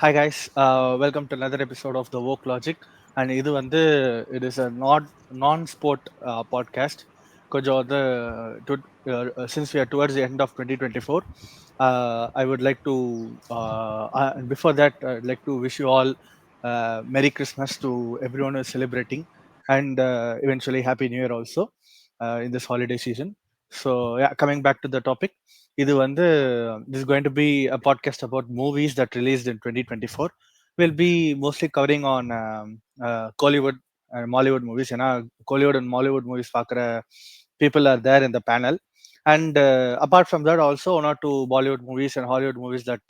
Hi guys, welcome to another episode of the Woke Logic. And it is a not non-sport podcast. கொஞ்சம் வந்து since we are towards the end of 2024, I would like to before that I'd like to wish you all Merry Christmas to everyone who is celebrating, and eventually Happy New Year also in this holiday season. So yeah, coming back to the topic, this is going to be a podcast about movies that released in 2024. We'll be mostly covering on Kollywood and Mollywood movies. Kollywood and Mollywood movies பார்க்குற people are there in the panel. And apart from that, also one or two Bollywood movies and Hollywood movies that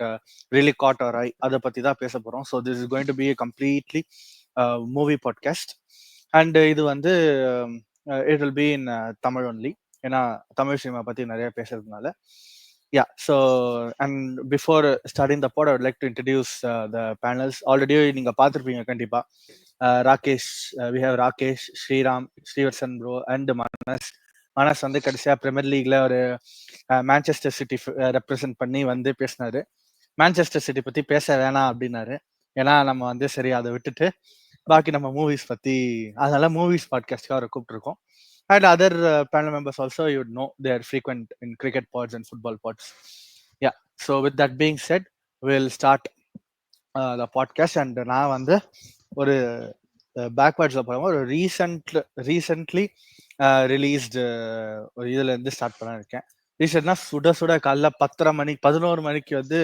really caught our eye. அதை பத்தி தான் பேச போறோம். So this is going to be a completely movie podcast. And it will be in Tamil only. ஏன்னா Tamil cinema பத்தி நிறைய பேசுறதுனால. Yeah, so and before starting the pod, I would like to introduce the panels. Already நீங்க பார்த்திருப்பீங்க கண்டிப்பா. Rakesh, we have Rakesh, Sriram, Srivarsan bro, and மனஸ் வந்து கடைசியா premier லீக்ல ஒரு மான்செஸ்டர் சிட்டி ரெப்ரசென்ட் பண்ணி வந்து பேசினாரு. மான்செஸ்டர் சிட்டி பத்தி பேச வேணாம் அப்படின்னாரு. ஏன்னா நம்ம வந்து சரி அதை விட்டுட்டு பாக்கி நம்ம மூவிஸ் பத்தி, அதனால மூவிஸ் பாட்காஸ்ட்காக அவரை கூப்பிட்டுருக்கோம். And other panel members also, you would know they are frequent in cricket pods and football pods. Yeah, so with that being said, we'll start the podcast. And நான் வந்து ஒரு பேக்வேர்ட்ஸில் போகாமல் ஒரு ரீசென்ட்லி ரிலீஸ்டு ஒரு இதுல இருந்து start பண்ண இருக்கேன். ரீசெண்டாக சுட காலைல 10:30 மணிக்கு 11 மணிக்கு வந்து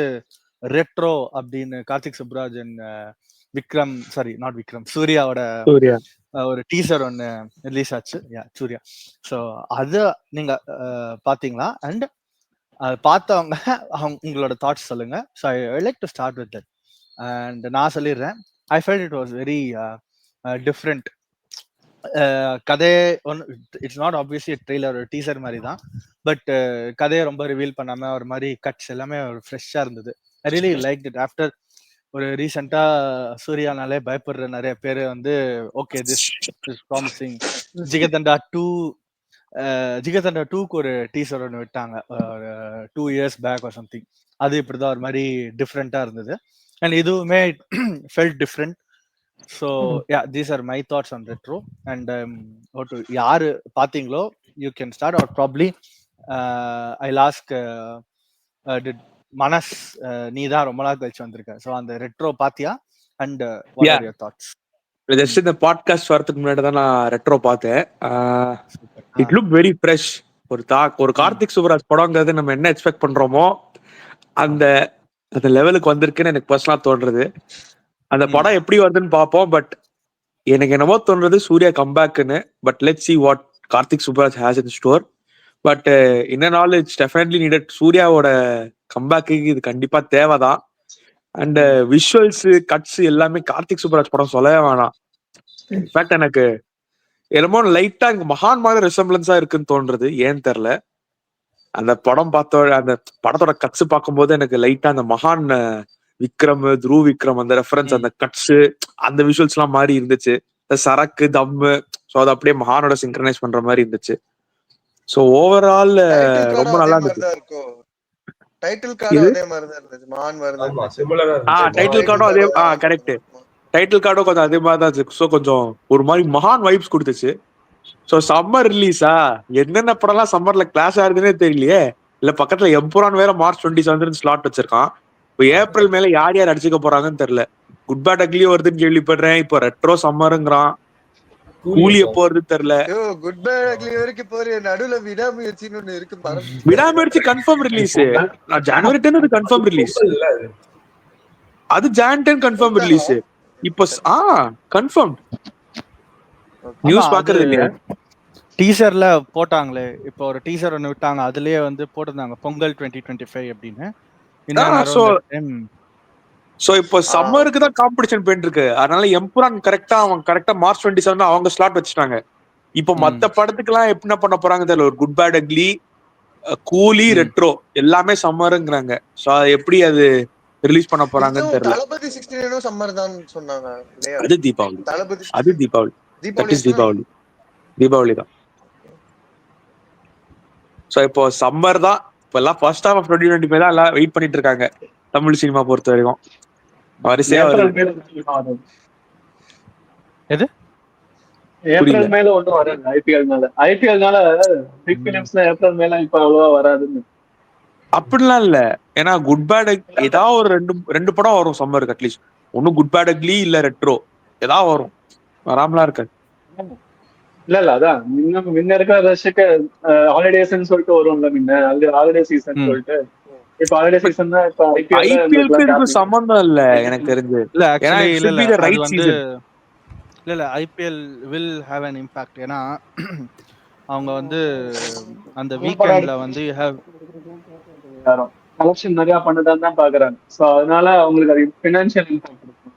ரெட்ரோ அப்படின்னு கார்த்திக் சுப்ராஜன் சூர்யாவோட ஒரு டீசர் ஒன்று ரிலீஸ் ஆச்சு. சூர்யா. ஸோ அது நீங்க பாத்தீங்களா? அண்ட் அது பார்த்தவங்க உங்களோட தாட்ஸ் சொல்லுங்க. So I like to start with that. And நான் சொல்லிடுறேன், I felt it was very different. கதையே இட்ஸ் நாட் ஆப்வியஸ்லி ட்ரெய்லர், ஒரு டீசர் மாதிரி தான். பட் கதையை ரொம்ப ரிவீல் பண்ணாம ஒரு மாதிரி கட்ஸ் எல்லாமே ஒரு ஃப்ரெஷ்ஷா இருந்தது. I really like it. After ஒரு ரீசெண்டா சூர்யானாலே பயப்படுற நிறைய பேர் வந்து okay this is promising. Jigarthanda 2க்கு ஒரு டீசர் ஒன்று விட்டாங்க 2 years பேக் ஆர் சம்திங். அது இப்படிதான் ஒரு மாதிரி டிஃப்ரெண்டா இருந்தது. அண்ட் இதுவுமே felt different. So yeah, these are my thoughts on Retro. And யாரு பாத்தீங்களோ you can start. Or probably I லாஸ்க் மனஸ், நீ தான் ரொம்ப நாள் கழிச்சு வந்திருக்க. ஸோ அந்த ரெட்ரோ பாத்தியா? And what are your thoughts? Just இந்த பாட்காஸ்ட் வரதுக்கு முன்னாடி தான் நான் ரெட்ரோ பார்த்தேன். It look very fresh. ஒரு கார்த்திக் சுப்ராஜ் படம்ங்கிறது நம்ம என்ன எக்ஸ்பெக்ட் பண்றோமோ அந்த அந்த லெவலுக்கு வந்திருக்குன்னு எனக்கு பர்சனலா தோன்றது. அந்த படம் எப்படி வருதுன்னு பார்ப்போம். பட் எனக்கு என்னமோ தோன்றது சூர்யா கம்பேக்னு. But let's see what Karthik Subbaraj has in store. But என்ன நாலேஜ் டெஃபினெட்லி நீடட். சூர்யாவோட கம்பேக்கு இது கண்டிப்பா தேவைதான். அண்ட் விஷுவல்ஸ் கட்ஸ் எல்லாமே கார்த்திக் சுப்ராஜ் படம் சொல்லவே வேணாம். இன்ஃபேக்ட் எனக்கு என்னமோ லைட்டா இங்க மகான் மாதிரி ரெசம்பிளன்ஸா இருக்குன்னு தோன்றது, ஏன்னு தெரியல. அந்த படம் அந்த படத்தோட கட்ஸ் பார்க்கும்போது எனக்கு லைட்டா அந்த மகான் விக்ரம், துருவ் விக்ரம் அந்த ரெஃபரன்ஸ், அந்த கட்ஸ், அந்த விஷுவல்ஸ் எல்லாம் மாதிரி இருந்துச்சு. சரக்கு தம்மு, ஸோ அது அப்படியே மகானோட சிங்க்ரனைஸ் பண்ற மாதிரி இருந்துச்சு. ஸோ ஓவரால் ரொம்ப நல்லா இருந்துச்சு. டைட்டில் கார்டும் அதே கரெக்ட். டைட்டில் கார்டும் கொஞ்சம் அதே மாதிரி தான் இருந்துச்சு. ஸோ கொஞ்சம் ஒரு மாதிரி மகான் வைப்ஸ் கொடுத்துச்சு. ஸோ சம்மர் ரிலீஸா என்னென்ன படம்லாம் சம்மர்ல கிளாஸ் ஆகுதுன்னே தெரியலையே. இல்ல பக்கத்துல எம்புரான் வேற March 27 ஸ்லாட் வச்சிருக்கான். இப்போ ஏப்ரல் மேல யார் யார் அடிச்சுக்க போறாங்கன்னு தெரியல. குட் பேட் அக்லி வருதுன்னு கேள்விப்படுறேன். இப்போ ரெட்ரோ சம்மருங்கிறான். கூலி எப்போ வருதுன்னு தெரியல. குட் பேட் அக்லி வரைக்கும் போற நடுவுல விடாமுயற்சின்னு ஒண்ணு இருக்கு. விடாமுயற்சி கன்ஃபார்ம் ரிலீஸ். ஜனவரி 10 அது கன்ஃபார்ம் ரிலீஸ். அது Jan 10 கன்ஃபார்ம் ரிலீஸ். இப்போ கன்ஃபார்ம் நியூஸ் பாக்குறது இல்லையா? டீசர்ல போட்டாங்களே, இப்போ ஒரு டீசர் ஒன்று விட்டாங்க, அதுலயே வந்து போட்டிருந்தாங்க பொங்கல் 2025 அப்படின்னு. சோ இப்போ சம்மருக்கு தான் காம்படிஷன் போயிட்டு இருக்கு. அதனால எம்புரான் கரெக்டா March 27 அவங்க ஸ்லாட் வச்சுட்டாங்க. இப்போ மத்த படத்துக்கு எல்லாம் என்ன பண்ண போறாங்க தெரியல. ஒரு குட் பேட் அக்லி, கூலி, ரெட்ரோ எல்லாமே சம்மருங்கிறாங்க. சோ எப்படி அது ரிலீஸ் பண்ண போறாங்கன்னு தெரியல. தளபதி 16 சம்மர் தான் சொன்னாங்க. அது தீபாவளி. தீபாவளி தான். சோ இப்போ சம்மர் தான். இப்போ எல்லாம் ஃபர்ஸ்ட் ஹாஃப் ஆஃப் 2025 தான் எல்லாம் வெயிட் பண்ணிட்டு இருக்காங்க தமிழ் சினிமா பொறுத்த வரைக்கும். வரிசையா ஏப்ரல் வருது. மேல வரும். எது? ஏப்ரல் மேல ஒன்றும் வராது ஐபிஎல்னால பிக் பிலிம்ஸ்ல ஏப்ரல் மேல இப்ப அவ்வளவா வராதுன்னு. அப்படிலாம் இல்ல. ஏன்னா குட் பேட் ஏதாவது ஒரு ரெண்டு படம் வரும் சம்மருக்கு அட்லீஸ்ட். ஒன்னும் குட் பேட் அக்லி இல்ல ரெட்ரோ ஏதாவது வரும். வராமலாம் இருக்காது. இல்ல அதான் முன்ன இருக்கிற ரஷ்க்கு ஹாலிடேஸ்ன்னு சொல்லிட்டு வரும்ல முன்ன ஹாலிடே சீசன் சொல்லிட்டு. இப்ப ஹாலிடே சீசன் தான் இப்ப ஐபிஎல்க்கு இதுக்கு சம்பந்தம் இல்ல எனக்கு தெரிஞ்சு. இல்ல ஆக்சுவலி இல்ல அது ரைட் வந்து சீசன். இல்ல IPL will have an impact. ஏன்னா அவங்க வந்து அந்த வீக்கெண்ட்ல வந்து கலெக்ஷன் நிறைய பண்ணதான் தான் பாக்குறாங்க. சோ அதனால அவங்களுக்கு அது ஃபினான்ஷியல் இம்பாக்ட் இருக்கும்.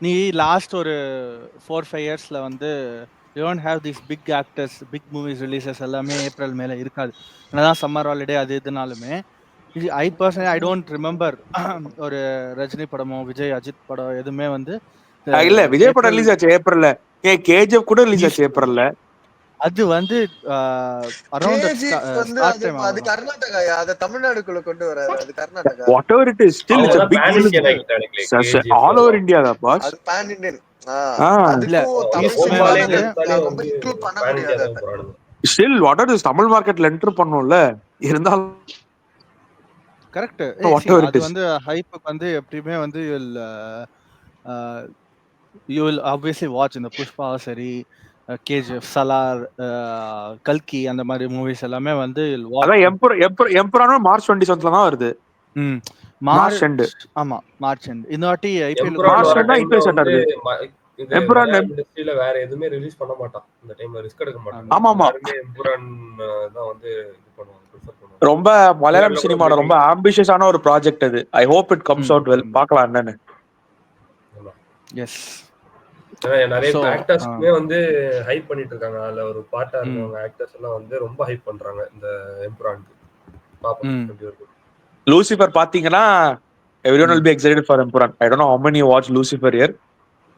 நீ லாஸ்ட் ஒரு 4-5 இயர்ஸ்ல வந்து you don't have these big actors, big movies releases எல்லாமே ஏப்ரல் மேல இருக்காது. என்னதான் சம்மர் ஹாலிடே அது இதுனாலுமே I personally I don't remember ஒரு ரஜினி படமோ விஜய் அஜித் படம் எதுவுமே வந்து இல்ல விஜய் படம் ரிலீஸ் ஆச்சு ஏப்ரல்ல. கேஜிஎஃப் கூட ரிலீஸ் ஆச்சு ஏப்ரல்ல. அது வந்து அரௌண்ட் அது கர்நாடகாயா? அது தமிழ்நாடுக்குள்ள கொண்டு வராது. அது Karnataka. whatever it is still it's a big film all over India da boss. அது pan Indian. still what is Tamil மார்க்கெட்ல என்டர் பண்ணனும்ல இருந்தாலும் கரெக்ட். அது வந்து ஹைப் வந்து எப்பவுமே வந்து you will obviously watch இந்த புஷ்பா சரி கேஜிஎஃப் சலார் கல்கி அந்த மாதிரி மூவிஸ் எல்லாமே வந்து அதான் எம்பரானோ மார்ச் 27ல தான் வருது. March end. ஆமா மார்ச் எண்ட். இந்த வாட்டி IPL March end IPL set ஆகுது. எம்பரான் இண்டஸ்ட்ரியில வேற எதுவுமே ரிலீஸ் பண்ண மாட்டான் இந்த டைம்ல. ரிஸ்க் எடுக்க மாட்டான். ஆமா ஆமா எம்பரான் தான் வந்து இது பண்ணுவாங்க ப்ரிஃபர் பண்ணுவாங்க. ரொம்ப மலையாளம் சினிமால ரொம்ப ஆம்பிஷியஸான ஒரு ப்ராஜெக்ட் அது. I hope it comes out well. பார்க்கலாம் என்னன்னு. எஸ் நிறைய ஆக்டர்ஸ்க்குமே வந்து ஹைப் பண்ணிட்டு இருக்காங்க. அதுல ஒரு பார்ட்டா இருக்கவங்க ஆக்டர்ஸ் எல்லாம் வந்து ரொம்ப ஹைப் பண்றாங்க இந்த எம்பரானுக்கு. பாப்போம். லூசிஃபர் பாத்தீங்கன்னா everyone will be excited for Empuraan. I don't know how many watch Lucifer here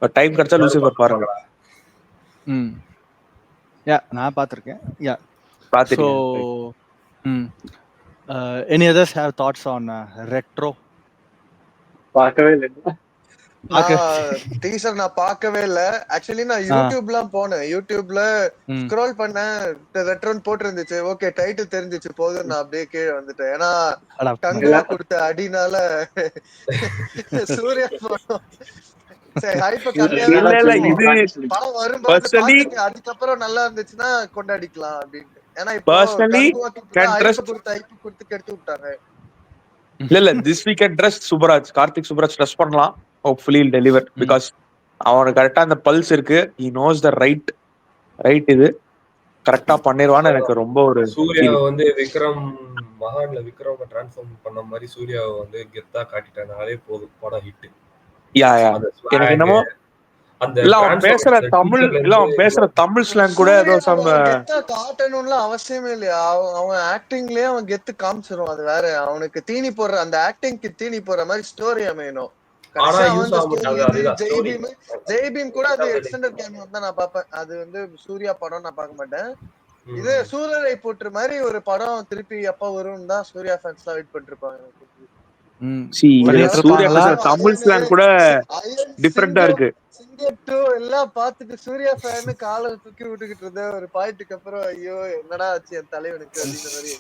but time கிடைச்சா லூசிஃபர் பாருங்க. நான் பாத்திருக்கேன். பாத்திருக்கேன். any others have thoughts on retro? பார்க்கவே இல்லை. டீசர் நான் பார்க்கவே இல்ல. ஆக்சுவலி நான் யூடியூப்லாம் போனேன். யூடியூப்ல ஸ்க்ரோல் பண்ண ரெட்ரோன் போட்டு இருந்துச்சு. ஓகே டைட்டில் தெரிஞ்சிச்சு போதும். நான் அப்படியே கீழே வந்துட்டேன். ஏன்னா கங்குவா கொடுத்த அடினால சூர்யா படம் அதுக்கப்புறம் நல்லா இருந்துச்சுன்னா கொண்டாடிக்கலாம் அப்படின்ட்டு. ஏன்னா இப்போ கொடுத்து கெடுத்து விட்டாங்க. இல்ல this weekend trust Subraj Karthik Subraj trust பண்ணலாம். hopefully he'll deliver because அவனுக்கு கரெக்டா அந்த பல்ஸ் இருக்கு. he knows the right இது கரெக்டா பண்ணிடுவான்னு எனக்கு ரொம்ப ஒரு சூர்யா வந்து விக்ரம் மகான்ல விக்ரம டிரான்ஸ்ஃபார்ம் பண்ண மாதிரி சூர்யாவை வந்து கெத்தா காட்டிட்டானாலே போதும் படம் ஹிட். எனக்கு என்னமோ இல்ல அவன் பேசுற தமிழ் ஸ்லாங் கூட ஏதோ காட்டணும்ல அவசியமே இல்லையா. அவன் ஆக்டிங்லயே அவன் கெத்து காமிச்சிரும். அது வேற. அவனுக்கு தீனி போடுற அந்த ஆக்டிங்க்கு தீனி போடுற மாதிரி ஸ்டோரி அமையணும். ஜெய்பீம் கூட அது எக்ஸ்டெண்டட் கேமியோ தான் நான் பாப்பேன். அது வந்து சூர்யா படம் நான் பார்க்க மாட்டேன். இது சூரரை போற்று மாதிரி ஒரு படம் திருப்பி எப்ப வரும் தான் சூர்யா ஃபேன்ஸ் எல்லாம் வெயிட் பண்ணிட்டு இருப்பாங்க. தமிழ் ஸ்லாங் கூட டிஃபரெண்டா இருக்கு. எல்லாம் பாத்துட்டு சூர்யா ஃபேன் காலை தூக்கி விட்டுக்கிட்டு இருந்த ஒரு பாயிண்ட்டுக்கு அப்புறம் ஐயோ என்னடா ஆச்சு என் தலைவனுக்கு அப்படின்ற மாதிரி.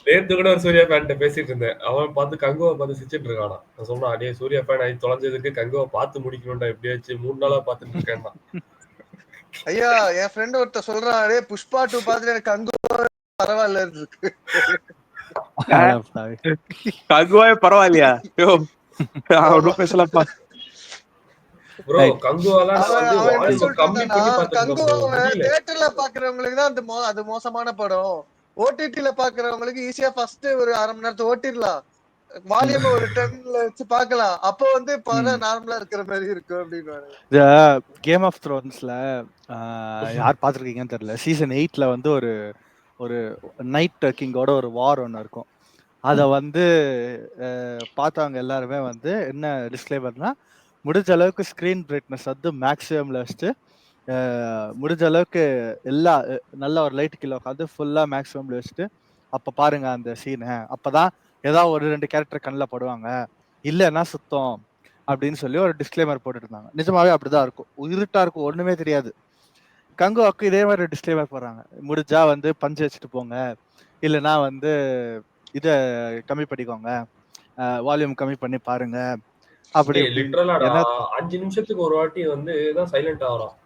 நேத்து கூட ஒரு சூர்யா ஃபேன் பேசிட்டு இருந்தேன். அவன் பார்த்து கங்குவா பார்த்து சிரிச்சிட்டு இருக்கானா. நான் சொன்னா அடே சூர்யா ஃபேன் ஆகி தொலைஞ்சதுக்கு கங்குவா பார்த்து முடிக்கணும்டா எப்படியாச்சு 3 நாளா பார்த்துட்டு இருக்கேன்னா. ஐயா என் ஃப்ரெண்ட் ஒருத்த சொல்றான் அடே புஷ்பா 2 பார்த்துட்டு எனக்கு கங்குவா பரவாயில்ல இருக்கு. கங்குவாவே பரவாயில்லையா? அவனும் பேசலாம்ப்பா. ப்ரோ கங்குவாலாம் வந்து கம்மி பண்ணி பார்த்துருக்கேன். தியேட்டர்ல பாக்குறவங்களுக்கு தான் அது மோசமான படம். ஓடிடில பாக்குறவங்களுக்கு ஈஸியா ஃபர்ஸ்ட் ஒரு அரை மணி நேரத்தை ஓட்டிடலாம். வால்யூம் ஒரு 10ல வச்சு பார்க்கலாம். அப்போ வந்து படம் நார்மலா இருக்கிற மாதிரி இருக்கும் அப்படின்னு. கேம் ஆஃப் த்ரோன்ஸ்ல யார் பாத்துருக்கீங்கன்னு தெரியல. சீசன் 8ல வந்து ஒரு நைட் கிங்கோட ஒரு வார் ஒன்று இருக்கும். அதை வந்து பார்த்தவங்க எல்லாருமே வந்து என்ன டிஸ்க்ளைமர்னா முடிஞ்ச அளவுக்கு ஸ்க்ரீன் பிரைட்னஸ் வந்து மேக்ஸிமம்ல வச்சுட்டு முடிஞ்ச அளவுக்கு எல்லா நல்ல ஒரு லைட் கீழே உட்காந்து ஃபுல்லா மேக்ஸிமம்ல வச்சுட்டு அப்ப பாருங்க அந்த சீனை. அப்பதான் ஏதாவது ஒரு 2 கேரக்டர் கண்ணில் படுவாங்க. இல்லைன்னா சுத்தம் அப்படின்னு சொல்லி ஒரு டிஸ்க்ளைமர் போட்டுட்டு இருந்தாங்க. நிஜமாவே அப்படிதான் இருக்கும், இருட்டா இருக்கும், ஒண்ணுமே தெரியாது. கங்குவாக்கு இதே மாதிரி டிஸ்க்ளைமர் போடுறாங்க, முடிஞ்சா வந்து பஞ்சு வச்சுட்டு போங்க, இல்லைன்னா வந்து இத கம்மி பண்ணிக்கோங்க, வால்யூம் கம்மி பண்ணி பாருங்க அப்படி இப்படின்னு. லிட்டரலாடா ஏன்னா 5 நிமிஷத்துக்கு ஒரு வாட்டி வந்து தான் சைலண்ட் ஆகலாம்.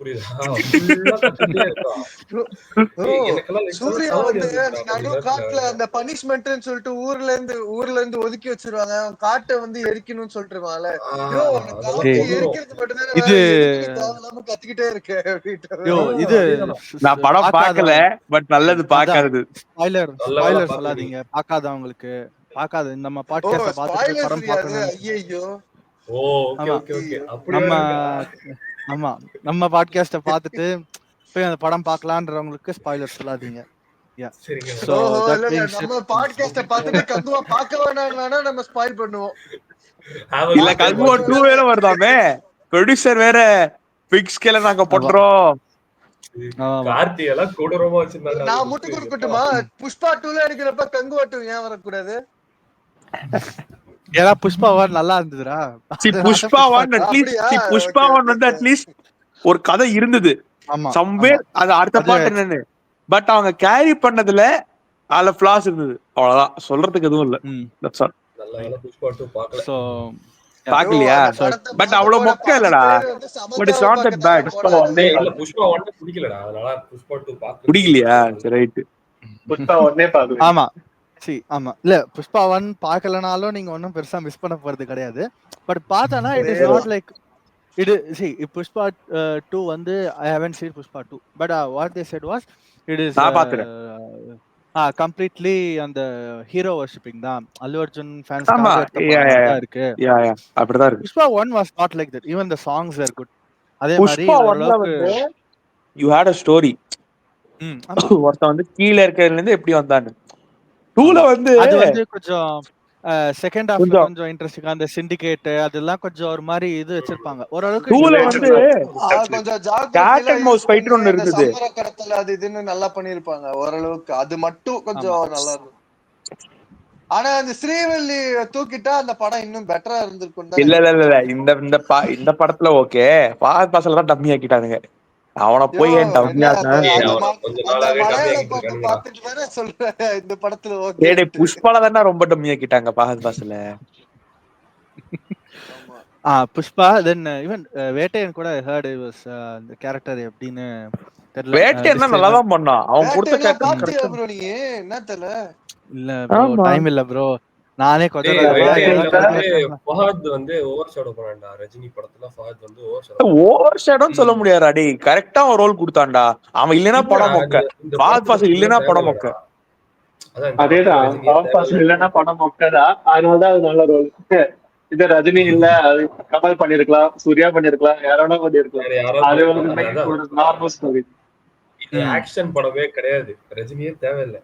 புரியுதா? ஃபுல்லா கத்திட்டே இருக்கான். ப்ரோ எனக்கெல்லாம் லிட்டரலா சூர்யா தலைவலி வந்து வந்துருச்சுடா அந்த கொஞ்ச நடு நேரத்துல. காட்டுல அந்த பனிஷ்மெண்ட்னு சொல்லிட்டு ஊர்ல இருந்து ஒதுக்கி வச்சிருவாங்க, அவன் காட்டை வந்து எரிக்கணும்னு சொல்லிட்டு இருவாங்கல்ல. யோ உன்னை அதெல்லாம் காட்டை கொன்னுரும். எரிக்கிறது மட்டும்தானே இது வேலை, எதுக்கு நீ தேவையில்லாம கத்திக்கிட்டே இருக்க அப்படின்ட்டு. யோ இது அதேதான். நான் படம் பார்க்கல, பார்க்காதவங்க பட் நல்லது அதான் பார்க்காதது. ஸ்பாய்லர் நல்ல வேலை ஸ்பாய்லர் பார்த்த நீ. சொல்லாதீங்க, பார்க்காதவங்களுக்கு. பார்க்காத நம்ம ஓ பாட்காஸ்ட பார்த்துட்டு போய் ஸ்பாய்லர்ஸ் படம் அது, பார்க்கணும்னு. ஐயோ. ஓ ஓகே ஆமா ஓகே ஓகே. அப்படி நம்ம வேற இருக்கா? ஆமா நம்ம பாட்காஸ்ட பார்த்துட்டு போய் அந்த படம் பார்க்கலான்றவங்களுக்கு ஸ்பாய்லர் சொல்லாதீங்க. யா சரிங்க. சோ ஓஹோ தட் இல்ல இல்ல, பீயிங் செட், நம்ம பாட்காஸ்ட பார்த்துட்டு கங்குவா பார்க்க வேணாம் நம்ம ஸ்பாயில் பண்ணுவோம். Have a இல்ல good time Kanguva watching 2 it. வேற வருதாமே, ப்ரொடியூசர் வேற பிக்ஸ் கேல நாங்க பண்றோம். ஆமா கார்த்தி எல்லாம் கொடூரமா வச்சிருந்தாங்க. நான் முட்டு கொடுக்கட்டுமா, புஷ்பா 2ல எடுக்கிறப்ப கங்குவா 2 ஏன் வரக்கூடாது? ஏன்னா புஷ்பா ஒரு நல்லா இருந்ததுடா. புஷ்பா 1 அட்லீஸ்ட், அப்படியா? புஷ்பா Okay, 1 okay, வந்து okay. அட்லீஸ்ட் ஒரு கதை இருந்தது ஆமா சம்வேர், அது அடுத்த அது பாட்டு என்னன்னு. பட் அவங்க கேரி பண்ணதுல அதுல ஃபிளாஸ் இருந்தது, அவ்வளவுதான், சொல்றதுக்கு எதுவும் இல்ல. ம் That's all. நல்ல வேலை புஷ்பா 2 பார்க்கல. சோ பாக்கலையா? அந்த படத்தை பட் அவ்வளவு பார்க்க மொக்க போன இல்லடா, பாதி பேர் வந்து பட் இட்ஸ் சமந்தாவை நாட் தட் பார்க்க பேட். தானே புஷ்பா போனாங்க. ஒன்னே இல்ல புஷ்பா 1 பிடிக்கலடா. அதனால புஷ்பா 2 பார்க்க பிடிக்கலையா? சரி ரைட். புஷ்பா ஒன்னே பாக்கல. ஆமா ஆமா இல்ல புஷ்பா 1 பார்க்கலனாலும் நீங்க ஒன்னும் பெருசா மிஸ் பண்ண போறது கிடையாது. பட் பார்த்தானா it is not like it Pushpa 2 வந்து I haven't seen Pushpa 2, but what they said was it is நான் பாத்துறேன். கம்ப்ளீட்லி அந்த ஹீரோ வர்ஷிப்பிங் தான், அல்லு அர்ஜுன் ஆமா, ஃபேன்ஸ்க்காக எடுத்த யா படம் யா மாதிரி தான் இருக்கு. யா யா அப்படிதான் இருக்கு. Pushpa 1 was not like that, even the songs were good. அதே மாதிரி புஷ்பா 1ல ஓரளவுக்கு வந்து யூ ஹேட் a ஸ்டோரி. ஆமா ஒருத்தன் வந்து கீழ இருக்கிறதுல இருந்து எப்படி வந்தான்னு. 2ல ஆமா வந்து அது வந்து கொஞ்சம் செகண்ட் ஹாஃப்ல கொஞ்சம் கொஞ்சம் இன்ட்ரெஸ்டிங்கா அந்த சிண்டிகேட் அதெல்லாம் கொஞ்சம் ஒரு மாதிரி இது வச்சிருப்பாங்க ஓரளவுக்கு. 2ல enjoy வந்து பண்ணலாம். கொஞ்சம் கேட் ஜாகிரபிலா அண்ட் யூஸ் மவுஸ் ஃபைட் பண்ணி ஒன்னு அந்த இருந்தது. சம்மர கடத்தல் அது இதுன்னு நல்லா பண்ணிருப்பாங்க ஓரளவுக்கு, அது மட்டும் கொஞ்சம் ஆமா நல்லா இருக்கும். ஆனா அந்த ஸ்ரீவல்லி தூக்கிட்டா அந்த படம் இன்னும் பெட்டரா இருந்திருக்கும் தான் இல்ல எனக்கு இல்ல இல்ல தோணுது. இந்த படத்துல ஓகே, பாஸ் பாசல தான் டம்மி ஆக்கிட்டானுங்க. அவனை யோ போய் ஏன் டம்மி என்ன ஆக்குன? அவனை கொஞ்ச அந்த நாளாவே மலையாள கம்மியாக்கிட்டு பாட்டு இருக்கானுங்கடா. பார்த்துட்டு தானே சொல்றேன் இந்த படத்துல டேய் ஓகே. புஷ்பால தானே ரொம்ப டம்மி ஆக்கிட்டாங்க பாஸ் பாசல. புஷ்பா தென் ஈவன் வேட்டையன் கூட ஹர்ட் வாஸ் அந்த கேரக்டர் எப்படின்னு தெரியல. வேட்டையன் தான் நல்லா தான் பண்ணான், அவன் கொடுத்த வேட்டையெல்லாம் பாத்தியா கேரக்டர். ப்ரோ நீ? என்ன தெரியல. இல்ல ப்ரோ, ஆமா, டைம் இல்ல ப்ரோ. நானே கொஞ்சம் டேய் கொஞ்சமா வேட்டையன்ல ஏதாவது வந்து பேசலாம். ஃபஹத் வந்து ஓவர் ஷேடோ பண்ணான்டா. ரஜினி படத்துல ஃபஹத் வந்து ஓவர் ஷேடோ ஓவர் ஷேடோன்னு சொல்ல முடியாதுடா. டேய் கரெக்டா ஒரு ரோல் கொடுத்தான்டா. அவன் இல்லனா படம் மொக்க, இந்த பாஸ் பாசல் இல்லனா படம் மொக்க. அதான் இந்த அதேதான், படத்துல பவர் பாஸ் ரஜினி இல்லைன்னா படம் மொக்கதான். அதனாலதான் அது நல்ல ரோல். இது ரஜினி இல்ல, அது கமல் பண்ணிருக்கலாம், சூர்யா பண்ணிருக்கலாம், யாரோட பண்ணிருக்கலாம். வேற யாரோ அது பண்ணிருக்கலாம். ஒரு main அதான் ஒரு நார்மல் ஸ்டோரி. இது ஆக்ஷன் படமே கிடையாது, ரஜினியே தேவையில்லை.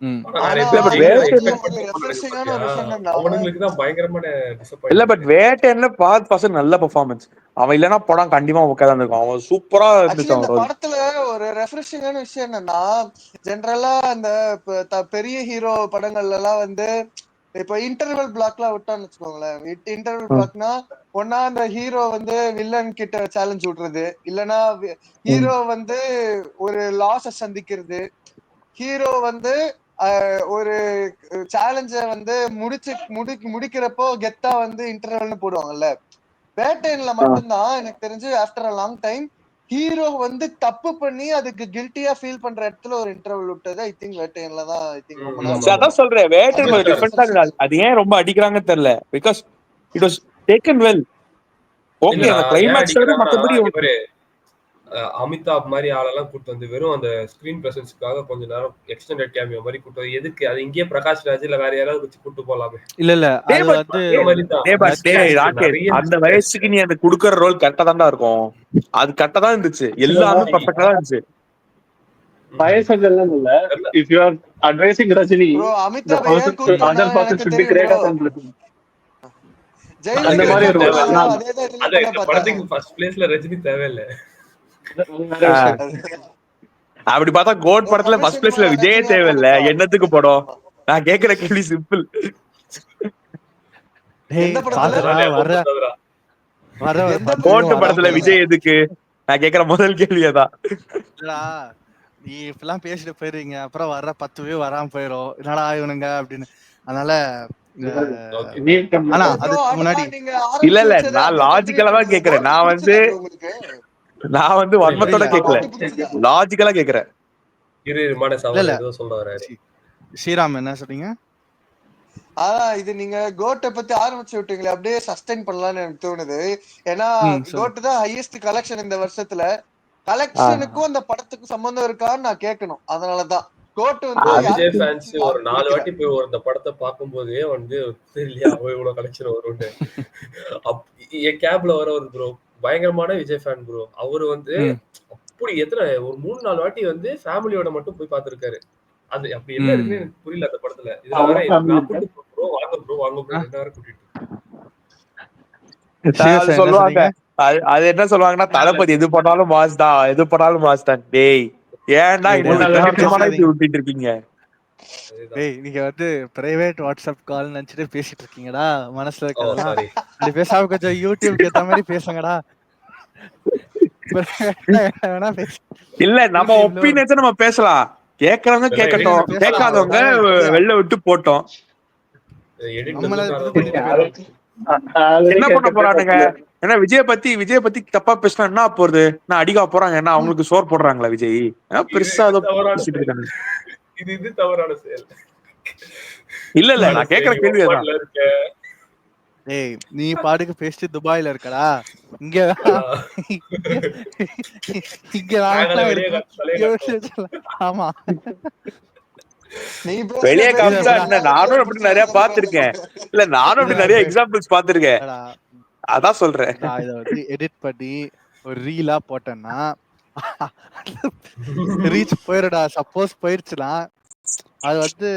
ஆனா ஆனா நிறைய இல்ல பேர் பட் ரஜினியை அதுல வேட்டையன் expect ஒரு பண்ணிட்டு போனானுங்க ரெஃப்ரெஷிங்கான பாத்தியா? ஒரு விஷயம் என்னன்னா, அவனுங்களுக்கு தான் பயங்கரமான இல்ல டிசப்பாயின்மெண்ட். பட் வேட்டையன்ல பாஸ் பாசல் நல்ல பெர்ஃபார்மன்ஸ். அவன் இல்லனா படம் கண்டிப்பா மொக்க தான் இருக்கும். அவன் சூப்பரா இருந்துச்சு ஆக்சுவலி அவன் இந்த ரோல். படத்துல ஒரு ரெஃப்ரெஷிங்கான விஷயம் என்னன்னா, ஜெனரலா அந்த பெரிய ஹீரோ படங்கள்ல எல்லாம் வந்து இப்ப இன்டர்வல் பிளாக்லாம் விட்டான்னு வச்சுக்கோங்களேன். இன்டர்வல் பிளாக்னா ஒன்னா அந்த ஹீரோ வந்து வில்லன் கிட்ட சேலஞ்ச் விடுறது, இல்லனா ஹீரோ வந்து ஒரு லாஸ சந்திக்கிறது, ஹீரோ வந்து ஒரு சேலஞ்ச வந்து முடிக்கிறப்போ கெத்தா வந்து இன்டர்வல்னு போடுவாங்கல்ல. வேட்டையன்ல மட்டும்தான் எனக்கு தெரிஞ்சு after a long time hero வந்து தப்பு பண்ணி அதுக்கு கில்ட்டியா ஃபீல் பண்ற இடத்துல ஒரு இன்டர்வல் விட்டது. ஐ திங்க் வேட்டையன்ல தான். ஐ திங்க் ரொம்ப நாள் அதான் சொல்றேன், வேட்டையன் கொஞ்சம் டிஃபரெண்டா இருக்கு. அது ஏன் ரொம்ப அடிக்கிறாங்கன்னு தெரியல. Because it was taken well. Okay அந்த கிளைமாக்ஸ் மத்தபடி ஓகே. அமிதாப் மாதிரி ஆளெல்லாம் கூட்டு வந்து வெறும் அந்த ஸ்கிரீன் பிரசன்ஸ்க்காக கொஞ்ச நேரம் எக்ஸ்டெண்டட் கேமியோ மாதிரி கூட்டு வந்து எதுக்கு? அது இங்கே பிரகாஷ் ராஜ் இல்ல வேற யாராவது வச்சு கூட்டு போலாமே. இல்ல அது வந்து அந்த வயசுக்கு நீ அந்த குடுக்கற ரோல் கரெக்டா தான்டா இருக்கும். அது கரெக்டா தான் இருந்துச்சு, எல்லாமே பெர்ஃபெக்ட்டா தான் இருந்துச்சு. வயசுகள்லாம் இல்ல. If you are advising Rajini, bro Amitabh the ஏன் கூப்பிட்டா other person எனக்கு should be தெரியும் greater ப்ரோ. than Rajini. ஜெயிலுக்கு அந்த மாதிரி என்ன ஒரு பண்ணாரோ நாள். அதே தான் இதுல அதான் பண்ண இந்த பார்த்தாங்க. படத்துக்கு ஃபர்ஸ்ட் பிளேஸ்ல ரஜினி தேவையில்லை. அப்படி பார்த்தா கோட் படத்துல ஃபர்ஸ்ட் பிளேஸ்ல விஜய் தேவையில்ல, என்னத்துக்கு படம்? நான் கேக்குற கேள்வி சிம்பிள். டேய் எந்த படத்துல? பாத்துடா அதனாலே வர தவிர வர ஒரு எந்த 10 கோட்டு வராம படத்துல போயிடும். விஜய் எதுக்கு? நான் கேக்குற முதல் கேள்வி அதான். இல்லடா நீ இப்பெல்லாம் பேசிட்டு போயிருவீங்க, அப்புறம் வர்ற 10 வியூ வராம போயிடும். என்னடா இவனுங்க அப்படின்னு. அதனால ஓகே நீ ஆனா bro, அதுக்கு ஆனா முன்னாடி நீங்க இல்ல ஆரம்பிச்சு இல்ல வச்சதை நான் அப்படியே continue லாஜிக்கலா தான் பண்ணுங்க. கேக்குறேன். goat பிடிச்சதா bro உங்களுக்கு? நான் வன்மத்தோட இல்ல கேட்கல, goat பிடிச்சதா? லாஜிக்கலா கேக்குறேன். இரு மாட இல்ல சவால் இல்ல ஏதோ சொல்ல வராரு. ஸ்ரீராம் என்ன சொல்றீங்க? இது நீங்க கோட்டை பத்தி ஆரம்பிச்சு விட்டீங்களே, அப்படியே சஸ்டைன் பண்ணலாம்னு எனக்கு தோணுது. ஏன்னா சொல்லு. கோட் தான் ஹையஸ்ட் கலெக்ஷன் இந்த வருஷத்துல. ஆ. கலெக்ஷனுக்கும் அந்த படத்துக்கும் சம்பந்தம் இருக்கான்னு நான் கேட்கணும். அதனாலதான் கோட் வந்து விஜய் யாருக்கு ஃபேன்ஸ் பிடிச்சது, ஒரு யாருக்கு 4 பிடிக்கல. வாட்டி போய் இந்த படத்தை பார்க்கும்போதே தெரியலையா இவ்வளவு கலெக்ஷன் வரும்னு. என் கேப்ல வர ஒரு ப்ரோ பயங்கரமான விஜய் ஃபேன் ப்ரோ. அவரு அப்படி எத்தனை ஒரு 3-4 வாட்டி ஃபேமிலியோட மட்டும் போய் பார்த்திருக்காரு. அது அப்படி என்ன இருக்குன்னு எனக்கு புரியல அந்த படத்துல. இதுல வேற நான் கூட்டிட்டு ப்ரோ வாங்க ப்ரோ என்ன வேற கூட்டிட்டு அது சொல்லுவாங்க, அது என்ன சொல்லுவாங்கன்னா, தளபதி எது பண்ணாலும் மாஸ் தான், எது பண்ணாலும் மாஸ் தான். டேய் ஏன்டா இன்னும் வித்தியாசமான இப்படி விட்டுட்டு இருக்கீங்க? டேய் நீங்க பிரைவேட் வாட்ஸ்அப் கால் நினைச்சிட்டு பேசிட்டு இருக்கீங்கடா, மனசுல ஓ இருக்கிறதெல்லாம் சாரி. அப்படி பேசாம கொஞ்சம் யூடியூப்க்கு ஏத்த மாதிரி பேசுங்கடா. வேணா பேசு. இல்ல நம்ம ஒப்பீனியன்ஸ் நம்ம பேசலாம், கேக்குறவங்க கேட்கட்டும், கேட்காதவங்க வெளில விட்டு போட்டோம். நம்மள என்ன பண்ண போறானுங்க? ஏன்னா விஜய பத்தி தப்பா பேசினா என்ன போறது? நான் அடிக்கா போறாங்க, என்ன அவங்களுக்கு சோர் போடுறாங்களா விஜய்? பெருசா பேசிட்டு இருக்காங்க. இது தவறான செயல். இல்ல இல்ல நான் கேக்குற கேள்வி அதான். ஏய் நீ பாட்டுக்கு பேசிட்டு துபாயில இருக்கடா, இங்க ஆமா வெளியே காமிச்சா நானும் அப்படி நிறைய பாத்திருக்கேன். இல்ல நானும் அப்படி நிறைய எக்ஸாம்பிள்ஸ் பாத்திருக்கேன், அதான் சொல்றேன். இதை எடிட் பண்ணி ஒரு ரீலா போட்டேன்னா ரீச் போயிருடா. சப்போஸ் போயிருச்சுன்னா அது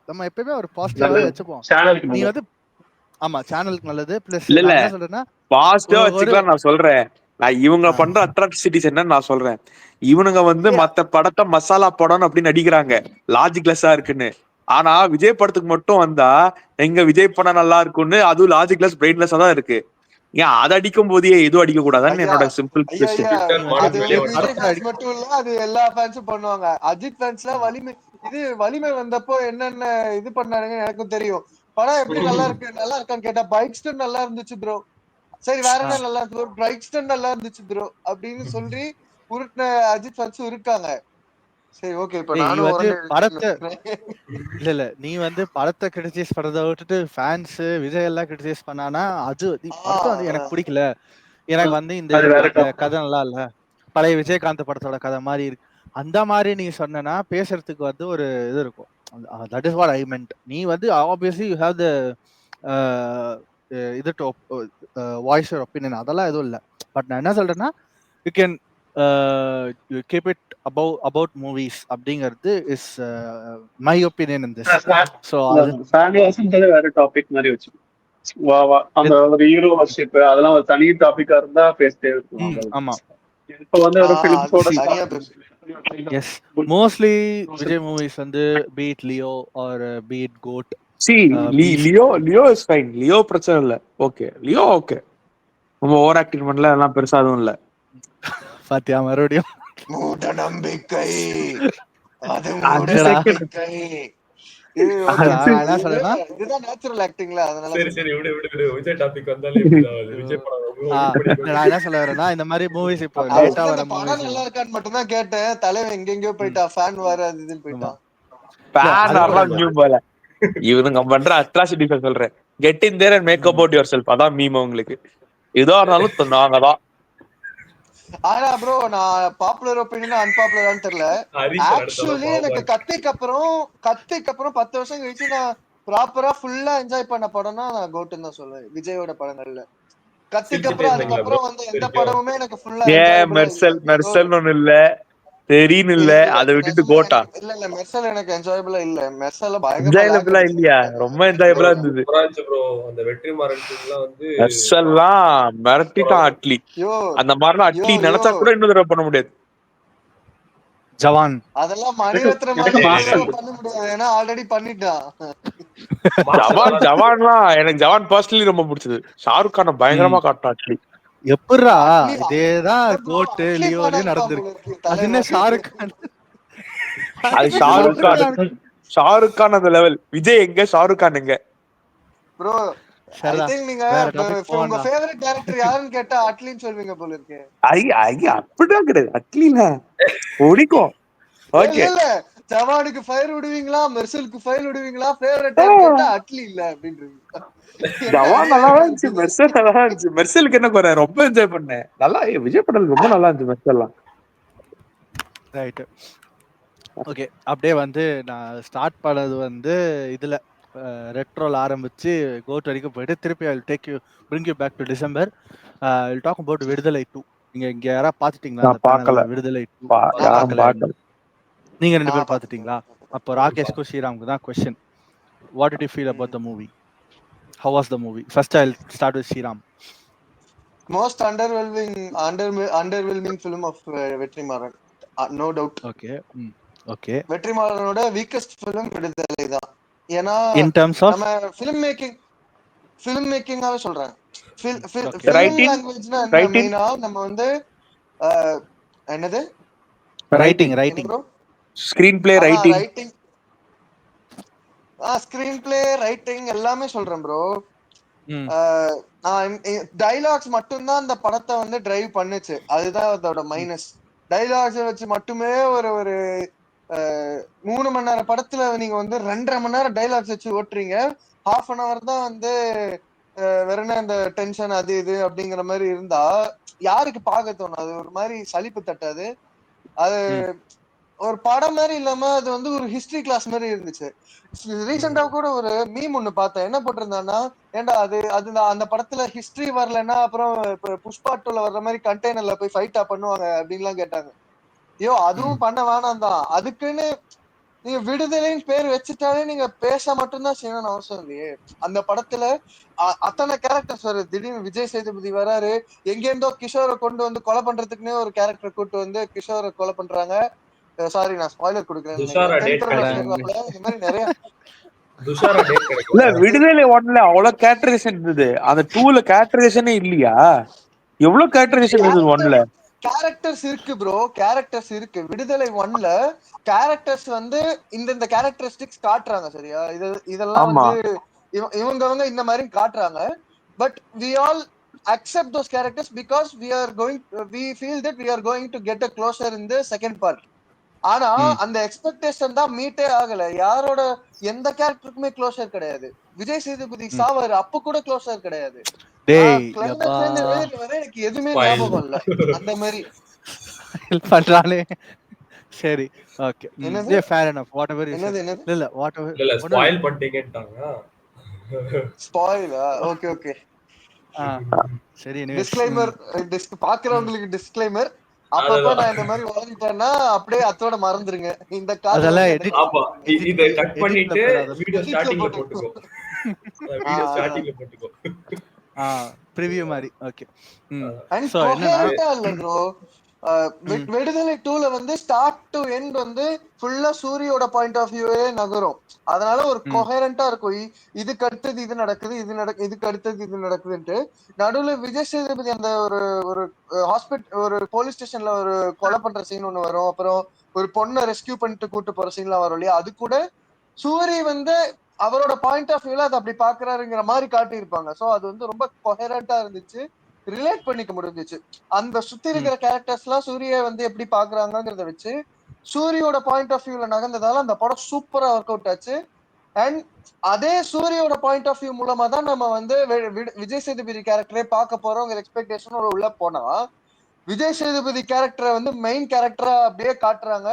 நம்ம எப்பயுமே ஒரு பாசிட்டிவாவே வச்சுப்போம். நீ ஆமா சேனலுக்கு நல்லது. பிளஸ் இல்ல இல்ல என்ன சொல்றேன்னா பாசிட்டிவா வச்சுக்கலாம் நான் சொல்றேன். நான் இவங்க பண்ற அட்ராசிட்டிஸ் என்னன்னு நான் சொல்றேன். இவனுங்க மத்த படத்தை மசாலா படம் அப்படின்னு நடிக்கிறாங்க, லாஜிக்லெஸ்ஸா இருக்குன்னு. ஆனா விஜய் படத்துக்கு மட்டும் வந்தா எங்க விஜய் படம் நல்லா இருக்குன்னு அதுவும் லாஜிக்லெஸ் பிரெயின்லெஸ்ஸா தான் இருக்கு. ஏன் அதை அடிக்கும் போதே எதுவும் அடிக்க கூடாதுன்னு என்னோட சிம்பிள் கொஸ்டின். மட்டும் இல்ல, அது எல்லா ஃபேன்ஸும் பண்ணுவாங்க. அஜித் ஃபேன்ஸ்ல வலிமை வந்தப்போ என்னென்ன இது பண்ணானுங்க எனக்கும் தெரியும். படம் எப்படி நல்லா இருக்கான்னு கேட்டா பைக்ஸ்டன் நல்லா இருந்துச்சு ப்ரோ. சரி வேற என்ன நல்லா இருக்கு, பைக்ஸ்டன் நல்லா இருந்துச்சு ப்ரோ அப்படின்னு சொல்லி உருட்டின அஜித் ஃபேன்ஸும் இருக்காங்க. சரி ஓகே, இப்ப நானும் படத்தை இல்ல நீ படத்தை கிரிட்டிசைஸ் பண்றதை விட்டுட்டு ஃபேன்ஸ் விஜய் எல்லாம் கிரிட்டிசைஸ் பண்ணானா அது படத்தை எனக்கு பிடிக்கல, எனக்கு இந்த கதை நல்லா இல்ல, பழைய விஜயகாந்த் படத்தோட கதை மாதிரி இருக்கு, அந்த மாதிரி நீ சொன்னா பேசுறதுக்கு ஒரு இது இருக்கும். That is what I meant. நீ ஆப்வியஸ்லி யூ ஹேவ் த இது டு வாய்ஸ் யுவர் ஒப்பீனியன், அதெல்லாம் எதுவும் இல்லை. பட் நான் என்ன சொல்றேன்னா you can keep it about movies அப்படிங்கிறது is my opinion in this. So அது வேற டாபிக் மாதிரி வச்சு அந்த ஒரு ஹீரோ வர்ஷிப் அதெல்லாம் ஒரு தனி டாபிக்கா இருந்தா பேசிட்டே இருக்கும். ஆமா இப்போ ஒரு ஃபிலிம்ஸோட as mostly Vijay movies be it Leo or be it Goat. Leo is fine, Leo பிரச்சனை இல்ல, ஓகே லியோ ஓகே, ரொம்ப ஓவர் ஆக்டிங் பண்ணல, எல்லாம் பெருசா அதுவும் இல்ல. பாத்தியா மறுபடியும் மூட நம்பிக்கை, அது இதுதான் நேச்சுரல் ஆக்டிங்ல. அதனால சரி விடு விஜய் டாபிக் வந்தாலே விஜய் படம் நான் என்ன சொல்ல வரேன்னா இந்த மாதிரி மூவிஸ் இப்போ லேட்டா வர படம் நல்லா இருக்கான்னு மட்டும் தான் கேட்டேன். தலைவன் எங்கெங்கயோ போயிட்டா, ஃபேன் வர அது இதுன்னு போயிட்டான். இவனுங்க பண்ற அட்ராசிட்டி சொல்றேன், get in there and make about yourself, அதான் மீம் உங்களுக்கு. இதோ இருந்தாலும் நாங்கதான். ஆனா ப்ரோ நான் பாப்புலர் ஒப்பீனியன் அன்பாப்புலரான்னு தெரியல. ஆக்சுவலி எனக்கு கத்திக்கு அப்புறம் 10 வருஷம் கழிச்சு நான் ப்ராப்பரா ஃபுல்லா என்ஜாய் பண்ண படம்னா நான் கோட்டுன்னு தான் சொல்லுவேன். விஜயோட படங்கள்ல கத்திக்கு அப்புறம் அதுக்கப்புறம் எந்த படமுமே எனக்கு ஃபுல்லா மெர்சல் ஒண்ணு இல்ல, தெரியும் இல்ல, அதை விட்டுட்டு கோட்டா இல்ல மெர்சல் எனக்கு என்ஜாயபிளா இல்ல. மெர்சல் பயங்கரமா இல்லையா, ரொம்ப என்ஜாயபிளா இருந்தது. அந்த வெற்றிமாறன் மெர்சல்லாம் மிரட்டிட்டான் அட்லி, அந்த மாதிரிலாம் அட்லி நினைச்சா கூட இன்னும் தடவை பண்ண முடியாது. ஜவான். அதெல்லாம் மணிரத்னம் எனக்கு மாதிரி மாசம் hero பண்ண முடியாது, ஏன்னா ஆல்ரெடி பண்ணிட்டான். ஜவான்லாம் எனக்கு ஜவான் பர்சனலி ரொம்ப பிடிச்சது. ஷாருக் கான பயங்கரமா காட்டினா ஆக்சுவலி. எப்படிரா அட்லி இதேதான் இல்ல bro, கோட்டு அட்லி லியோலயும் fan நடந்திருக்கு. போல இருக்கு அது என்ன தலைவர். ஷாருக் கான்? அது ஷாருக் கான் அந்த லெவல். விஜய் எங்க, ஷாருக் கான் எங்க? ப்ரோ ஐ சரிடா, திங்க் நீங்க வேற டாபிக் உங்க போவான்டா. ஃபேவரட் டைரக்டர் யாருன்னு கேட்டா அட்லின்னு சொல்வீங்க போல இருக்கு. அப்படிதான் கிடையாது, அட்லினா பிடிக்கும். ஓகே, இல்ல ஜவானுக்கு ஃபயர் விடுவீங்களா, மெர்சலுக்கு ஃபயர் விடுவீங்களா, ஃபேவரட் கேட்டா அட்லி இல்ல அப்படின்றீங்க. ஜவான் நல்லா இருந்துச்சு, மெர்சல் நல்லா இருந்துச்சு. மெர்சலுக்கு என்ன குறை, ரொம்ப என்ஜாய் பண்ணேன். நல்லா விஜய் படம் ரொம்ப நல்லா இருந்துச்சு மெர்சல்லாம். Right, okay. அப்படியே வந்து நான் ஸ்டார்ட் பண்ணது வந்து இதுல ரெட்ரோல ஆரம்பிச்சு கோட் வரைக்கும் போயிட்டு திருப்பி I take you bring you back to December. Will talk about Viduthalai 2. நீங்க இங்க யாராவது பாத்துட்டீங்களா அந்த நான் பார்க்கல, பேனல்ல விடுதலை 2? யாரும் பார்க்கல. நீங்க 2 பேர் பாத்துட்டீங்களா? அப்போ ராகேஷ்க்கும் ஸ்ரீராமுக்கு தான் question. What did you feel about the movie? How was the movie? First I will start with Sriram. Most underwhelming film of Vetrimaaran, no doubt. Okay, okay. வெற்றிமாறனோட வீக்கஸ்ட் ஃபிலிம் விடுதலை தான். ஏன்னா இன் டர்ம்ஸ் ஆஃப் நம்ம ஃபிலிம் மேக்கிங்காவே சொல்றேன். Writing? Film லாங்குவேஜ்னா என்ன மெயினா நம்ம வந்து என்னது writing bro? Screen play, writing. Screen play, writing எல்லாமே சொல்றேன் ப்ரோ. டைலாக்ஸ் மட்டும்தான் அந்த படத்தை வந்து டிரைவ் பண்ணுச்சு, அதுதான் அதோட மைனஸ். டைலாக்ஸ் வச்சு மட்டுமே ஒரு 3 மணி நேரம் படத்துல நீங்க வந்து 2.5 மணி நேரம் டைலாக்ஸ் வச்சு ஓட்டுறீங்க. 1/2 hour தான் வந்து வெறும் அந்த டென்ஷன் அது இது அப்படிங்கிற மாதிரி இருந்தா யாருக்கு பார்க்க தோணும்? அது ஒரு மாதிரி சலிப்பு தட்டாது. அது ஒரு படம் மாதிரி இல்லாம அது வந்து ஒரு ஹிஸ்டரி கிளாஸ் மாதிரி இருந்துச்சு. ரீசெண்டா கூட ஒரு மீம் ஒண்ணு பார்த்தேன். என்ன போட்டிருந்தான்னா, ஏன்டா அது அந்த படத்துல ஹிஸ்டரி வரலன்னா அப்புறம் புஷ்பா 2ல வர்ற மாதிரி கண்டெய்னர்ல போய் ஃபைட்டா பண்ணுவாங்க அப்படின்லாம் கேட்டாங்க. ஐயோ அதுவும் பண்ண வேணாம் தான். அதுக்குன்னு நீங்க விடுதலைன்னு பேர் வச்சுட்டாலே நீங்க பேச மட்டும்தான் செய்யணும்னு அவசியம் இல்லையே. அந்த படத்துல அத்தனை கேரக்டர்ஸ் வருது. திடீர்னு விஜய் சேதுபதி வராரு, எங்கேருந்தோ கிஷோரை கொண்டு வந்து கொலை பண்றதுக்குன்னே ஒரு கேரக்டர் கூட்டு வந்து கிஷோரை கொலை பண்றாங்க. சாரி நான் ஸ்பாய்லர் கொடுக்குறேன். இந்த மாதிரி நிறைய இல்ல விடுதலை 1ல அவ்வளவு கேரக்டரைசேஷன் இருந்தது, அந்த 2ல கேரக்டரைசேஷனே இல்லையா? எவ்வளவு கேரக்டரைசேஷன் இருந்தது 1ல? கேரக்டர்ஸ் இருக்கு ப்ரோ, கேரக்டர்ஸ் இருக்கு. விடுதலை 1ல கேரக்டர்ஸ் வந்து இந்த கேரக்டரிஸ்டிக்ஸ் காட்டுறாங்க, சரியா? இதெல்லாம் வந்து இவங்க இந்த மாதிரி காட்டுறாங்க. But we all accept those characters because we feel that we are going to get a closure in the second part. ஆனா அந்த எக்ஸ்பெக்டேஷன் தான் மீட்டே ஆகல. யாரோட எந்த கேரக்டருக்குமே க்ளோஷர் கிடையாது. விஜய் சேதுபதி சாவாரு, அப்ப கூட க்ளோஷர் கிடையாது. எனக்கு எதுவுமே ஞாபகம் இல்ல அந்த மாதிரி பண்றானே. சரி, okay. Fair enough. Whatever is இல்ல வாட் எவர் இல்ல ஸ்பாயில் பண்ணிட்டீங்கன்றாங்க. Spoil okay okay. சரி, டிஸ்க்ளைமர் பாக்குறவங்களுக்கு டிஸ்க்ளைமர். அப்பப்ப நான் இந்த மாதிரி வாங்கிட்டேன்னா அப்படியே அத்தோட மறந்துருங்க. இந்த அதெல்லாம் இத கட் பண்ணிட்டு வீடியோ ஸ்டார்டிங்ல போட்டுக்கோ. வீடியோ ஸ்டார்டிங்ல போட்டுக்கோ. ப்ரிவியூ மாதிரி. ஓகே. சோ என்னன்னா இல்ல ப்ரோ, விடுதலை 2ல வந்து ஸ்டார்ட் டு எண்ட் வந்து ஃபுல்லா சூரியோட பாயிண்ட் ஆஃப் வியூவே நகரும். அதனால ஒரு கொஹரண்டா இருக்கும். இதுக்கு அடுத்தது இது நடக்குது, இதுக்கு அடுத்தது இது நடக்குதுன்ட்டு. நடுவுல விஜய் சேதுபதி அந்த ஒரு ஹாஸ்பிட்டல் ஒரு போலீஸ் ஸ்டேஷன்ல ஒரு கொலை பண்ற சீன் ஒண்ணு வரும். அப்புறம் ஒரு பொண்ணை ரெஸ்கியூ பண்ணிட்டு கூட்டு போற சீன்லாம் வரும் இல்லையா? அது கூட சூரி வந்து அவரோட பாயிண்ட் ஆஃப் வியூல அதை அப்படி பாக்குறாருங்கிற மாதிரி காட்டியிருப்பாங்க. சோ அது வந்து ரொம்ப கொஹரண்டா இருந்துச்சு, ரிலேட் பண்ணிக்க முடிஞ்சிச்சு. அந்த சுத்தி இருக்கிற கேரக்டர்ஸ் எல்லாம் சூரிய வந்து எப்படி பாக்குறாங்கிறத வச்சு சூரியோட பாயிண்ட் ஆஃப் வியூல நகர்ந்ததால அந்த படம் சூப்பரா ஒர்க் அவுட் ஆச்சு. அண்ட் அதே சூரியோட பாயிண்ட் ஆஃப் வியூ மூலமா தான் நம்ம வந்து விஜய் சேதுபதி கேரக்டரே பார்க்க போறோங்கிற எக்ஸ்பெக்டேஷன் உள்ள போனா, விஜய் சேதுபதி கேரக்டரை வந்து மெயின் கேரக்டரா அப்படியே காட்டுறாங்க.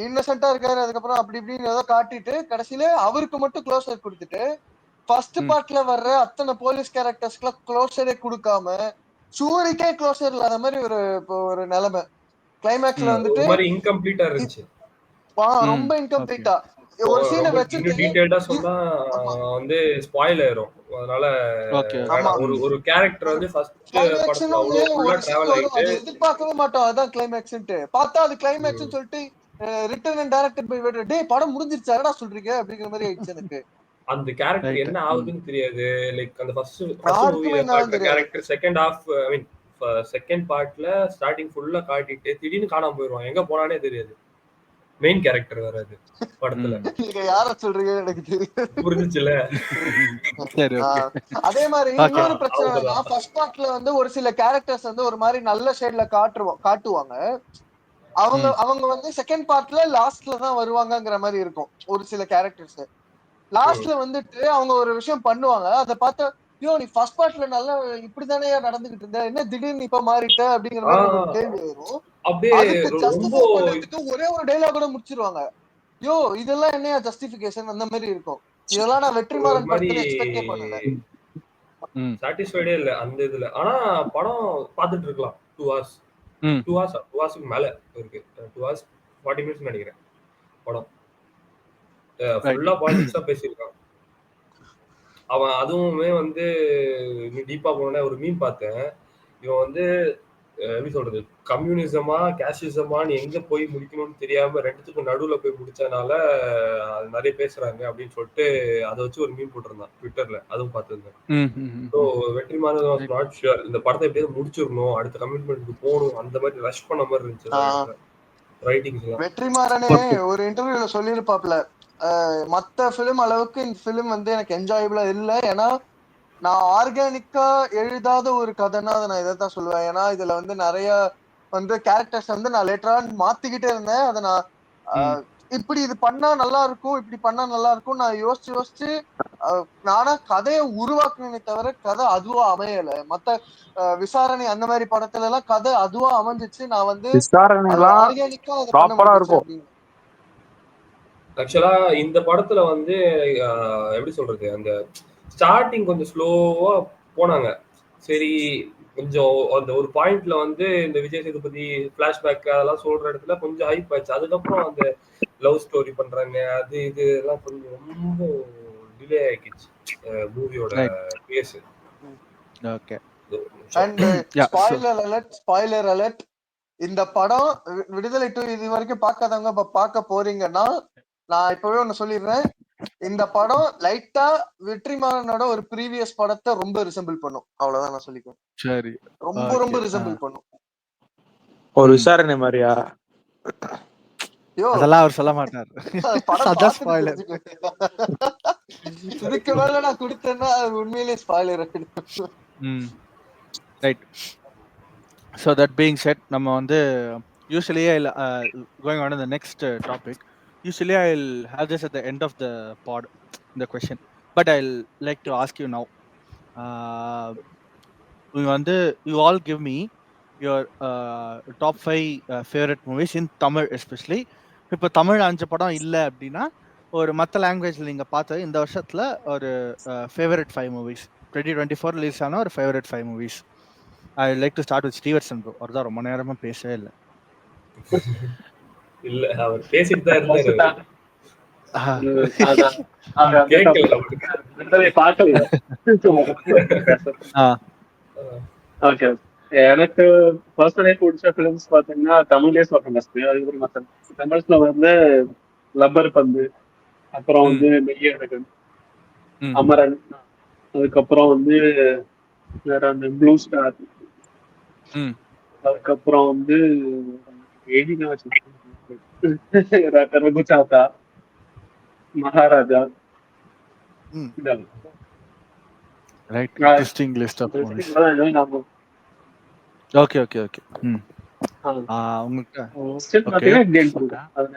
இன்னசென்ட்டா இருக்காரு, அதுக்கப்புறம் அப்படி இப்படின்னு ஏதோ காட்டிட்டு கடைசியில அவருக்கு மட்டும் க்ளோசர் கொடுத்துட்டு ஃபர்ஸ்ட் பார்ட்ல வர்ற அத்தனை போலீஸ் கேரக்டர்ஸ்க்குலாம் க்ளோசரே கொடுக்காம சூரிக்கே க்ளோசர் இல்லாத மாதிரி ஒரு நிலைமை. கிளைமேக்ஸ்ல வந்துட்டு இன்கம்ப்ளீட்டா இருந்துச்சு, ரொம்ப இன்கம்ப்ளீட்டா. ஒரு சீனை ரொம்ப வச்சுட்டு டீடைல்டா சொன்னா வந்து ஸ்பாயில் ஆயிரும். அதனால ஓகே வேணாம். ஒரு கேரக்டர் வந்து ஃபர்ஸ்ட் படத்துல கிளைமேக்ஸ்னு அவ்வளவு ஃபுல்லா ஒரு சீன் டிராவல் வரும், ஆயிட்டு அது எதிர்பார்க்கவே மாட்டோம், அதான் கிளைமேக்ஸ்ன்ட்டு பார்த்தா அது கிளைமேக்ஸ்னு சொல்லிட்டு written and directed by Vetri. டேய் படம் முடிஞ்சிருச்சு என்னடா சொல்றீங்க அப்படிங்கிற மாதிரி ஆயிடுச்சு எனக்கு. அந்த கேரக்டர் ரைட். என்ன ஆகுதுன்னு தெரியாது. லைக் அந்த ஃபர்ஸ்ட் யாருக்குமே மூவில என்ன காட்டுற தெரியாது. Character second half I mean second பார்ட்ல ஸ்டார்டிங் ஃபுல்லா காட்டிட்டு திடீர்னு காணாம போயிடுவான். எங்க போனானே தெரியாது. மெயின் கேரக்டர் வேற அது படத்துல. நீங்க யார சொல்றீங்க எனக்கு தெரியும். புரிஞ்சுச்சுல? சரி, ஓகே. அதே மாதிரி Okay. இன்னொரு பிரச்சனை அவ்வளவுதான். என்னன்னா, ஃபர்ஸ்ட் பார்ட்ல வந்து ஒரு சில கேரக்டர்ஸ் வந்து ஒரு மாதிரி நல்ல ஷேட்ல காட்டுவாங்க. அவங்க வந்து செகண்ட் பார்ட்ல லாஸ்ட்ல தான் வருவாங்கங்கிற மாதிரி இருக்கும் ஒரு சில கேரக்டர்ஸ். லாஸ்ட்ல வந்துட்டு அவங்க ஒரு விஷயம் பண்ணுவாங்க, அதை பார்த்தா ஐயோ நீ ஃபர்ஸ்ட் பார்ட்ல நல்லா இப்படித்தானே நடந்துகிட்டு இருந்த, என்ன திடீர்னு இப்ப மாறிட்ட அப்படிங்கிற மாதிரி ஒரு கேள்வி வரும். அப்படியே அதுக்கு ரொம்ப ஜஸ்டிஃபை பண்றதுக்கு ஒரே ஒரு டைலாகோட முடிச்சிருவாங்க. யோ இதெல்லாம் என்னையா ஜஸ்டிபிகேஷன் அந்த மாதிரி இருக்கும். இதெல்லாம் நான் ஒரு வெற்றிமாறன் மாதிரி படத்துல எக்ஸ்பெக்டே பண்ணல. சாட்டிஸ்ஃபைடே இல்ல அந்த இதுல. ஆனா படம் பார்த்துட்டு இருக்கலாம் 2 hours 2 ஹவர்ஸ்க்கு மேல இருக்கு. 2 hours 40 minutes நினைக்கிறேன் படம். ஃபுல்லா பாலிடிக்ஸா பேசியிருக்கான் அவன். அதுவுமே வந்து டீப்பா போன ஒரு மீம் பார்த்தேன். இவன் வந்து எப்படி சொல்றது, கம்யூனிசமா கேஷிசமான்னு எங்க போய் முடிக்கணும்னு தெரியாம ரெண்டுத்துக்கும் நடுவுல போய் முடிச்சதுனால அது நிறைய பேசுறாங்க அப்படின்னு சொல்லிட்டு அதை வச்சு ஒரு மீம் போட்டிருந்தான் ட்விட்டர்ல. அதுவும் பார்த்துருந்தேன். So Vetrimaaran was not sure இந்த படத்தை எப்படியாவது முடிச்சிடணும், அடுத்த கமிட்மெண்ட்டுக்கு போகணும், அந்த மாதிரி ரஷ் பண்ண மாதிரி இருந்துச்சு ரைட்டிங்ஸ் எல்லாம். வெற்றிமாறனே ஒரு இன்டர்வியூல சொல்லியிருப்பாப்ல, மத்த பிலிம் அளவுக்கு இந்த பிலிம் வந்து எனக்கு என்ஜாயபிளா இல்ல. ஏன்னா நான் ஆர்கானிக்கா எழுதாத ஒரு கதைன்னா அதை நான் இதைத்தான் சொல்லுவேன். ஏன்னா இதுல வந்து நிறைய வந்து கேரக்டர்ஸ் வந்து நான் லேட்டரா மாத்திக்கிட்டே இருந்தேன். அதை நான் இப்படி இது பண்ணா நல்லா இருக்கும், இப்படி பண்ணா நல்லா இருக்கும் நான் யோசிச்சு நானா கதையை உருவாக்குனே தவிர கதை அதுவா அமையல. மத்த விசாரணை அந்த மாதிரி படத்துல எல்லாம் கதை அதுவா அமைஞ்சிச்சு. நான் வந்து ஆர்கானிக்கா அதை பண்ண முடிஞ்சிச்சு அப்படின்னு. ஆக்சுவலா இந்த படத்துல வந்து எப்படி சொல்றது, அந்த ஸ்டார்டிங் கொஞ்சம் ஸ்லோவா போனாங்க. சரி கொஞ்சம் அந்த ஒரு பாயிண்ட்ல வந்து இந்த விஜய் சேதுபதி பிளாஷ்பேக் அதெல்லாம் சொல்ற இடத்துல கொஞ்சம் ஹைப் ஆயிடுச்சு. அதுக்கப்புறம் அந்த லவ் ஸ்டோரி பண்றாங்க அது இது எல்லாம் கொஞ்சம் ரொம்ப டிலே ஆயிடுச்சு மூவியோட pace. Okay. And spoiler alert, இந்த படம் விடுதலை 2 இது வரைக்கும் பார்க்காதவங்க பார்க்க போறீங்கன்னா நான் இப்பவே ஒண்ணு சொல்லிடுறேன், இந்த படம் லைட்டா வெற்றிமாறனோட ஒரு ப்ரீவியஸ் படத்தை ரொம்ப ரிசம்பிள் பண்ணும். அவ்வளவுதான் நான் சொல்லிக்குவேன். சரி, ரொம்ப ரிசம்பிள் பண்ணும். ஒரு விசாரணை மாதிரியா? அதெல்லாம் அவர் சொல்ல மாட்டார். இதுக்கு மேல நான் கொடுத்தேன்னா உண்மையிலேயே spoiler. Right. So that being said, நம்ம வந்து usually going on to the next topic. Usually I'll have this at the end of the pod, the question, but I'll like to ask you now. You all give me your top 5 favorite movies in Tamil especially. இப்போ தமிழ் 5 படம் இல்லை அப்படின்னா ஒரு மற்ற லாங்குவேஜில் நீங்கள் பார்த்த இந்த வருஷத்தில் ஒரு ஃபேவரட் 5 மூவிஸ் 2024 ரிலீஸ் ஆன ஒரு favourite 5 movies. I would like to start with Stevenson bro. அவர்தான் ரொம்ப நேரமா பேசவே இல்லை. இல்ல அவர் பேசிட்டு தான் இருந்தாரு. ஓகே, எனக்கு பர்சனலி பிடிச்ச பிலிம்ஸ் பாத்தீங்கன்னா தமிழ்லேயே சொல்றேன். அதுக்கப்புறம் தமிழ்ஸ்ல வந்து லப்பர் பந்து, அப்புறம் வந்து மெய்யழகன், அமரன், அதுக்கப்புறம் வந்து வேற அந்த ப்ளூ ஸ்டார், அதுக்கப்புறம் வந்து ரகுச்சாத்தா, மகாராஜா.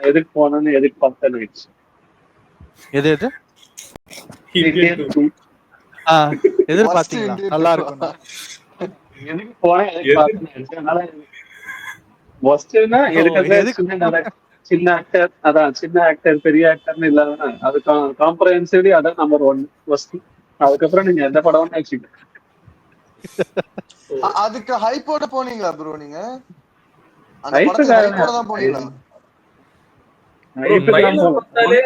எதுக்கு போனோன்னு எதிர்பார்த்தேன். எது எது எதிர்பார்த்தீங்களா? நல்லா இருக்கும். எதுக்கு போனேன் சின்ன ஆக்டர், அதான் சின்ன ஆக்டர் பெரிய ஆக்டர்னு இல்லாத அது காம்ப்ரஹென்சிவ்லி அதான் நம்பர் 1 ஃபர்ஸ்ட். அதுக்கப்புறம் நீங்க எந்த படம் வச்சுக்க. அதுக்கு ஹைப்போட போனீங்களா ப்ரோ? நீங்க அந்த படத்துக்கு ஹைப்போட தான் போனீங்களா? ட்ரைலர் பார்த்தாலே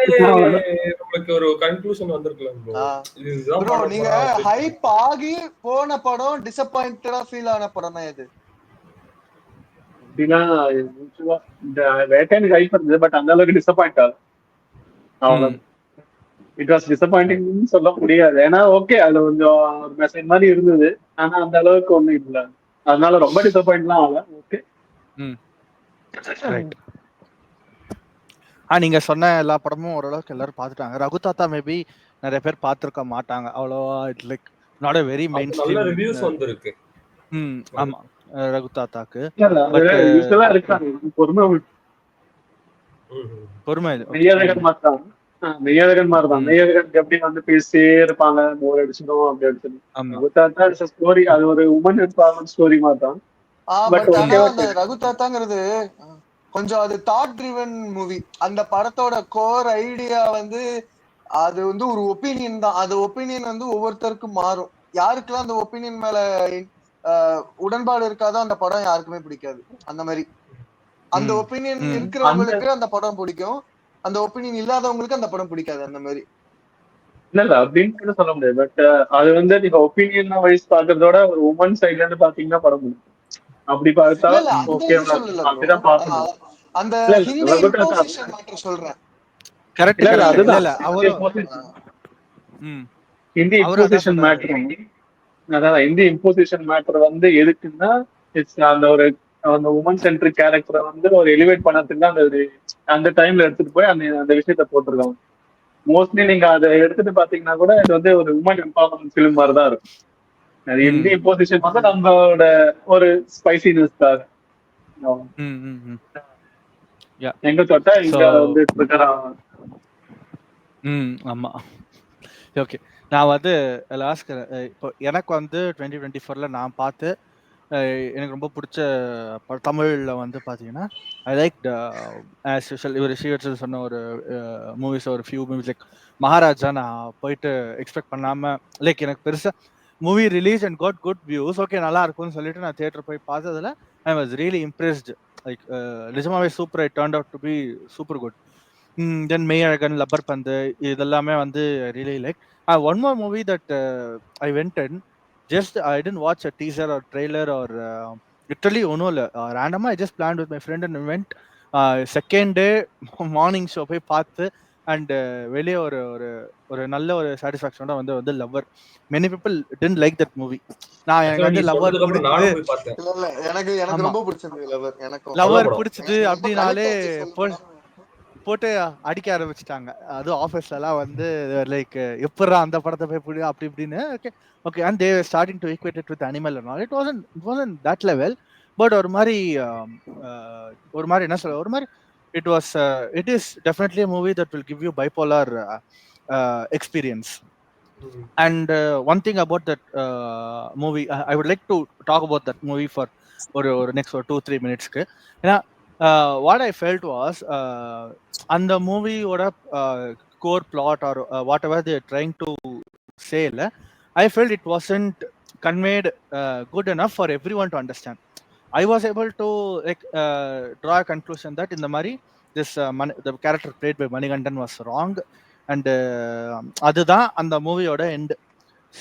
நமக்கு ஒரு கன்க்ளூஷன் வந்திருக்கலாம் bro. இதுதான் ப்ரோ பண்ண நீங்க போறான் அப்படின்னு. ஹைப் ஆகி போன படம் டிசப்பாயிண்டடா ஃபீல் ஆன படம்னா எது? அப்படின்னா usual-ஆ இந்த வேட்டைன்னு ஹைப் இருந்தது, பட் அந்த அளவுக்கு டிசப்பாயிண்ட் ஆகுது. அவ்வளவு இட் வாஸ் டிசப்பாயிண்டிங் சொல்ல முடியாது. ஏன்னா ஓகே அது கொஞ்சம் ஒரு மெசேஜ் மாதிரி இருந்தது, ஆனா அந்த அளவுக்கு ஒண்ணும் இல்ல. அதனால ரொம்ப டிசப்பாயிண்ட்லாம் ஆகல. Okay right. நீங்க சொன்ன எல்லா படமும் ஓரளவுக்கு எல்லாரும் பார்த்துட்டாங்க. ரகு தாத்தா மேபி நிறைய பேர் பார்த்திருக்க மாட்டாங்க அவ்வளோவா. It's like not a very அது நல்ல mainstream. ரிவ்யூஸ் வந்திருக்கு. ஆமா ரகு தாத்தாக்கு. பட் யூஸ்வலா இருக்காங்க பொறுமை பொறுமை மெய்யழகன் மாதிரி தான். மெய்யழகன் மாதிரி தான். மெய்யழகன் எப்படி வந்து பேசிட்டே இருப்பாங்க, போர் அடிச்சிடும் அப்படி அடிச்சிடும். ஸ்டோரி அது ஒரு உமன் எம்பவர்மெண்ட் ஸ்டோரி மாதிரி தான். பட் ஆனா அந்த ரகு தாத்தாங்கிறது கொஞ்சம் அது தாட் ட்ரிவன் மூவி. அந்த படத்தோட கோர் ஐடியா வந்து அது வந்து ஒரு ஒப்பீனியன் தான். அது ஒப்பீனியன் வந்து ஒவ்வொருத்தருக்கும் மாறும். யாருக்கெல்லாம் அந்த ஒப்பீனியன் மேல உடன்பாடு இருக்காதோ அந்த படம் யாருக்குமே பிடிக்காது. அந்த மாதிரி அந்த ஒப்பீனியன் இருக்கிறவங்களுக்கு அந்த படம் பிடிக்கும், அந்த ஒப்பீனியன் இல்லாதவங்களுக்கு அந்த படம் பிடிக்காது. அந்த மாதிரி இல்ல அப்படின்னு சொல்ல முடியாது. பட் அது வந்து நீங்க ஒப்பீனியன் வைஸ் பாக்குறதோட ஒரு உமன் சைட்ல இருந்து பாத்தீங்கன்னா படம் பிடிக்கும். அப்படி பார்த்தா ஓகே அப்படிதான் பாக்கணும். அந்த ஹிந்தி இம்போசிஷன் மேட்டர் சொல்றேன். கரெக்ட் இல்ல அதுதான் இல்ல அவரு ஹிந்தி இம்போசிஷன் மேட்டர். அதான் ஹிந்தி இம்போசிஷன் மேட்டர் வந்து எதுக்குன்னா அந்த ஒரு அந்த உமன் சென்ட்ரிக் கேரக்டரை வந்து ஒரு எலிவேட் பண்ணதுக்கு தான் அந்த டைம்ல எடுத்துட்டு போய் அந்த விஷயத்த போட்டிருக்காங்க. மோஸ்ட்லி நீங்க அதை எடுத்துட்டு பாத்தீங்கன்னா கூட இது வந்து ஒரு உமன் எம்பவர்மெண்ட் ஃபிலிம் மாதிரி தான் இருக்கும். அது ஹிந்தி இம்போசிஷன் வந்து நம்மளோட ஒரு ஸ்பைசினஸ்க்காக எங்க தொட்டா இங்க வந்து ஆமா. ஓகே நான் வந்து லாஸ்ட் இப்போ எனக்கு வந்து 2024ல நான் பார்த்து எனக்கு ரொம்ப பிடிச்ச தமிழில் வந்து பார்த்தீங்கன்னா ஐ லைக் ஆஸ் யூஷுவல் இவர் ஸ்ரீவத்சன் சொன்ன ஒரு மூவிஸ் ஒரு ஃபியூ மூவிஸ் லைக் மகாராஜா. நான் போயிட்டு எக்ஸ்பெக்ட் பண்ணாமல் லைக் எனக்கு பெருசாக movie release and got good views, okay நல்லா இருக்கும்னு சொல்லிட்டு நான் தியேட்டர் போய் பார்த்ததுல I was really impressed. Like நிஜமாவே super, it turned out to be super good. Then Meiyazhagan, Lubber Pandhu இதெல்லாமே வந்து really like. One more movie that I went in, just I didn't watch a teaser or trailer or literally ஒன்றும் இல்லை, ரேண்டமாக I just planned with my friend and went. Second day morning show போய் பார்த்து and வெளியே ஒரு ஒரு ஒரு நல்ல ஒரு சாட்டிஸ்ஃபேக்ஷனோட வந்து lover. Many people didn't like that movie. நான் எனக்கு வந்து லவ்வர் பிடிச்சது அப்படின்னாலே போட்டு அடிக்க ஆரம்பிச்சிட்டாங்க. அதுவும் ஆஃபீஸ்லலாம் வந்து லைக் எப்படா அந்த படத்தை போய் பிடி அப்படி இப்படின்னு. Okay okay and they starting to equate it with animal and all. It wasn't that level. But ஒரு மாதிரி என்ன சொல்ல, ஒரு மாதிரி it is definitely a movie that will give you bipolar experience. And one thing about that movie, I would like to talk about that movie for or next 2-3 minutes. ஏன்னா what I felt was and the movie oda core plot or whatever they are trying to say, I felt it wasn't conveyed good enough for everyone to understand. I was able to like draw a conclusion that in the mari this the character played by Manigandan was wrong, and adudha and the movie oda end.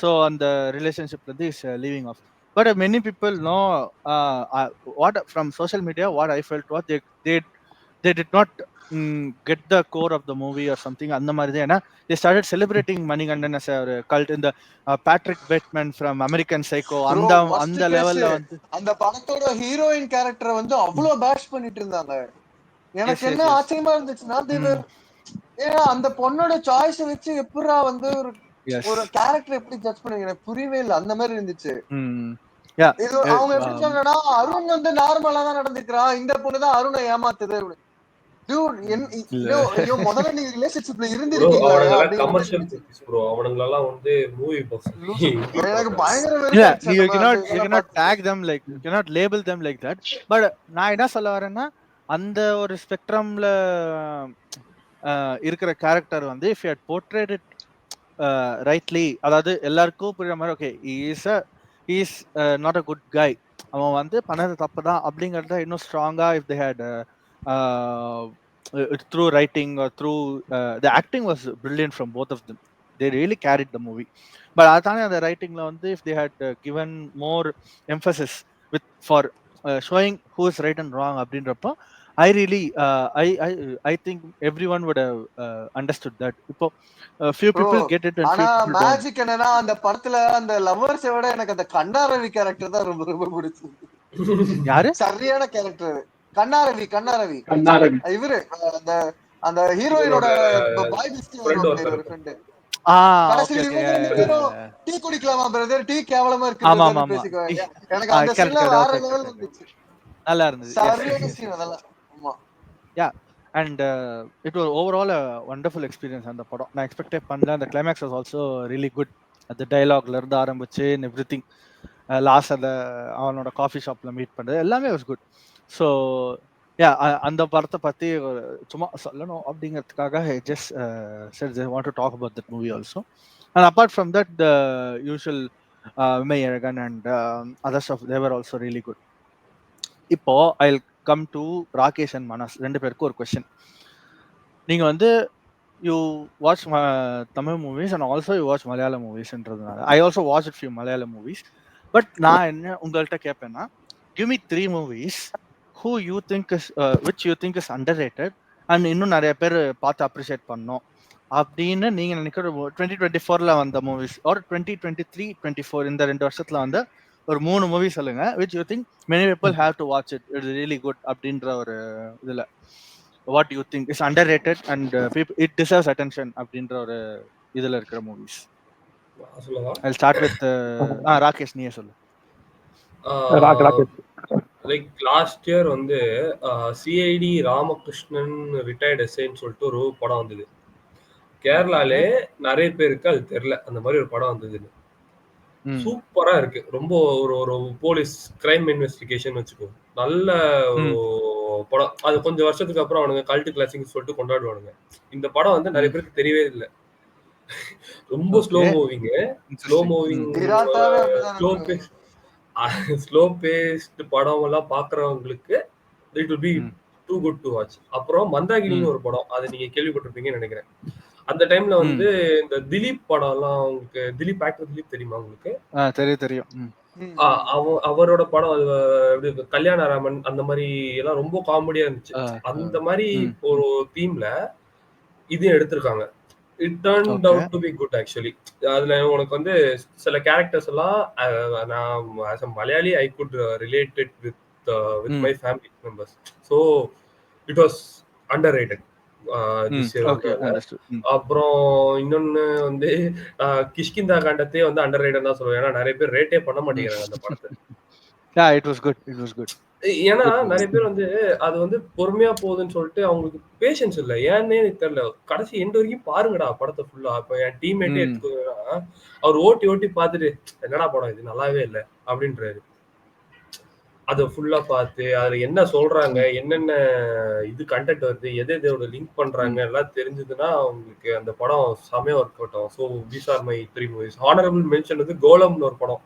So and the relationship is leaving off. But many people know what from social media, what I felt was they did not get the core of the movie or something. And they started celebrating Manigandan as a cult in the Patrick Bateman from American Psycho. And the level அந்த படத்தோட heroine character வந்து அவ்வளவு பேஷ் பண்ணிட்டு இருந்தாங்க. எனக்கு என்ன ஆச்சரியமா இருந்துச்சுன்னா ஏன்னா அந்த பொண்ணோட சாய்ஸ் வச்சு எப்படா வந்து ஒரு கேரக்டர் எப்படி ஜட்ஜ் பண்ணுவீங்க எனக்கு புரியவே இல்லை. அந்த மாதிரி இருந்துச்சு. இது அவங்க எப்படி சொன்னா அருண் வந்து நார்மலா தான் நடந்துக்கிறான், இந்த பொண்ணுதான் அருணை ஏமாத்துது. முதல்ல நீங்க ரிலேஷன்ஷிப்ல இருந்திருக்கீங்களா? எனக்கு பயங்கர you cannot tag them like, you cannot label them like that. But நான் என்ன சொல்ல வரேன்னா அந்த ஒரு ஸ்பெக்ட்ரம்ல இருக்கிற கேரக்டர் வந்து if you had portrayed it rightly, அதாவது எல்லாருக்கும் புரியுற மாதிரி, okay he is not a good guy, அவன் வந்து பண்ணது தப்பு தான் அப்படிங்கறத இன்னும் ஸ்ட்ராங்கா if they had through writing or through the acting was brilliant from both of them. They really carried the movie. But adana the writing la if they had given more emphasis with for showing who is right and wrong அப்படின்றப்ப I really I think everyone would have understood that. இப்போ few people get it and ஆனா few people don't. Magic என்னன்னா அந்த படத்துல அந்த லவ்வர்ஸை விட எனக்கு அந்த கண்ணாரவி கேரக்டர் தான் ரொம்ப ரொம்ப பிடிச்சது. யாரு சரியான கேரக்டர் கண்ணாரவி. இவரு அந்த அந்த ஹீரோயினோட பாய் பெஸ்ட் ஒரு ஃப்ரெண்ட். கடைசில இவங்க ரெண்டு பேரும் டீ குடிக்கலாமா பிரதர், டீ கேவலமா இருக்கு பேசிக்குவாங்க. எனக்கு அந்த சீன் வேற லெவல் இருந்துச்சு, நல்லா இருந்துச்சு. சரியான சீன் அதெல்லாம். ஆமா யா and it was overall a wonderful experience அந்த படம். நான் எக்ஸ்பெக்டே பண்ணல. அந்த climax was also really good. அந்த டயலாக்ல இருந்து ஆரம்பிச்சு எவ்ரிதிங் லாஸ்ட் அந்த அவனோட காஃபி ஷாப்ல மீட் பண்றது எல்லாமே வாஸ் குட். ஸோ யா அந்த படத்தை பத்தி சும்மா சொல்லணும் அப்படிங்கிறதுக்காக just said they want to talk about that movie also. And apart from that the usual Vimai Azhagan and other stuff they were also really good. இப்போ I'll come to Rakesh and Manas ரெண்டு பேருக்கு ஒரு question. நீங்க வந்து you watch Tamil movies and also you watch Malayalam movies என்றதுனால I also watched few Malayalam movies. But நான் என்ன உங்கள்கிட்ட கேட்பேன்னா give me 3 movies who you think is which you think is underrated and இன்னும் நிறைய பேர் பார்த்து appreciate பண்ணோம் அப்படின்னு நீங்க நினைக்கிற 2024ல வந்த மூவிஸ் or 2023 24 இந்த 2 வருஷத்துல வந்து ஒரு 3 மூவி சொல்லுங்க which you think many people have to watch it, it's really good அப்படின்ற ஒரு இதுல what you think is underrated and people it deserves attention அப்படின்ற ஒரு இதுல இருக்கிற movies. I'll start with Rakesh, நீயே சொல்லு. லைக் லாஸ்ட் இயர் வந்து சிஐடி ராமகிருஷ்ணன் ரிட்டையர்ட் எஸ்ஐன்னு சொல்லிட்டு ஒரு படம் வந்தது. கேரளாலே நிறைய பேருக்கு அது தெரியல அந்த மாதிரி ஒரு படம் வந்ததுன்னு. சூப்பரா இருக்கு. ரொம்ப ஒரு போலீஸ் கிரைம் இன்வெஸ்டிகேஷன் வச்சுக்கோ, நல்ல படம். அது கொஞ்சம் வருஷத்துக்கு அப்புறம் அவனுங்க கல்ட் கிளாசிக் சொல்லிட்டு கொண்டாடுவானுங்க. இந்த படம் வந்து நிறைய பேருக்கு தெரியவே இல்லை. ரொம்ப ஸ்லோ மூவிங் ஸ்லோ பேஸ்ட் படம் எல்லாம் பாக்குறவங்களுக்கு it will be too good to watch. அப்புறம் மந்தாகினின்னு ஒரு படம், அது நீங்க கேள்விப்பட்டிருப்பீங்கன்னு நினைக்கிறேன். அந்த டைம்ல வந்து இந்த திலீப் படம் எல்லாம், உங்களுக்கு திலீப் ஆக்டர் திலீப் தெரியுமா உங்களுக்கு? தெரியும். அவரோட படம் எப்படி கல்யாணராமன் அந்த மாதிரி எல்லாம் ரொம்ப காமெடியா இருந்துச்சு. அந்த மாதிரி ஒரு தீம்ல இது எடுத்திருக்காங்க. It turned out to be good actually. அதுல உனக்கு வந்து சில கேரக்டர்ஸ் எல்லாம் நான் as a Malayali I could relate it with my family members. So it was underrated this year. அப்புறம் இன்னொன்னு வந்து கிஷ்கிந்தா காண்டத்தையே வந்து underrated தான் சொல்லுவேன். ஏன்னா நிறைய பேர் ரேட்டே பண்ண மாட்டேங்கிறாங்க அந்த படத்தை. Yeah, it was good. ஏன்னா நிறைய பேர் வந்து அது வந்து பொறுமையா போகுதுன்னு சொல்லிட்டு அவங்களுக்கு பேஷன்ஸ் இல்லை. ஏன்னே தெரியல. கடைசி எண்டு வரைக்கும் பாருங்கடா படத்தை ஃபுல்லா. இப்ப என் டீம்மேட்டே எடுத்துக்கோங்கன்னா அவர் ஓட்டி பார்த்துட்டு என்னடா படம் இது நல்லாவே இல்லை அப்படின்றாரு. அதை ஃபுல்லா பார்த்து அதுல என்ன சொல்றாங்க, என்னென்ன இது கண்டென்ட் வருது, எதோட லிங்க் பண்றாங்க எல்லாம் தெரிஞ்சதுன்னா அவங்களுக்கு அந்த படம் செமையா ஒர்க் அவுட் ஆகும். So these are my 3 movies. Honourable mention வந்து கோலம்னு ஒரு படம்.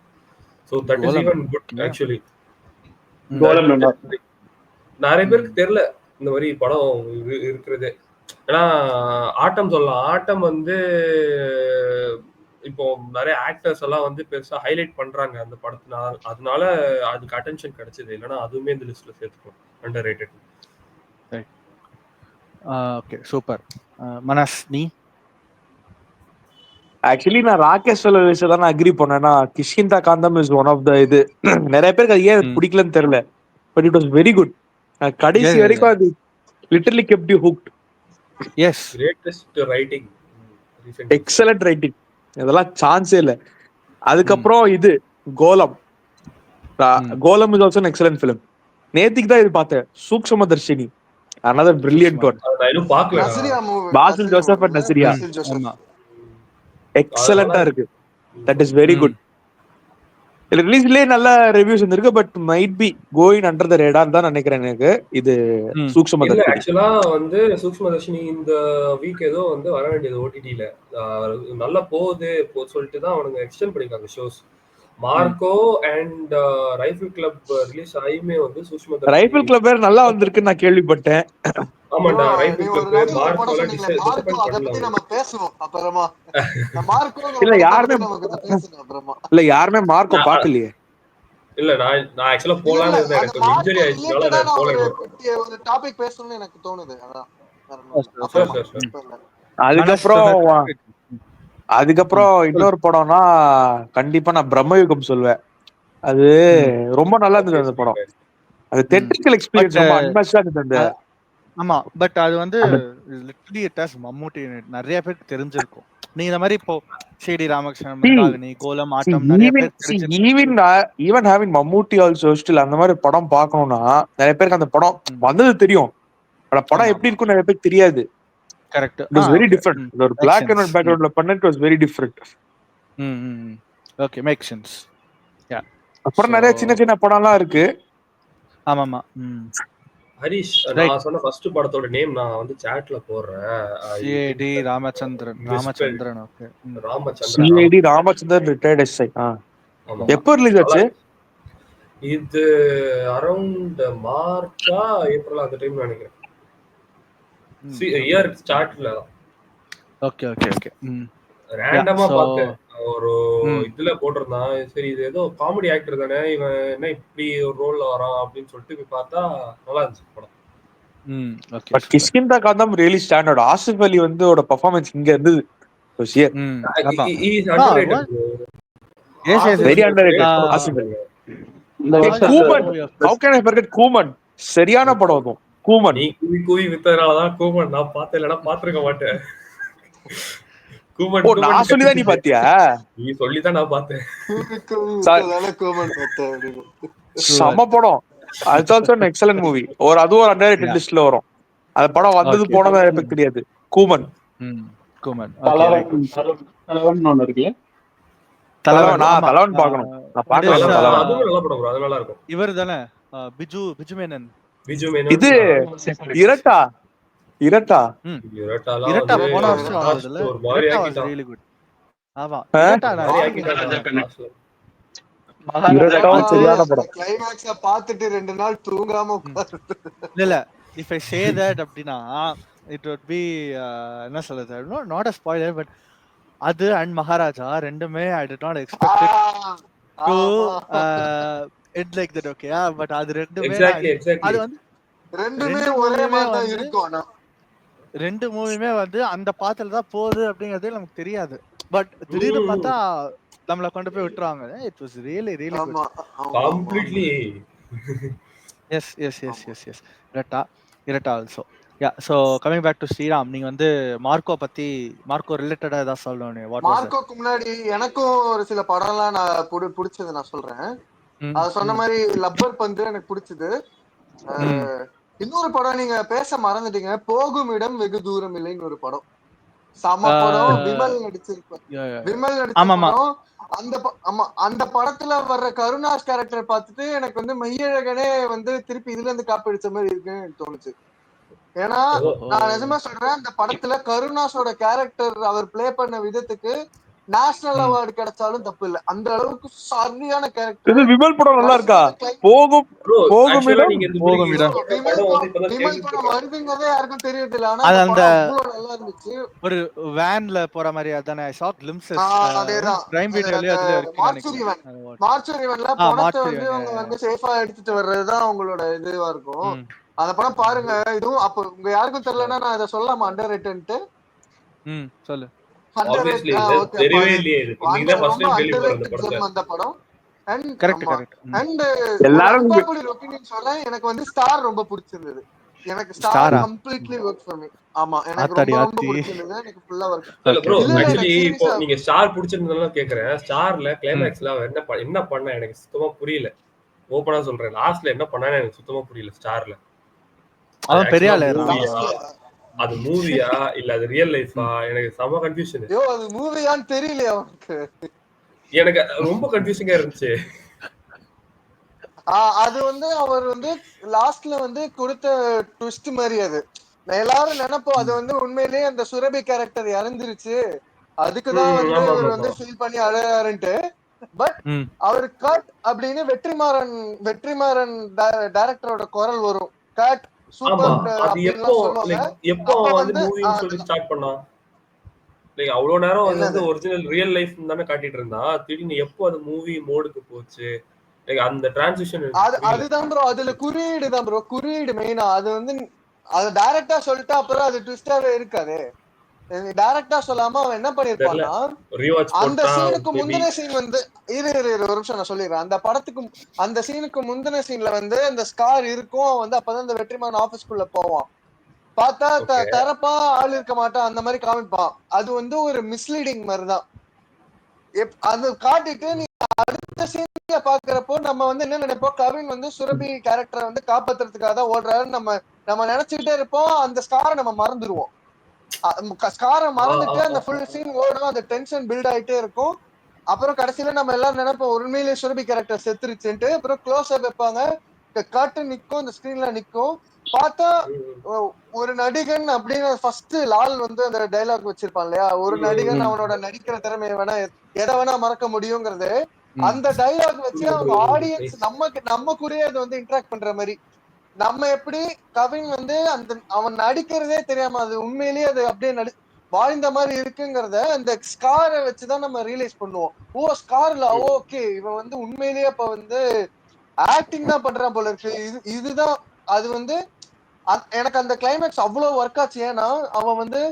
So that is even good actually. நிறைய பேருக்கு தெரியல இந்த மாதிரி படம் இருக்கிறது. ஏன்னா ஆட்டம் சொல்லலாம். ஆட்டம் வந்து இப்போ நிறைய ஆக்டர்ஸ் எல்லாம் வந்து பெருசா ஹைலைட் பண்றாங்க அந்த படத்தினால, அதனால அதுக்கு அட்டென்ஷன் கிடைச்சது. இல்லைன்னா அதுவுமே இந்த லிஸ்ட்ல சேர்த்துக்கணும் அண்டர்ரேட்டட். Okay super. மனஸ் நீ? ஆக்சுவலி நான் ராகேஷ் சொல்ல விஷயம் தான் நான் அக்ரி பண்ணேன்னா கிஷ்கிந்தா காந்தம் இஸ் ஒன் ஆஃப் த இது நிறைய பேருக்கு அது ஏன் பிடிக்கலன்னு தெரியல. But it was very good. கடைசி வரைக்கும் அது literally kept you hooked. Yes, greatest writing, excellent writing, இதெல்லாம் சான்ஸே இல்லை. அதுக்கப்புறம் இது Golam is also an excellent film. நேத்திக்கு தான் இது பார்த்தேன், Sookshmadarshini, another brilliant one. Basil Joseph and Nazriya, எக்ஸலென்ட்டா இருக்கு. That is very good. ரிலீஸ்லயே நல்ல ரிவ்யூஸ் வந்திருக்கு. But might be going under the radar தான் நினைக்கிறேன் எனக்கு. இது சூக்ஷ்மதர்ஷினி ஆக்சுவலா வந்து சூக்ஷ்மதர்ஷினி இந்த வீக் ஏதோ வந்து வர வேண்டியது ஓடிடில நல்லா போகுது சொல்லிட்டு தான் அவனுங்க எக்ஸ்டெண்ட் பண்ணிருக்காங்க shows. Marco and rifle club release ஆயுமே வந்து சூஷ்ம தர்ஷினி ரைபிள் கிளப் பேர் நல்லா வந்திருக்குன்னு நான் கேள்விப்பட்டேன். ஆமாண்டா bro, நீ ரைஃபிள் ஒரு கிளப் நடுவுல ஒரு படம் மார்க்கோல சொன்னீங்களே மார்க்கோ, டிசப்பாயிண்ட் அதை பண்ணல பத்தி அவங்க. நம்ம பேசுவோம் அப்புறமா. இந்த மார்க்கோங்கிற இல்ல படத்தை யாருமே பத்தி நம்ம கொஞ்சம் பேசணும் அப்புறமா. இல்ல யாருமே மார்க்கோ நான் பாக்கலையே. இல்ல நான் ஆக்சுவலா இல்ல போலான்னு இருந்தேன், அது எனக்கு கொஞ்சம் இன்ஜுரி மார்க்கோ ஆயிடுச்சுனால ரிலேட்டடா நான் நான் போல ஒரு இன்னும். ஒரு டாபிக் பேசணும்னு எனக்கு தோணுது. அதான் வேற ஒண்ணும் இல்ல. Sure, ஷோர் அப்புறமா ஷோர் ஷோர். இப்ப இல்ல. அதுக்கப்புறம் அதுக்கப்புறம் சொல்லு. இன்னொரு படம்னா கண்டிப்பா நான் பிரம்மயுகம் சொல்வேன். அது ரொம்ப நல்லா இருந்தது அந்த படம். அது டெக்னிக்கல் எக்ஸ்பீரியன்ஸ் ரொம்ப அன்மேட்சா இருந்தது. அந்த ஆமா, பட் அது வந்து literally it has Mammootty in it. நிறைய பேருக்கு தெரிஞ்சிருக்கும். நீ இந்த மாதிரி இப்போ சிடி ராமகிருஷ்ணன், மருதாகினி, கோலம், ஆட்டம் நிறைய பேர் தெரிஞ்சிருக்கும். Even having Mammootty also still அந்த மாதிரி படம் பார்க்கணும்னா நிறைய பேருக்கு அந்த படம் வந்தது தெரியும். அந்த படம் எப்படி இருக்கும்னு நிறைய பேருக்கு தெரியாது. Correct. It was very different. ஒரு black and white backgroundல பண்ண it was very different. Okay, make sense. Yeah. அப்புறம் நிறைய சின்ன சின்ன படம்லாம் இருக்கு. ஆமாமா. ஹரிஷ், நான் சொன்ன ஃபர்ஸ்ட் படத்தோட நேம் நான் வந்து சாட்ல போடுறேன். C D Ramachandran. Okay. C D Ramachandran retired SI. எப்போ ரிலீஸ் ஆச்சு? இது அரௌண்ட் மார்ச்சா ஏப்ரல் அந்த டைம் நினைக்கிறேன். இயர் ஸ்டார்ட்ல தான். Okay okay okay. ரேண்டமா பார்த்தேன், ஒரு இதுல போட்டிருந்தான். சரி இது ஏதோ காமெடி ஆக்டர் தானே, இவன் என்ன இப்படி ஒரு ரோல்ல வரான் அப்படின்னு சொல்லிட்டு போய் பார்த்தா நல்லா இருந்துச்சு படம். பட் கிஷ்கிந்தா காந்தம் ரியலி ஸ்டாண்டர்ட். ஆசிஃப் அலி வந்து ஓட பெர்ஃபார்மன்ஸ் இங்க இருந்தது. Very underrated Asif Ali. Koeman, how can I forget Koeman? சரியான படம் அது கூமன். நீ கூவி வித்ததனாலதான் கூமன் நான் பார்த்தேன், இல்லனா பாத்துக்க மாட்டேன். கூமன் நான் சொல்லிதான் நீ பாத்தியா? நீ சொல்லிதான் நான் பார்த்தேன். சம படம். It's also an excellent movie. ஒரு அது ஒரு அண்டர்ரேட்டட் லிஸ்ட்ல வரும். அந்த படம் வந்தது போனதா எனக்கு தெரியாது. கூமன். கூமன். தலைவன் ஒன்னு இருக்குல்ல, தலைவன் பார்க்கணும். நான் பார்க்கல தலைவன். அதுவும் நல்ல படம் bro, அது நல்லா இருக்கும். இவர் தானே பிஜு மேனன். இது இரட்டா போன வருஷம் ஆனதுல ஒரு மாதிரி ஆக்கிட்டான். really good. ஆமா, சரியான படம். கிளைமாக்ஸ பார்த்துட்டு 2 நாள் தூங்காம உட்கார்ந்து. இல்ல if I say that அப்படினா it would be என்ன சொல்றது, not a spoiler, but அது and மகாராஜா ரெண்டுமே I did not expect it to end like that. Okay, but அது ரெண்டுமே அது வந்து ரெண்டுமே ஒரே மாதிரி தான் இருக்கும். ஆனா ரெண்டு மூவியுமே வந்து அந்த பாத்துல தான் போகுது அப்படிங்கிறதே நமக்கு தெரியாது. பட் திடீர்னு பார்த்தா நம்மள கொண்டு போய் விட்டுறாங்க. It was really good. Completely. Yes. Irata also. Yeah, so coming back to Sriram, நீங்க வந்து மார்க்கோ ரிலேட்டடா ஏதாவது சொல்லணும். மார்க்கோக்கு முன்னாடி எனக்கும் ஒரு சில படம்லாம் நான் பிடிச்சது நான் சொல்றேன். அது சொன்ன மாதிரி லப்பர் பந்து எனக்கு பிடிச்சது. இன்னொரு படம் நீங்க பேச மறந்துட்டீங்க, போகும் இடம் வெகு தூரம் இல்லைன்னு ஒரு படம். சம படம். விமல் நடிச்ச படம். அந்த படத்துல வர்ற கருணாஸ் கேரக்டர் பார்த்துட்டு எனக்கு வந்து மெய்யழகனே வந்து திருப்பி இதுல இருந்து காப்பி அடிச்ச மாதிரி இருக்குன்னு தோணுச்சு. ஏன்னா நான் நிஜமா சொல்றேன், அந்த படத்துல கருணாஸோட கேரக்டர் அவர் பிளே பண்ண விதத்துக்கு நேஷனல் அவார்டு கிடைச்சாலும் தப்பு இல்ல. அந்த அளவுக்கு சரியான கேரக்டர். விமல் படம் நல்லா இருக்கா? போகும் இடம் விமல் படம் வருதுங்கிறதே யாருக்கும் தெரியறது இல்ல. ஆனா அந்த நல்லா இருந்துச்சு. ஒரு வேன்ல போற மாதிரி அதானே ஷார்ட் கிளிம்ப்சஸ். அதேதான். பிரைம் வீடியோலயே அதுல இருக்கு. மார்ச்சுரிவன்ல படத்தை வந்து அவங்க வந்து சேஃபா எடுத்துட்டு வர்றதுதான் அவங்களோட இதுவா இருக்கும். அந்த படம் பாருங்க. இதுவும் அப்ப உங்க யாருக்கும் தெரியலன்னா நான் இதை சொல்லலாமா அண்டர் ரேட்டன்ட்டு? சொல்லு. எனக்கு வந்து ஸ்டார் ரொம்ப பிடிச்சிருந்தது. எனக்கு star completely work for me. ஆமா, எனக்கு ரொம்ப பிடிச்சிருந்தது. எனக்கு ஃபுல்லா வொர்க். ப்ரோ एक्चुअली இப்போ நீங்க ஸ்டார் பிடிச்சிருந்ததனால கேக்குறேன். ஸ்டார்ல கிளைமாக்ஸ்ல என்ன பண்ண எனக்கு சுத்தமா புரியல. ஓபனா சொல்றேன், லாஸ்ட்ல என்ன பண்ணானே எனக்கு சுத்தமா புரியல. ஸ்டார்ல அவன் பெரிய ஆளு. அது மூவியா இல்ல அது ரியல் லைஃபா? எனக்கு செம கன்ஃபியூஷன். ஐயோ, அது மூவியான்னு தெரியல அவனுக்கு. எனக்கு ரொம்ப கன்ஃபியூசிங்கா இருந்துச்சு. அது வந்து அவர் வந்து லாஸ்ட்ல வந்து கொடுத்த ட்விஸ்ட் மாதிரி. அது எல்லாரும் நினைப்போம் அது வந்து உண்மையிலேயே அந்த சுரபி கேரக்டர் இறந்துருச்சு, அதுக்குதான் வந்து இவர் வந்து ஃபீல் பண்ணி அழகாருன்ட்டு. பட் ம். அவரு கட் அப்படின்னு வெற்றிமாறன் டைரக்டரோட குரல் வரும். கட் ஆமா சூப்பர் அது எப்போ அப்படின்லாம் சொல்லுவாங்க. எப்போ அப்ப அவன் வந்து வந்து மூவின்னு சொல்லி ஸ்டார்ட் பண்ணான்? அவ்வளவு நேரம் அது வந்து என்னது ஒரிஜினல் ரியல் லைஃப் தானே காட்டிட்டு இருந்தான். திடீர்னு எப்போ அது மூவி மோடுக்கு போச்சு? அந்த டிரான்சிஷன் எனக்கு புரியல. அதுதான் ப்ரோ, அதுல குறியீடு தான் ப்ரோ, குறியீடு மெயினா. அது வந்து அது டைரக்டா சொல்லிட்டா அப்புறம் அது ட்விஸ்டாவே இருக்காது. டைரக்டா சொல்லாம அவன் என்ன தெரியல, பண்ணிருப்பான்னா, ரீவாட்ச் அந்த போட்டா சீனுக்கு மேபி. முந்தின சீன் வந்து ஒரு நிமிஷம் நான் சொல்லிடுறேன். அந்த படத்துக்கு அந்த சீனுக்கு முந்தின சீன்ல வந்து அந்த ஸ்கார் இருக்கும். அவன் வந்து அப்பதான் இந்த வெற்றிமாறன் ஆபீஸ்க்குள்ள போவான். பார்த்தா ஓகே கரப்பா ஆள் இருக்க மாட்டான், அந்த மாதிரி காமிப்பான். அது வந்து ஒரு மிஸ்லீடிங் மாதிரிதான். அது காட்டிட்டு நீ அடுத்த சீன்ல பாக்குறப்போ நம்ம வந்து என்ன நினைப்போம், கவின் வந்து சுரபி கேரக்டரை வந்து காப்பாத்துறதுக்காக தான் ஓடுறாருன்னு நம்ம நினைச்சுக்கிட்டே இருப்போம். அந்த ஸ்காரை நம்ம மறந்துடுவோம். ஸ்காரை மறந்துட்டு அந்த ஃபுல் சீன் ஓடும், அந்த டென்ஷன் பில்ட் ஆயிட்டே இருக்கும். அப்புறம் கடைசியில நம்ம எல்லாரும் நினைப்போம் உண்மையிலேயே சுரபி கேரக்டர் செத்துருச்சுன்ட்டு. அப்புறம் க்ளோஸ் அப் வைப்பாங்க, கட்டு நிக்கும், இந்த ஸ்கிரீன்ல நிக்கும். பார்த்தா ஒரு நடிகன் அப்படின்னு ஃபர்ஸ்ட் லால் வந்து அந்த டைலாக் வச்சிருப்பான் இல்லையா, ஒரு நடிகன் அவனோட நடிக்கிற திறமையை வேணா எதை வேணா மறக்க முடியுங்கிறது. அந்த டைலாக் வச்சு அவங்க ஆடியன்ஸ் நம்ம கூடயே அது வந்து இன்டராக்ட் பண்ற மாதிரி. நம்ம எப்படி கவின் வந்து அந்த அவன் நடிக்கிறதே தெரியாம அது உண்மையிலேயே அது அப்படியே வாழ்ந்த மாதிரி இருக்குங்கிறத அந்த ஸ்காரை வச்சுதான் நம்ம ரியலைஸ் பண்ணுவோம். ஓ ஸ்கார்ல ஓகே இவன் வந்து உண்மையிலேயே அப்ப வந்து ஆக்டிங் தான் பண்றான் போல இருக்கு. இதுதான் அது வந்து எனக்கு அந்த கிளைமேக்ஸ் அவ்வளவு ஒர்க் ஆச்சு. ஏன்னா அவன் வந்து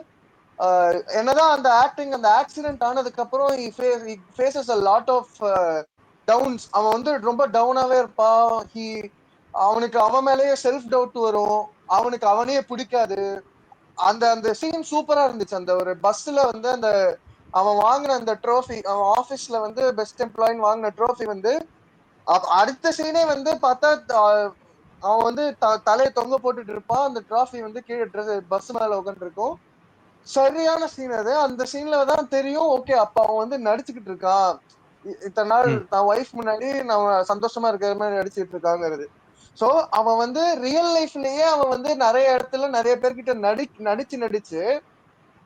என்னதான் அந்த அந்த ஆக்சிடென்ட் ஆனதுக்கு அப்புறம் faces a lot of downs. அவன் வந்து ரொம்ப டவுனாவே இருப்பான். அவனுக்கு அவன் மேலேயே செல்ஃப் டவுட் வரும். அவனுக்கு அவனையே பிடிக்காது. அந்த அந்த சீன் சூப்பரா இருந்துச்சு. அந்த ஒரு பஸ்ல வந்து அந்த அவன் வாங்கின அந்த ட்ரோஃபி, அவன் ஆபீஸ்ல வந்து பெஸ்ட் எம்ப்ளாயின்னு வாங்கின ட்ரோஃபி வந்து அடுத்த சீனே வந்து பார்த்தா அவன் வந்து தலையை தொங்க போட்டுட்டு இருப்பான். அந்த டிராஃபி வந்து கீழே பஸ் மேல உட்காந்து இருக்கும். சரியான சீன் அது. அந்த சீன்ல தான் தெரியும் ஓகே அப்ப அவன் வந்து நடிச்சுக்கிட்டு இருக்கான். இத்தனை நாள் தான் ஒய்ஃப் முன்னாடி நம்ம சந்தோஷமா இருக்கிற மாதிரி நடிச்சுட்டு இருக்காங்கிறது. சோ அவன் வந்து ரியல் லைஃப்லயே அவன் வந்து நிறைய இடத்துல நிறைய பேர்கிட்ட நடிச்சு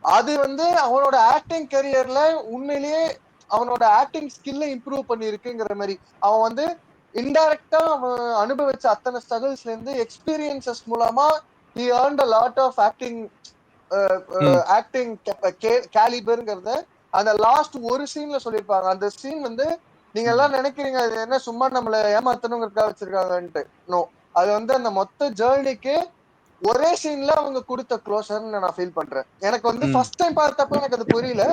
அது வந்து அவனோட ஆக்டிங் கரியர்ல உண்மையிலேயே அவனோட ஆக்டிங் ஸ்கில்ல இம்ப்ரூவ் பண்ணிருக்குங்கிற மாதிரி. அவன் வந்து இன்டைரக்டா அவன் அனுபவிச்ச அத்தனை ஸ்ட்ரகிள்ஸ்ல இருந்து எக்ஸ்பீரியன்சஸ் மூலமா he earned a lot of acting கேலிபர்ங்கிறத அந்த லாஸ்ட் ஒரு சீன்ல சொல்லியிருப்பாங்க. அந்த சீன் வந்து நீங்க எல்லாம் நினைக்கிறீங்க அது என்ன சும்மா நம்மள ஏமாத்தணுங்கிறதுக்காக வச்சிருக்காங்கன்ட்டு. நோ, அது வந்து அந்த மொத்த ஜேர்னிக்கு ஒரே சீன்ல அவங்க கொடுத்த க்ளோஷர்னு நான் ஃபீல் பண்றேன். எனக்கு வந்து ஃபர்ஸ்ட் டைம் பார்த்தப்ப எனக்கு அது புரியல.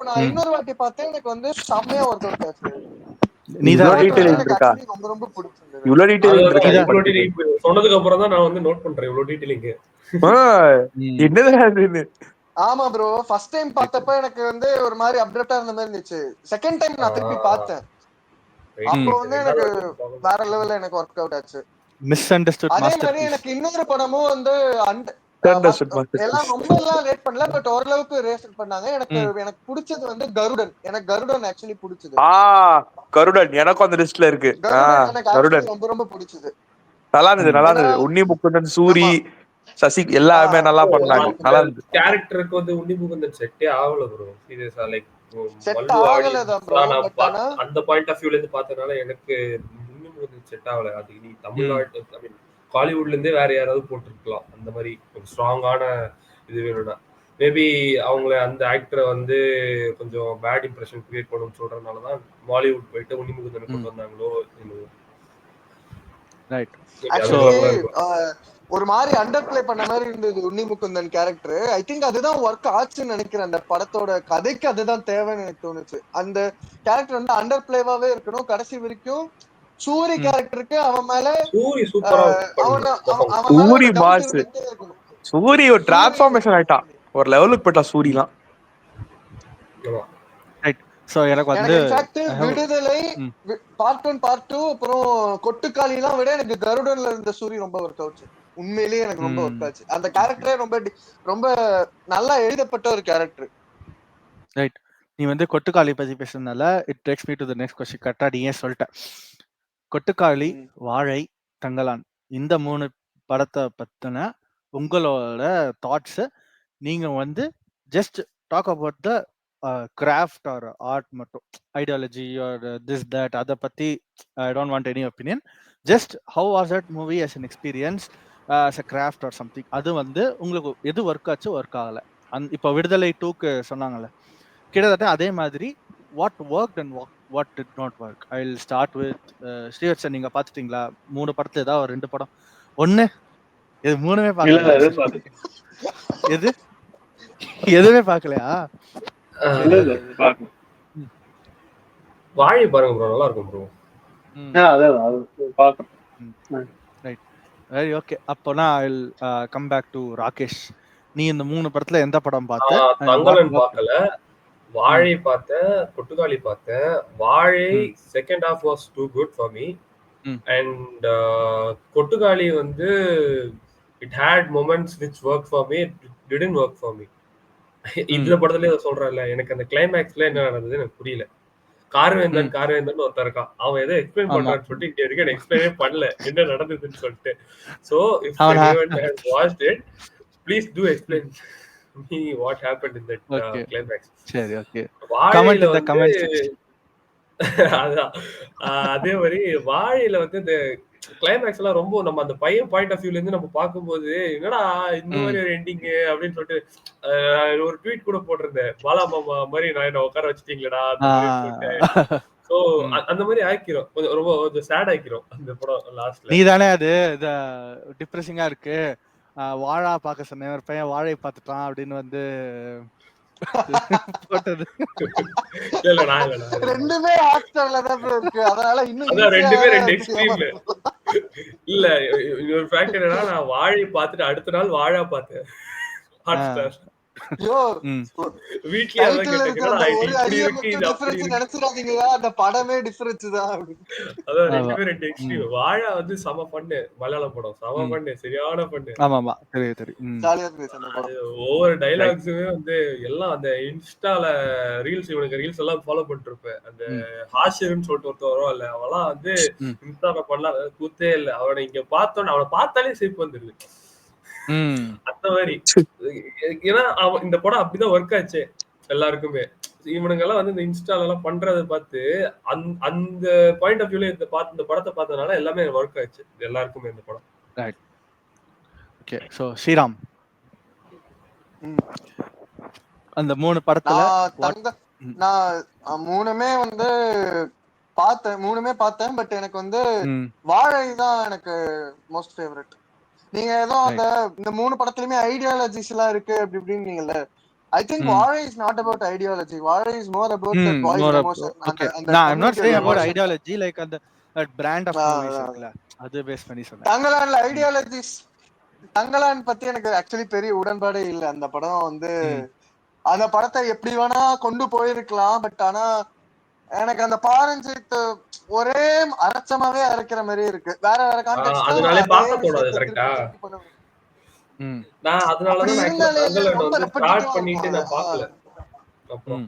நான் இன்னொரு வாட்டி பார்த்தேன், எனக்கு வந்து செம்மையா ஒர்க் அவுட் ஆச்சு. எனக்கு ரொம்ப ரொம்ப பிடிச்சிருந்தது. சொன்னதுக்கு அப்புறம் தான் நான் வந்து நோட் பண்றேன் இவ்வளவு டீடைலிங். ஆமா ப்ரோ, ஃபர்ஸ்ட் டைம் பார்த்தப்ப எனக்கு வந்து ஒரு மாதிரி அப்டேட்டா இருந்த மாதிரி இருந்துச்சு. செகண்ட் டைம் நான் திருப்பி பார்த்தேன், அப்போ வந்து எனக்கு வேற லெவல்ல எனக்கு ஒர்க் அவுட் ஆச்சு. அதே மாதிரி எனக்கு இன்னொரு படமும் வந்து எல்லாம் ரொம்ப எல்லாம் ரேட் பண்ணல, பட் ஓரளவுக்கு ரேட் பண்ணாங்க. எனக்கு பிடிச்சது வந்து கருடன். எனக்கு கருடன் ஆக்சுவலி பிடிச்சது. கருடன் எனக்கும் அந்த லிஸ்ட்ல இருக்கு. எனக்கு ரொம்ப ரொம்ப பிடிச்சது. நல்லா இருந்தது. உன்னி முகுந்தன், சூரி, சசி எல்லாமே நல்லா பண்ணாங்க. நல்லா இருந்தது. கேரக்டருக்கு வந்து உன்னி முகுந்தன் செட்டே ஆகல ப்ரோ, சீரியஸா. லைக் அந்த பாயிண்ட் ஆஃப் வியூல இருந்து பார்த்தனால எனக்கு உன்னி முகுந்தன் செட் ஆகல. அது நீ தமிழ்நாட்டு ஐ மீன் ஹாலிவுட்ல இருந்தே வேற யாராவது போட்டிருக்கலாம். அந்த மாதிரி ஒரு ஸ்ட்ராங்கான இது வேணும்னா மேபி அவங்கள அந்த ஆக்டரை வந்து கொஞ்சம் பேட் இம்ப்ரெஷன் கிரியேட் பண்ணணும்னு சொல்றதுனாலதான் பாலிவுட் போயிட்டு உன்னி முகுந்தனை கொண்டு வந்தாங்களோ. ஒரு மாதிரி அண்டர் பிளே பண்ண மாதிரி இருந்தது உன்னி முகுந்தன் கேரக்டர். ஐ திங்க் அதுதான் ஒர்க் ஆச்சுன்னு நினைக்கிறேன். அந்த படத்தோட கதைக்கு அதுதான் தேவைன்னு எனக்கு தோணுச்சு. அந்த கேரக்டர் வந்து அண்டர் பிளேவாவே இருக்கணும் கடைசி வரைக்கும். சூரி கேரக்டருக்கு அவன் மேல சூரி ஒரு டிரான்ஸ்ஃபார்மேஷன் ஆயிட்டான், ஒரு லெவலுக்கு போயிட்டா சூரிலாம். எனக்கு வந்து விடுதலை பார்ட் 1 பார்ட் 2 அப்புறம் கொட்டுக்காளி எல்லாம் விட எனக்கு கருடன்ல இருந்த சூரி ரொம்ப ஒர்க் அவுட். உண்மையிலேயே எனக்கு ரொம்ப ஒர்க் ஆச்சு. அந்த கேரக்டரே ரொம்ப ரொம்ப நல்லா எழுதப்பட்ட ஒரு கேரக்டர். ரைட், நீ வந்து கொட்டுக்காளி பத்தி பேசுறதுனால it takes me to the next question. கரெக்டா நீ ஏன் சொல்லிட்ட. கொட்டுக்காளி, வாழை, தங்கலான் இந்த 3 படத்தை பத்தின உங்களோட தாட்ஸ். நீங்க வந்து just talk about the craft or art மட்டும், ஐடியாலஜி ஆர் திஸ் தட், அதை பத்தி I don't want any opinion. Just how was that movie as an experience, as a craft or something. அது வந்து உங்களுக்கு எது ஒர்க் ஆச்சு, ஒர்க் ஆகல. இப்போ விடுதலை 2க்கு சொன்னாங்கல்ல, கிட்டத்தட்ட அதே மாதிரி what work and what did not work. I will start with Srivatsan. நீங்க பாத்துட்டீங்களா 3 படத்துல? ஏதாவது ஒரு 2 படம், ஒண்ணு இது 3மே பார்க்கல. எது எதுவுமே பார்க்கலையா? வாழை பாருங்க ப்ரோ, நல்லா இருக்கும் ப்ரோ. Right, very okay. அப்போனா I will come back to Rakesh. நீ இந்த 3 படத்துல எந்த படம் பார்த்த? தங்கலன் பார்க்கல, வாழை பார்த்தேன், கொட்டுக்காளி பார்த்தேன். Vaazhai second half was too good for me. And Kottukkaali வந்து it had moments which worked for me, it didn't work for me. இந்த படத்துலயே சொல்றேன்ல, எனக்கு அந்த கிளைமேக்ஸ்ல என்ன நடந்தது எனக்கு புரியல. கார்வேந்தன் ஒருத்தர் இருக்கான், அவன் ஏதோ எக்ஸ்பிளைன் பண்றான்னு சொல்லிட்டு இங்க இருக்கு, எனக்கு எக்ஸ்பிளைனே பண்ணல என்ன நடந்ததுன்னு சொல்லிட்டு. So if anyone has watched it, please do explain me what happened in that climax. சரி, okay. Comment in the comment section. அதான் அதே மாதிரி வாழையில வந்து இந்த கிளைமேக்ஸ் எல்லாம் ரொம்ப நம்ம அந்த பையன் பாயிண்ட் ஆஃப் வியூல இருந்து நம்ம பார்க்கும்போது என்னடா இந்த மாதிரி ஒரு எண்டிங் அப்படின்னு சொல்லிட்டு ஒரு ட்வீட் கூட போட்டிருந்தேன், பாலா மாமா மாதிரி நான் என்ன உட்கார வச்சுட்டீங்களா சோ அந்த மாதிரி ஆக்கிரும், கொஞ்சம் ரொம்ப கொஞ்சம் சேட் ஆக்கிரும் அந்த படம் லாஸ்ட்ல. நீ தானே அது டிப்ரெசிங்கா இருக்கு, வாழா பார்க்க சொன்னேன், ஒரு பையன் வாழை பார்த்துட்டான் அப்படின்னு வந்து போட்டது. ரெண்டுமே ஹாட்ஸ்டார்ல தான் இருக்கு, அதனால இன்னும் ரெண்டுமே ரெண்டு எக்ஸ்ட்ரீம்ல இல்ல. இன்னொரு ஃபேக்ட் என்னன்னா, நான் வாழை பார்த்துட்டு அடுத்த நாள் வாழா பார்த்தேன் ஹாட்ஸ்டார். வீட்லயே அதான் கேட்டேன், இப்படி இருக்கு இது அப்படி நினைச்சிடாதீங்க, அந்த படமே டிஃபரன்ஸ் தான். அதான் ரெண்டுமே ரெண்டு எக்ஸ்ட்ரீம். வாழா வந்து சம பண்ணு, மலையாளம் படம் சம பண்ணு, சரியான பண்ணு. ஆமாமா, தெரியும். ஒவ்வொரு டைலாக்ஸுமே வந்து எல்லாம் அந்த இன்ஸ்டால ரீல்ஸ், இவனுக்கு ரீல்ஸ் எல்லாம் ஃபாலோ பண்ணிட்டு இருப்பேன். அந்த ஹாஷிர்னு சொல்லிட்டு ஒருத்தர் வரும் இல்ல, அவெல்லாம் வந்து இன்ஸ்டால பண்ணலாம் கூத்தே இல்ல. அவனை இங்க பார்த்தோன்னு அவனை பார்த்தாலே சிரிப்பு வந்துருது அந்த மாதிரி. ஏன்னா இந்த படம் அப்படிதான் ஒர்க் ஆச்சு எல்லாருக்குமே. இவனுங்க எல்லாம் வந்து இந்த இன்ஸ்டால எல்லாம் பண்றதை பார்த்து அந்த பாயிண்ட் ஆஃப் வியூல இந்த படத்தை பார்த்ததுனால எல்லாமே ஒர்க் ஆச்சு எல்லாருக்குமே இந்த படம். ஓகே, சோ ஸ்ரீராம் அந்த 3 படத்துல நான் 3மே வந்து பார்த்தேன். பட் எனக்கு வந்து வாழை தான் எனக்கு மோஸ்ட் ஃபேவரட். நீங்க ஏதோ அந்த இந்த 3 படத்துலயுமே ஐடியாலஜிஸ் எல்லாம் இருக்கு அப்படி இப்படின்னீங்கல்ல. I think Vara is not about ideology. Vara is more about the boys' emotion. Okay. No, I'm not saying about ideology like that brand of movies இருக்குல, அது பேஸ் பண்ணி சொல்றேன். தங்கலான்ல ஐடியாலஜிஸ், தங்கலான் பத்தி எனக்கு ஆக்சுவலி பெரிய உடன்பாடே இல்ல. அந்த படம் வந்து அந்த படத்தை எப்படி வேணா கொண்டு போயிருக்கலாம். பட் ஆனா எனக்கு அந்த பாரஞ்சித் ஒரே அரைச்சமாவே அரைக்கிற மாதிரி இருக்கு. வேற வேற கான்டெக்ஸ்ட், அதனால பார்க்க தோணாது. கரெக்ட்டா? நான் அதனால தான் நான் ஸ்டார்ட் பண்ணிட்டு நான் பார்க்கல. அப்புறம்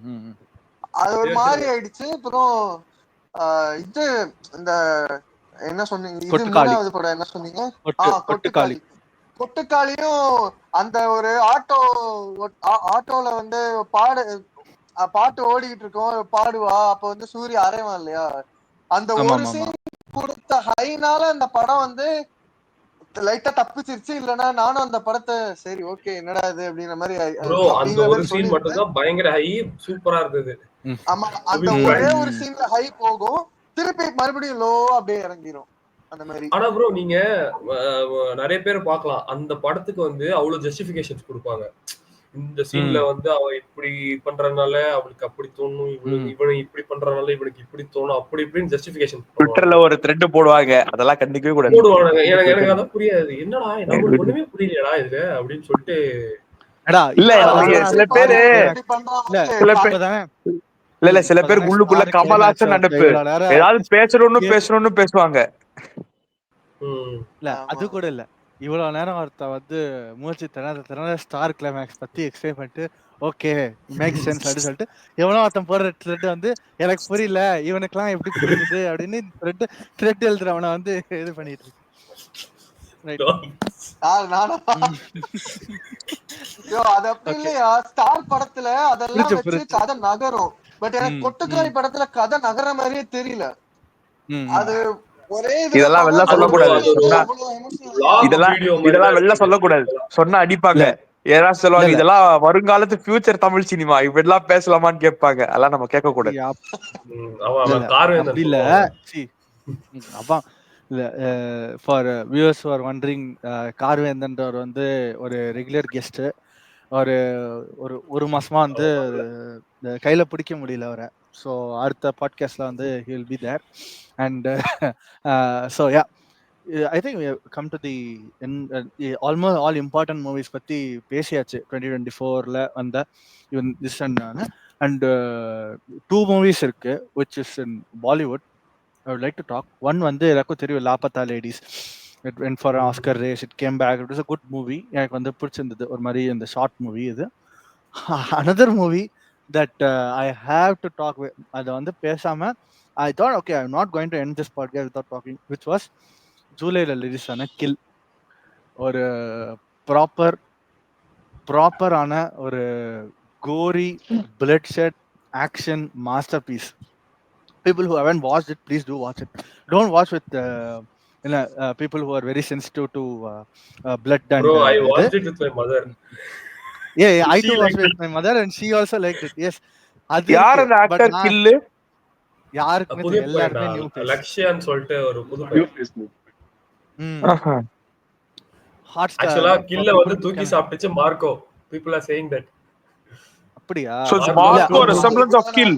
அது ஒரு மாதிரி ஆயிடுச்சு. அப்புறம் இது இந்த என்ன சொன்னீங்க, இது மூணாவது படம் என்ன சொன்னீங்க? கொட்டுக்காளியும் அந்த ஒரு ஆட்டோல வந்து பாட்டு ஓடிக்கிட்டு இருக்கோம், பாடுவா. அப்ப வந்து சூரிய அரைவான் இல்லையா, அந்த ஒரு சீன் கொடுத்த ஹைனால அந்த படம் வந்து லைட்டா தப்பிச்சிருச்சு. இல்லன்னா நானும் அந்த படத்தை சரி ஓகே என்னடா இது அப்படிங்கிற மாதிரி. அந்த ஒரு சீன் மட்டும் தான் பயங்கர ஹை, சூப்பரா இருந்தது. ஆமா, அந்த ஒரே ஒரு சீன்ல ஹை போகும், திருப்பி மறுபடியும் லோ அப்படியே இறங்கிரும் அந்த மாதிரி. ஆனா ப்ரோ நீங்க நிறைய பேர் பார்க்கலாம், அந்த படத்துக்கு வந்து அவ்வளவு ஜஸ்டிபிகேஷன்ஸ் கொடுப்பாங்க. இந்த சீன்ல வந்து அவ இப்படி பண்றதுனால அவளுக்கு அப்படி தோணும், இவனை இப்படி பண்றதுனால இவனுக்கு இப்படி தோணும், அப்படி இப்படின்னு ஜஸ்டிபிகேஷன் ட்விட்டர்ல ஒரு த்ரெட் போடுவாங்க, அதெல்லாம் கண்டிக்கவே கூடாது. போடுவாங்க. எனக்கு அதான் புரியாது, என்னடா நமக்கு ஒண்ணுமே புரியலையடா இதுல அப்படின்னு சொல்லிட்டு. சில பேர் உள்ளுக்குள்ள கமலாசன் நினைப்பு, ஏதாவது பேசணும்னு பேசுவாங்க. இல்ல அது கூட இல்ல, இவ்வளவு நேரம் ஒருத்த வந்து மூச்சு திணற ஸ்டார் கிளைமேக்ஸ் பத்தி எக்ஸ்பிளைன் பண்ணிட்டு ஓகே மேக் சென்ஸ் அப்படின்னு சொல்லிட்டு எவனோ ஒருத்தன் போடுற த்ரெட் வந்து எனக்கு புரியல, இவனுக்குலாம் எப்படி புரியுது அப்படின்னு த்ரெட் எழுதுறவனை வந்து இது பண்ணிட்டு இருக்கு. அது அப்படி இல்லையா, ஸ்டார் படத்துல அதெல்லாம் வச்சு கதை நகரும். பட் எனக்கு கொட்டுக்காரி படத்துல கதை நகர மாதிரியே தெரியல. அது ஒரே இதெல்லாம் வெளில சொல்லக்கூடாது, இதெல்லாம் வெளில சொல்லக்கூடாது, சொன்னா அடிப்பாங்க. ஏதாவது சொல்லுவாங்க, இதெல்லாம் வருங்காலத்து ஃபியூச்சர் தமிழ் சினிமா, இப்படிலாம் பேசலாமான்னு கேட்பாங்க. அதெல்லாம் நம்ம கேட்க கூடாது. அப்படி இல்ல, அதான் இல்ல. ஃபார் வியூவர்ஸ் ஆர் வண்டரிங், கார்வேந்தன்றவர் வந்து ஒரு ரெகுலர் கெஸ்ட். ஒரு மாசமா வந்து கையில பிடிக்க முடியல அவரை. ஸோ அடுத்த பாட்காஸ்ட்ல வந்து he will be there. And so yeah, I think we have come to the almost all important movies பத்தி பேசியாச்சு 2024ல வந்த even this and two movies இருக்கு which is in Bollywood. I would like to talk. One வந்து எல்லாருக்கும் தெரியும், லாபத்தா ladies. It went for an Oscar race. It came back. It was a good movie. எனக்கு வந்து பிடிச்சிருந்தது ஒரு மாதிரி இந்த ஷார்ட் மூவி இது. Another movie that I have to talk with, அது வந்து பேசாம I thought okay, I'm not going to end this podcast without talking, which was ஜூலைல ரிலீஸ் ஆன கில். ஒரு ப்ராப்பரான ஒரு gory bloodshed action masterpiece. People who haven't watched it, please do watch it. Don't watch with people who are very sensitive to blood and bro, I watched it with my mother. Yeah, I too watched it with my mother and she also liked it. Yes. யார் அந்த actor கில்லு? யாருக்கு எல்லாருமே new face. லக்ஷ்யான்னு சொல்லிட்டு ஒரு புது face. Hotstar ஆக்சுவலா கில்ல வந்து தூக்கி சாப்பிட்டுச்சு Marco. people are saying that. அப்படியா? So it's Marco resemblance of kill.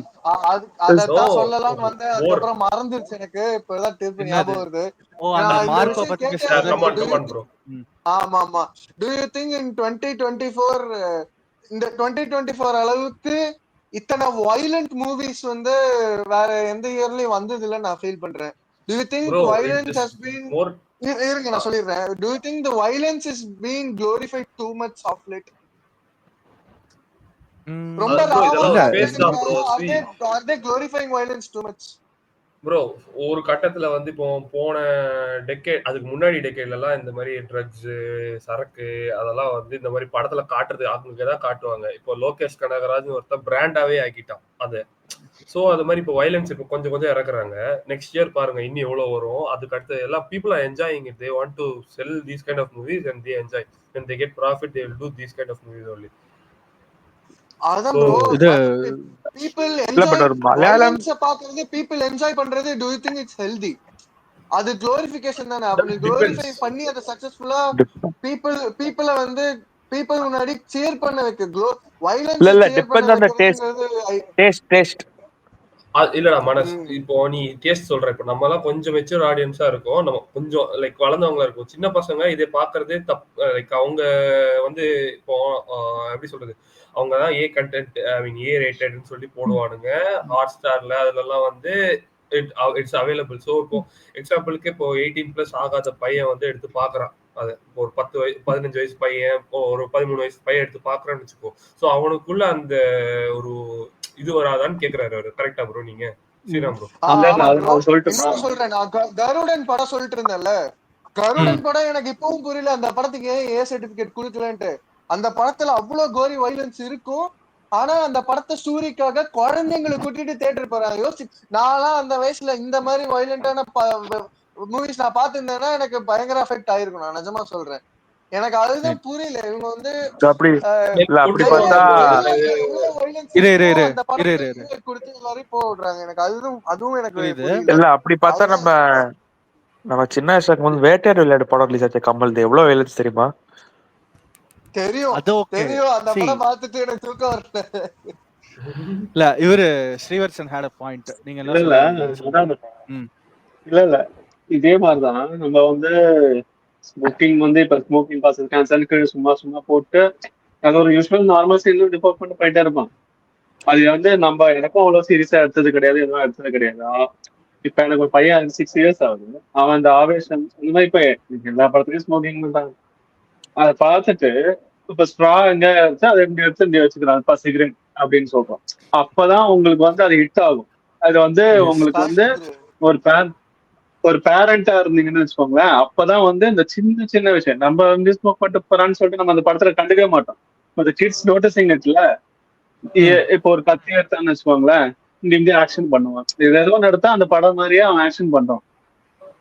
அதத்தான் சொல்லலாம் வந்து அதுக்கப்புறம் மறந்துருச்சு எனக்கு. இப்பதான் திருப்பி ஞாபகம் வருது. ஓ, அந்த மார்க்கோ பத்தி பேசுறாங்க. ஆமா ஆமா. Do you think in 2024 இந்த 2024 அளவுக்கு இத்தனை வயலண்ட் மூவிஸ் வந்து வேற எந்த இயர்லயும் வந்தது இல்ல நான் ஃபீல் பண்றேன். Do you think violence has been இருங்க நான் சொல்லிடுறேன். Do you think the violence is being glorified too much of late? ரொம்ப are they glorifying violence too much? bro, ஒரு கட்டத்துல வந்து இப்போ போன டெக்கேட், அதுக்கு முன்னாடி டெக்கேட்ல எல்லாம் இந்த மாதிரி ட்ரக்ஸ், சரக்கு அதெல்லாம் வந்து இந்த மாதிரி படத்துல காட்டுறது அவங்களுக்கு தான் காட்டுவாங்க. இப்போ லோகேஷ் கனகராஜ் ஒருத்தர் பிராண்டாவே ஆக்கிட்டான் அது. சோ அது மாதிரி இப்போ வயலன்ஸ் இப்போ கொஞ்சம் கொஞ்சம் இறக்குறாங்க. நெக்ஸ்ட் இயர் பாருங்க இன்னும் எவ்வளவு வரும். அதுக்கு அடுத்து எல்லா people are enjoying it. They want to sell these kind of movies and they enjoy. When they get profit, they will do these kind of movies only. அதான் bro, people enjoy violence பாக்குறது, people enjoy பண்றது. Do you think it's healthy? அது glorification தானே. அப்படி glorify பண்ணி அது சக்சஸ்ஃபுல்லா people வந்து people முன்னாடி cheer பண்ண வைக்க violence இல்ல depends on the taste. இல்லடா மனஸ், இப்போ நீ டேஸ்ட் சொல்ற. இப்போ நம்ம எல்லாம் கொஞ்சம் மெச்சூர் ஆடியன்ஸா இருக்கும், நம்ம கொஞ்சம் லைக் வளர்ந்தவங்களா இருக்கும். சின்ன பசங்க இதை பாக்குறதே லைக் அவங்க வந்து இப்போ எப்படி சொல்றது, அவங்கதான் ஏ கண்டென்ட் ஐ மீன் ஏ ரேட்டட்னு சொல்லி போடுவானுங்க ஹாட் ஸ்டார்ல. அதுல எல்லாம் வந்து இட்ஸ் அவைலபிள். ஸோ இப்போ எக்ஸாம்பிளுக்கு இப்போ 18+ ஆகாத பையன் வந்து எடுத்து பாக்குறான். அது ஒரு 15 வயசு பையன், ஒரு 13 வயசு பையன் எடுத்து பாக்குறான்னு வச்சுக்கோ. ஸோ அவனுக்குள்ள அந்த ஒரு இது வராதான்னு கேக்குறாரு அவரு. கரெக்டா ப்ரோ? நீங்க ஸ்ரீராம் ப்ரோ சொல்றேன். நான் கருடன் படம் சொல்லிட்டு இருந்தேன்ல, கருடன் படம் எனக்கு இப்பவும் புரியல அந்த படத்துக்கு ஏ சர்டிபிகேட் கொடுக்கலன்ட்டு. அந்த படத்துல அவ்வளவு கோரி வயலன்ஸ் இருக்கும். ஆனா அந்த படத்தை ஸ்டோரிக்காக குழந்தைங்களை கூட்டிட்டு தியேட்டர் போறாங்க. யோசிச்சு, நான்லாம் அந்த வயசுல இந்த மாதிரி வயலண்டான மூவிஸ் நான் பாத்துருந்தேன்னா எனக்கு பயங்கர அஃபெக்ட் ஆயிருக்கும். நான் நிஜமா சொல்றேன். எனக்கு அதுதான் புரியல. இவங்க வந்து அப்படி பார்த்தா கொடுத்து எல்லாரையும் போடுறாங்க. எனக்கு அதுவும் எனக்கு இல்ல. அப்படி பார்த்தா நம்ம சின்ன வயசுக்கு வந்து வேட்டையாடு விளையாடு படம் ரிலீஸ் ஆச்சு கமல். எவ்வளவு வயலன்ஸ் தெரியுமா? தெரியும். அந்த படம் பார்த்துட்டு எனக்கு தூக்கம் வரல. இல்ல இவரு ஸ்ரீவர்சன் had a point. நீங்க இல்ல இதே மாதிரிதான் நம்ம வந்து ஸ்மோக்கிங் வந்து இப்ப ஸ்மோக்கிங் பாஸ் கேன்சருக்கு சும்மா போட்டு அது ஒரு யூஸ்வல் நார்மல் சீன்ல டிபார்ட்மெண்ட் போயிட்டே இருப்பான். அது வந்து நம்ம எனக்கும் அவ்வளவு சீரியஸா எடுத்தது கிடையாது, எதுவும் எடுத்தது கிடையாது. இப்ப எனக்கு ஒரு பையன் 6 இயர்ஸ் ஆகுது. அவன் அந்த ஆவேசம் இந்த மாதிரி இப்ப எல்லா படத்துலயும் ஸ்மோக்கிங் பண்றாங்க. அதை பார்த்துட்டு இப்ப ஸ்ட்ரா எங்க இருந்துச்சு அதை எப்படி எடுத்து இங்க வச்சுக்கிறான் சிகரெட் அப்படின்னு சொல்றோம். அப்பதான் உங்களுக்கு வந்து அது ஹிட் ஆகும். அது வந்து உங்களுக்கு வந்து ஒரு பேரண்டா இருந்தீங்கன்னு வச்சுக்கோங்களேன். அப்பதான் வந்து இந்த சின்ன சின்ன விஷயம் நம்ம வந்து ஸ்மோக் பண்ணிட்டு போறான்னு சொல்லிட்டு நம்ம அந்த படத்துல கண்டுக்கவே மாட்டோம். பட் கிட்ஸ் நோட்டிசிங் இட்ல இப்போ ஒரு கத்தி எடுத்தான்னு வச்சுக்கோங்களேன், இப்படி ஆக்ஷன் பண்ணுவான். இது ஏதோ எடுத்தா அந்த படம் மாதிரியே அவன் ஆக்ஷன் பண்றான்.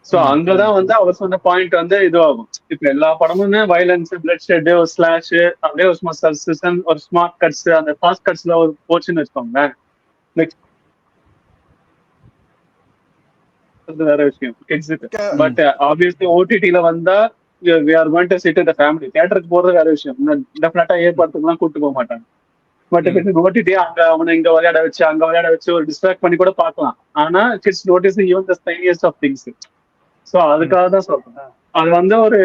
சோ அங்கதான் வந்து அவர் சொன்ன பாயிண்ட் வந்து இதுவாகும். இப்ப எல்லா படமுமே வயலன்ஸ், பிளட் ஷெட், ஒரு ஸ்லாஷ், அப்படியே ஒரு சஸ்பென்ஸ், ஒரு ஸ்மார்ட் கட்ஸ், அந்த ஃபாஸ்ட் கட்ஸ்ல ஒரு போச்சுன்னு வச்சுக்கோங்களேன். வேற விஷயம் கிட்ஸுக்கு. பட் ஆப்வியஸ்லி ஓடிடில வந்தா we are going to sit in the family. தியேட்டருக்கு போறது வேற விஷயம். டெஃபினட்டா ஏற்படுத்துலாம் கூட்டு போக மாட்டாங்க. பட் ஓடிடி அங்க அவனை இங்க விளையாட வச்சு அங்க விளையாட வச்சு ஒரு டிஸ்ட்ராக்ட் பண்ணி கூட பார்க்கலாம். ஆனா kids notice even the tiniest of things. So அதுக்காக தான் சொல்றேன். அது வந்து ஒரு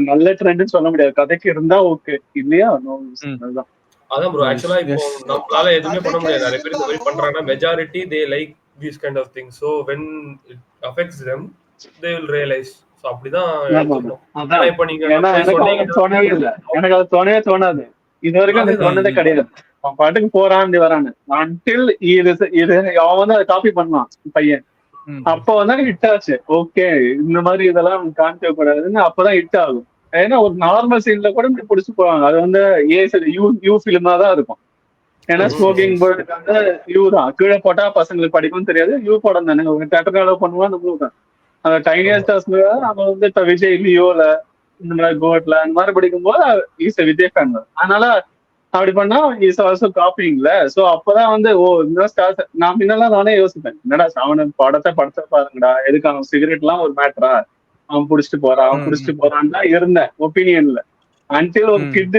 நல்ல ட்ரெண்ட்னு சொல்ல முடியாது. கதைக்கு இருந்தா ஓகே, இல்லையா அதுதான். அதான் ப்ரோ, ஆக்சுவலா இப்போ நம்மளால எதுவுமே பண்ண முடியாது. நிறைய பேர் இந்த மாதிரி பண்றாங்கன்னா majority they like these kind of things. So when it affects them they will realize. So அப்படிதான் எடுத்துக்கணும். அதான் இப்போ நீங்க சொன்னவே இல்லை, எனக்கு அது தோணவே தோணாது. இது வரைக்கும் அது சொன்னதே கிடையாது. அவன் பாட்டுக்கு போறான் வரான்னு அன்டில் இது அவன் வந்து அதை காப்பி பண்ணான் பையன். அப்ப வந்து ஹிட் ஆச்சு. ஓகே, இந்த மாதிரி இதெல்லாம் காமிக்க கூடாதுன்னு அப்பதான் ஹிட் ஆகும். ஏன்னா ஒரு நார்மல் சீன்ல கூட இப்படி பிடிச்சு போவாங்க. அது வந்து யூ பிலிமா தான் இருக்கும். ஏன்னா ஸ்மோக்கிங் போர்டுக்கு வந்து யூ தான் கீழே போட்டா பசங்களுக்கு படிக்கும்னு தெரியாது. யூ படம் தானே, தேட்டர் அளவு பண்ணுவான். நம்மளும் தான் அந்த டைனியஸ்ட் நம்ம வந்து இப்ப விஜய் லியோல இந்த மாதிரி கோட்ல அந்த மாதிரி படிக்கும்போது ஈஸ் விஜய் ஃபேன் தான். அதனால அப்படி பண்ணா இஸ் ஆல்சோ காப்பிங்ல. சோ அப்பதான் வந்து இந்த ஸ்டார்ஸ் நான் முன்னெல்லாம் நானே யோசிப்பேன், என்னடா அவன் படத்தை பாருங்கடா, எதுக்கு அவன் சிகரெட் எல்லாம் ஒரு மேட்டரா, அவன் புடிச்சிட்டு போறான்னு தான் இருந்தேன் ஒப்பீனியன்ல. அன்டில் ஒரு கிட்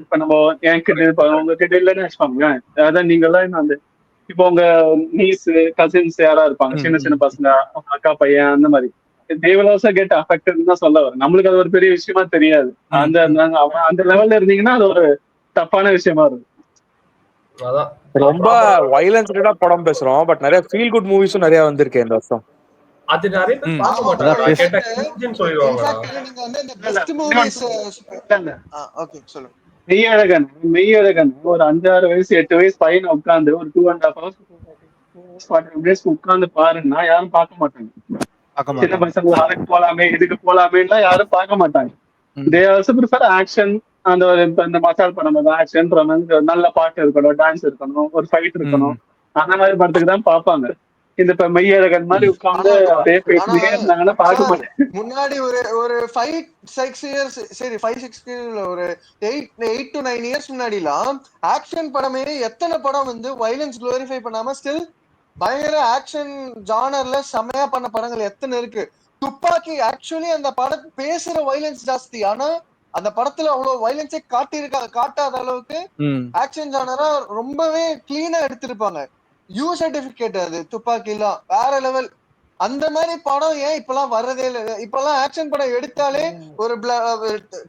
இப்ப நம்ம என் கிட் உங்க கிட் இல்லைன்னு வச்சுக்கோங்க. அதான் நீங்க எல்லாம் அந்த இப்போ உங்க நீஸ் கசின்ஸ் யாரா இருப்பாங்க, சின்ன சின்ன பசங்க, அக்கா பையன், அந்த மாதிரி they will also get affected தான் சொல்ல வரும். நம்மளுக்கு அது ஒரு பெரிய விஷயமா தெரியாது. அந்த லெவல்ல இருந்தீங்கன்னா அது ஒரு தப்பான விஷயமா இருக்கு. ரொம்ப வயலன்ஸ்டா படம் பேசுறோம், பட் நிறைய ஃபீல் குட் மூவிஸும் நிறைய வந்திருக்கு இந்த வருஷம். அது நிறைய பேர் பார்க்க மாட்டாங்க. கேட்டா கிஞ்சின்னு சொல்லிடுவாங்க. நீங்க வந்து இந்த பெஸ்ட் மூவிஸ் ஓகே சொல்லுங்க. மெய்யழகன் ஒரு 5-6 வயசு 8 வயசு பையனை உட்காந்து ஒரு 2.5 hours உட்காந்து பாருன்னா யாரும் பார்க்க மாட்டாங்க. சின்ன பசங்க அதுக்கு போலாமே இதுக்கு போலாமேன்னா யாரும் பார்க்க மாட்டாங்க. They also prefer action. அந்த ஒரு இந்த மசால் படம் ஆக்ஷன், நல்ல பாட்டு இருக்கணும், டான்ஸ் இருக்கணும், ஒரு ஃபைட் இருக்கணும், அந்த மாதிரி படத்துக்கு தான் பார்ப்பாங்க. இந்த இப்ப மெய்யழகன் மாதிரி உட்கார்ந்து அப்படியே பேசிட்டே இருந்தாங்கன்னா பார்க்க மாட்டேன். முன்னாடி ஒரு 5-6 இயர்ஸ், சரி 5-6 ஒரு 8 to 9 இயர்ஸ் முன்னாடிலாம் ஆக்ஷன் படமே எத்தனை படம் வந்து வயலன்ஸ் குளோரிஃபை பண்ணாம ஸ்டில் பயங்கர ஆக்ஷன் ஜானர்ல செமையா பண்ண படங்கள் எத்தனை இருக்கு. துப்பாக்கி ஆக்சுவலி அந்த படம் பேசுற வயலன்ஸ் ஜாஸ்தி, ஆனா அந்த படத்துல அவ்வளவு வயலன்ஸே காட்டாத அளவுக்கு ஆக்ஷன் ஜானரா ரொம்பவே கிளீனா எடுத்திருப்பாங்க. யூ சர்டிபிகேட் அது துப்பாக்கிலாம் வேற லெவல். அந்த மாதிரி படம் ஏன் இப்பெல்லாம் வர்றதே இல்லை. இப்பெல்லாம் ஆக்ஷன் படம் எடுத்தாலே ஒரு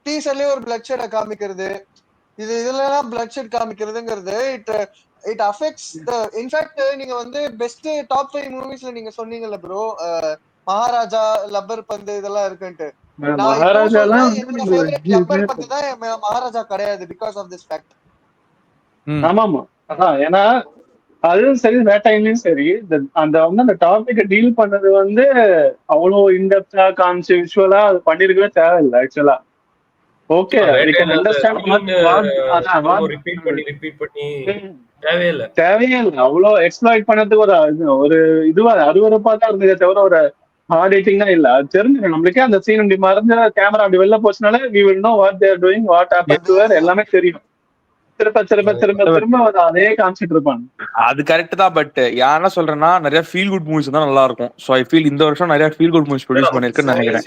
டீசர்லயே ஒரு பிளட் ஷெட் காமிக்கிறது, இதுலாம் பிளட் ஷெட் காமிக்கிறதுங்கிறது இட் அஃபெக்ட்ஸ். இன்ஃபேக்ட் நீங்க வந்து பெஸ்ட் டாப் 5 மூவிஸ்ல நீங்க சொன்னீங்கல்ல ப்ரோ, மகாராஜா, லப்பர் பந்து இதெல்லாம் இருக்குன்ட்டு. மகாராஜா கிடையாது பிகாஸ் ஆஃப் திஸ் ஃபேக்ட். ஆமாமா, அதான் ஏன்னா அதுவும் சரி வேட்டையிலும் சரி அந்த வந்து அந்த டாபிக் டீல் பண்ணது வந்து அவ்வளவு இன்டெப்தா காமிச்சு விஷுவலா அது பண்ணிருக்கவே தேவையில்லை ஆக்சுவலா. ஓகே, தேவையே இல்லை. அவ்வளவு எக்ஸ்ப்ளாய்ட் பண்ணதுக்கு ஒரு இதுவா அருவருப்பா தான் இருந்ததே தவிர ஒரு ஹார்ட் எடிட்டிங்கா இல்ல. அது தெரிஞ்சிடும் நம்மளுக்கே. அந்த சீன் இப்படி மறைஞ்ச கேமரா அப்படி வெளில போச்சுனாலே we will know what they are doing, what happened to her எல்லாமே தெரியும். திரும்ப அதே காமிச்சிட்டு இருப்பாங்க. அது கரெக்ட் தான். பட் யாரா சொல்றேன்னா நிறைய ஃபீல் குட் மூவிஸ் தான் நல்லா இருக்கும். சோ ஐ ஃபீல் இந்த வருஷம் நிறைய ஃபீல் குட் மூவிஸ் ப்ரொடியூஸ் பண்ணிருக்குன்னு நினைக்கிறேன்.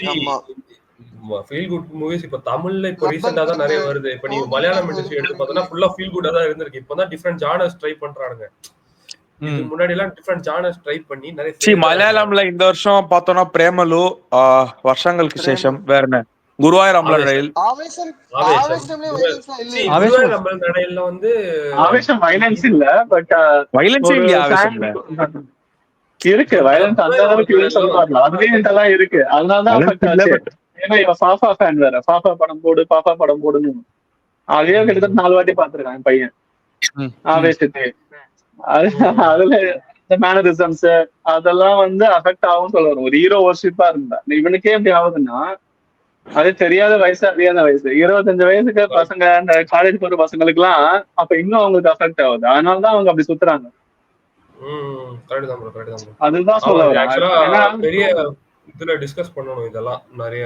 ஃபீல் குட் மூவிஸ் இப்ப தமிழ்ல இப்ப ரீசெண்டா தான் நிறைய வருது. இப்ப நீங்க மலையாளம் இண்டஸ்ட்ரி எடுத்து பார்த்தா ஃபுல்லா ஃபீல் குட்டா தான் இருந்திருக்கு. இப்பதான் டிஃபரெண்ட் ஜானர்ஸ் ட்ரை பண்றாங்க. இது முன்னாடி எல்லாம் டிஃபரெண்ட் ஜானர்ஸ் ட்ரை பண்ணி நிறைய மலையாளம்ல இந்த வருஷம் பார்த்தோம்னா பிரேமலு, வருஷங்களுக்கு சேஷம், வேற என்ன குருவாயூர் அம்பலன் ரயில், குருவாயூர் அம்பலன் ரயில்ல வந்து ஆவேசம் வயலன்ஸ் இல்ல, பட் வயலன்ஸ் இல்ல, ஆவேசம் இல்ல இருக்கு. வயலன்ஸ் அந்த அளவுக்கு இல்ல சொல்றாங்க. அதுலயும் இதெல்லாம் இருக்கு. அதனாலதான் ஏன்னா இவன் பாப்பா ஃபேன் வேற. பாப்பா படம் போடுன்னு அதே கிட்டத்தட்ட 4 வாட்டி பாத்துருக்கான் என் பையன் ஆவேசத்தை. அதுல இந்த மேனரிசம்ஸ் அதெல்லாம் வந்து அஃபெக்ட் ஆகும் சொல்ல வரும். ஒரு ஹீரோ வர்ஷிப்பா இருந்தா இவனுக்கே எப்படி ஆகுதுன்னா அது தெரியாத வயசு, அறியாத வயசு. 25 வயசுக்கு பசங்க, அந்த காலேஜ் போற பசங்களுக்கு எல்லாம் அப்ப இன்னும் அவங்களுக்கு அஃபெக்ட் ஆகுது. அதனாலதான் அவங்க அப்படி சுத்துறாங்க. கரெக்ட் தான் ப்ரோ, கரெக்ட் தான் ப்ரோ. அதுதான் சொல்ல வரேன். ஆக்சுவலா ஏன்னா பெரிய இதுல டிஸ்கஸ் பண்ணணும் இதெல்லாம். நிறைய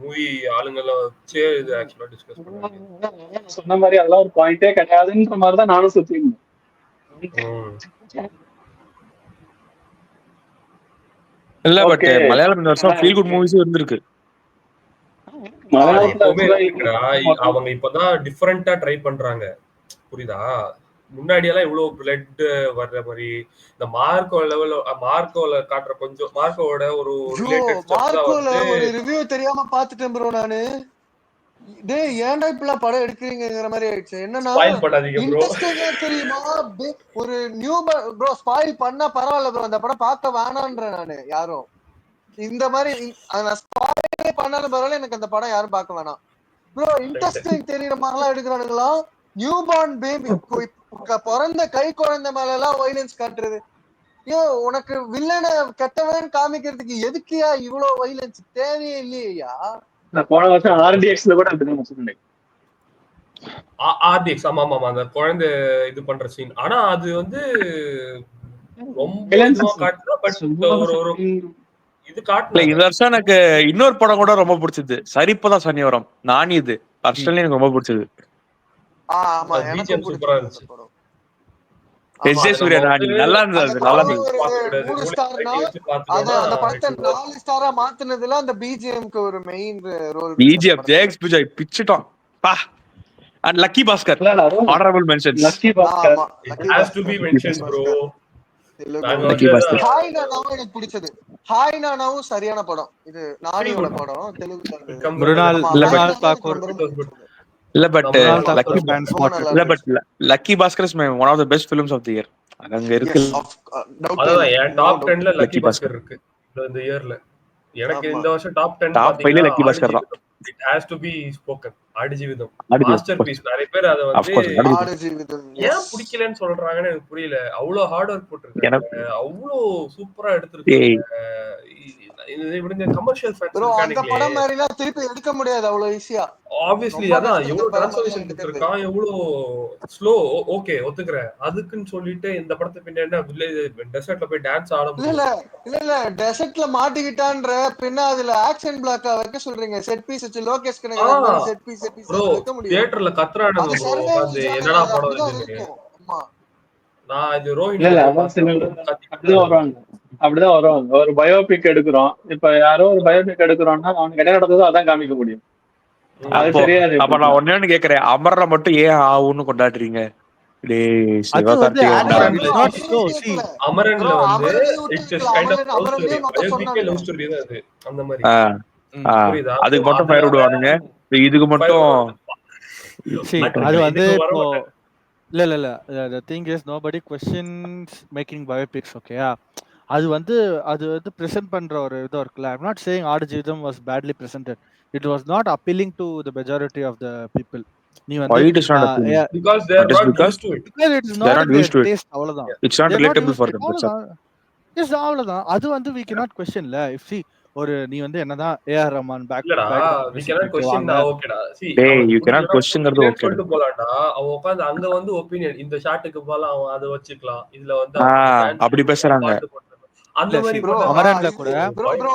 மூவி ஆளுங்கெல்லாம் வச்சே இது ஆக்சுவலா டிஸ்கஸ் பண்ணணும். சொன்ன மாதிரி அதெல்லாம் ஒரு பாயிண்டே கிடையாதுன்ற மாதிரிதான் நானும் சுத்திருந்தேன். இல்ல பட் மலையாளம் இந்த வருஷம் ஃபீல் குட் மூவிஸும் இருந்திருக்கு. அவங்க இப்பதான் டிஃபரெண்டா ட்ரை பண்றாங்க, புரியுதா? முன்னாடி எல்லாம் இவ்வளவு பிளட் வர்ற மாதிரி இந்த மார்க்கோல காட்டுற கொஞ்சம் மார்க்கோட ஒரு ரிவ்யூ தெரியாம பாத்துட்டேன் ப்ரோ நானு. டேய் ஏன்டா இப்பெல்லாம் படம் எடுக்கிறீங்கிற மாதிரி ஆயிடுச்சு. என்னன்னா இன்ட்ரெஸ்டிங்கா தெரியுமா, ஒரு நியூ ப்ரோ ஸ்பாயில் பண்ணா பரவாயில்ல ப்ரோ, அந்த படம் பார்க்க வேணான்ற நானு. யாரும் இந்த மாதிரி ஸ்பாயில் பண்ணாலும் பரவாயில்ல, எனக்கு அந்த படம் யாரும் பார்க்க வேணாம் ப்ரோ. இன்ட்ரெஸ்டிங் தெரியற மாதிரிலாம் எடுக்கிறானுங்களா. நியூ பார்ன் பேபி, பிறந்த கை குழந்தை மேல எல்லாம் வைலன்ஸ் காட்டுறது. ஏன் உனக்கு வில்லனை கெட்டவன் காமிக்கிறதுக்கு எதுக்குயா இவ்வளவு வைலன்ஸ்? தேவையே இல்லையா? போன வருஷம் RDXல கூட அப்படிதான் சொன்னேன். RDX ஆமா அந்த குழந்தை இது பண்ற சீன். ஆனா அது வந்து ரொம்ப காட்டுற, பட் ஒரு இது காட்டல. இந்த வருஷம் எனக்கு இன்னொரு படம் கூட ரொம்ப பிடிச்சது, சரிப்பதான் சனிவரம். நான் இது பர்சனலி எனக்கு ரொம்ப பிடிச்சது. சூப்பரா இருந்துச்சு. சூர்யா நானி நல்லா இருந்தது, நல்லா இருந்தது. அந்த படத்தை 4 ஸ்டாரா மாத்துனதுல அந்த பிஜிஎம்க்கு ஒரு main role. BGM Jakes Bejoy பிச்சிட்டான் பா. And lucky Bhaskar honorable mentions. Lucky Bhaskar has to be mentioned bro. Hi நானாவும் எனக்கு பிடிச்சது. ஹாய் நானாவும் சரியான படம். இது நானியோட படம், தெலுங்குல. இல்ல but Lucky Baskhar is one of the best films of the year. அங்க இருக்கு. அதான் என் டாப் 10ல லக்கி பாஸ்கர் இருக்கு இந்த இயர்ல. எனக்கு இந்த வருஷம் டாப் 10 டாப் 5ல லக்கி பாஸ்கர் தான். It has to be spoken. Aadujeevitham மாஸ்டர்பீஸ். நிறைய பேர் அத வந்து ஏன் பிடிக்கலன்னு சொல்றாங்கன்னு எனக்கு புரியல. அவ்வளவு ஹார்ட் ஒர்க் போட்டுருக்காங்க, அவ்வளவு சூப்பரா எடுத்துருக்காங்க. இது விடுங்க, கமர்ஷியல் ஃபேக்டர் அந்த படம் மாதிரிலாம் திருப்பி எடுக்க முடியாது அவ்வளவு ஈஸியா. ஆப்வியஸ்லி அதான் எவ்வளவு டிரான்ஸ்ஃபர்மேஷன் கொடுத்திருக்கான், எவ்வளவு ஸ்லோ. ஓகே ஒத்துக்கிறேன். அதுக்குன்னு சொல்லிட்டு இந்த படத்தை பின்ன என்ன வில்லேஜ் டெசர்ட்ல போய் டான்ஸ் ஆட முடியல. இல்ல டெசர்ட்ல மாட்டிக்கிட்டான்ற பின்ன அதுல ஆக்ஷன் பிளாக்கா வைக்க சொல்றீங்க. செட் பீஸ் வச்சு லோகேஷ் கனகராஜ் செட் பீஸ் வைக்க முடியும். தியேட்டர்ல கத்துறானுங்க ப்ரோ. அது என்னடா படம் இது? நான் இது ரோஹிணி அப்படிதான் வருவாங்க. ஒரு பயோபிக் எடுக்கிறோம், இப்ப யாரோ ஒரு பயோபிக் எடுக்கிறோம்னா அவனுக்கு என்ன நடந்ததோ அதான் காமிக்க முடியும். அது தெரியாது. அப்ப நான் ஒண்ணு கேக்குறேன், அமரரை மட்டும் ஏன் ஆவுன்னு கொண்டாடுறீங்க? அமரன்ல வந்து it's kind of love story தான் அது. அந்த மாதிரி அதுக்கு மட்டும் ஃபயர் விடுவானுங்க, இதுக்கு மட்டும் அது வந்து இப்போ இல்ல the thing is nobody questions making biopics. okay அது வந்து present பண்ற ஒரு இது இருக்குல்ல. I'm not saying Aadujeevitham was badly presented. It was not appealing to the majority of the people. நீ வந்து because they are not used to it. It is not their taste. அவ்வளவுதான். It's not relatable for them. Yes, அவ்வளவுதான். அது வந்து we cannot question la. If see ஒரு நீ வந்து என்னதான் AR Rahman back we cannot question da. okay da. see you cannot question ங்கறது okay சொல்லிட்டு போலாம்டா. அவ உட்கார்ந்து அங்க வந்து ஒபினியன், இந்த ஷாட்டுக்கு போலாம் அவன் அதை வச்சுக்கலாம், இதுல வந்து அப்படி பேசுறாங்க. அந்த மாதிரி அமரன்ல கூட bro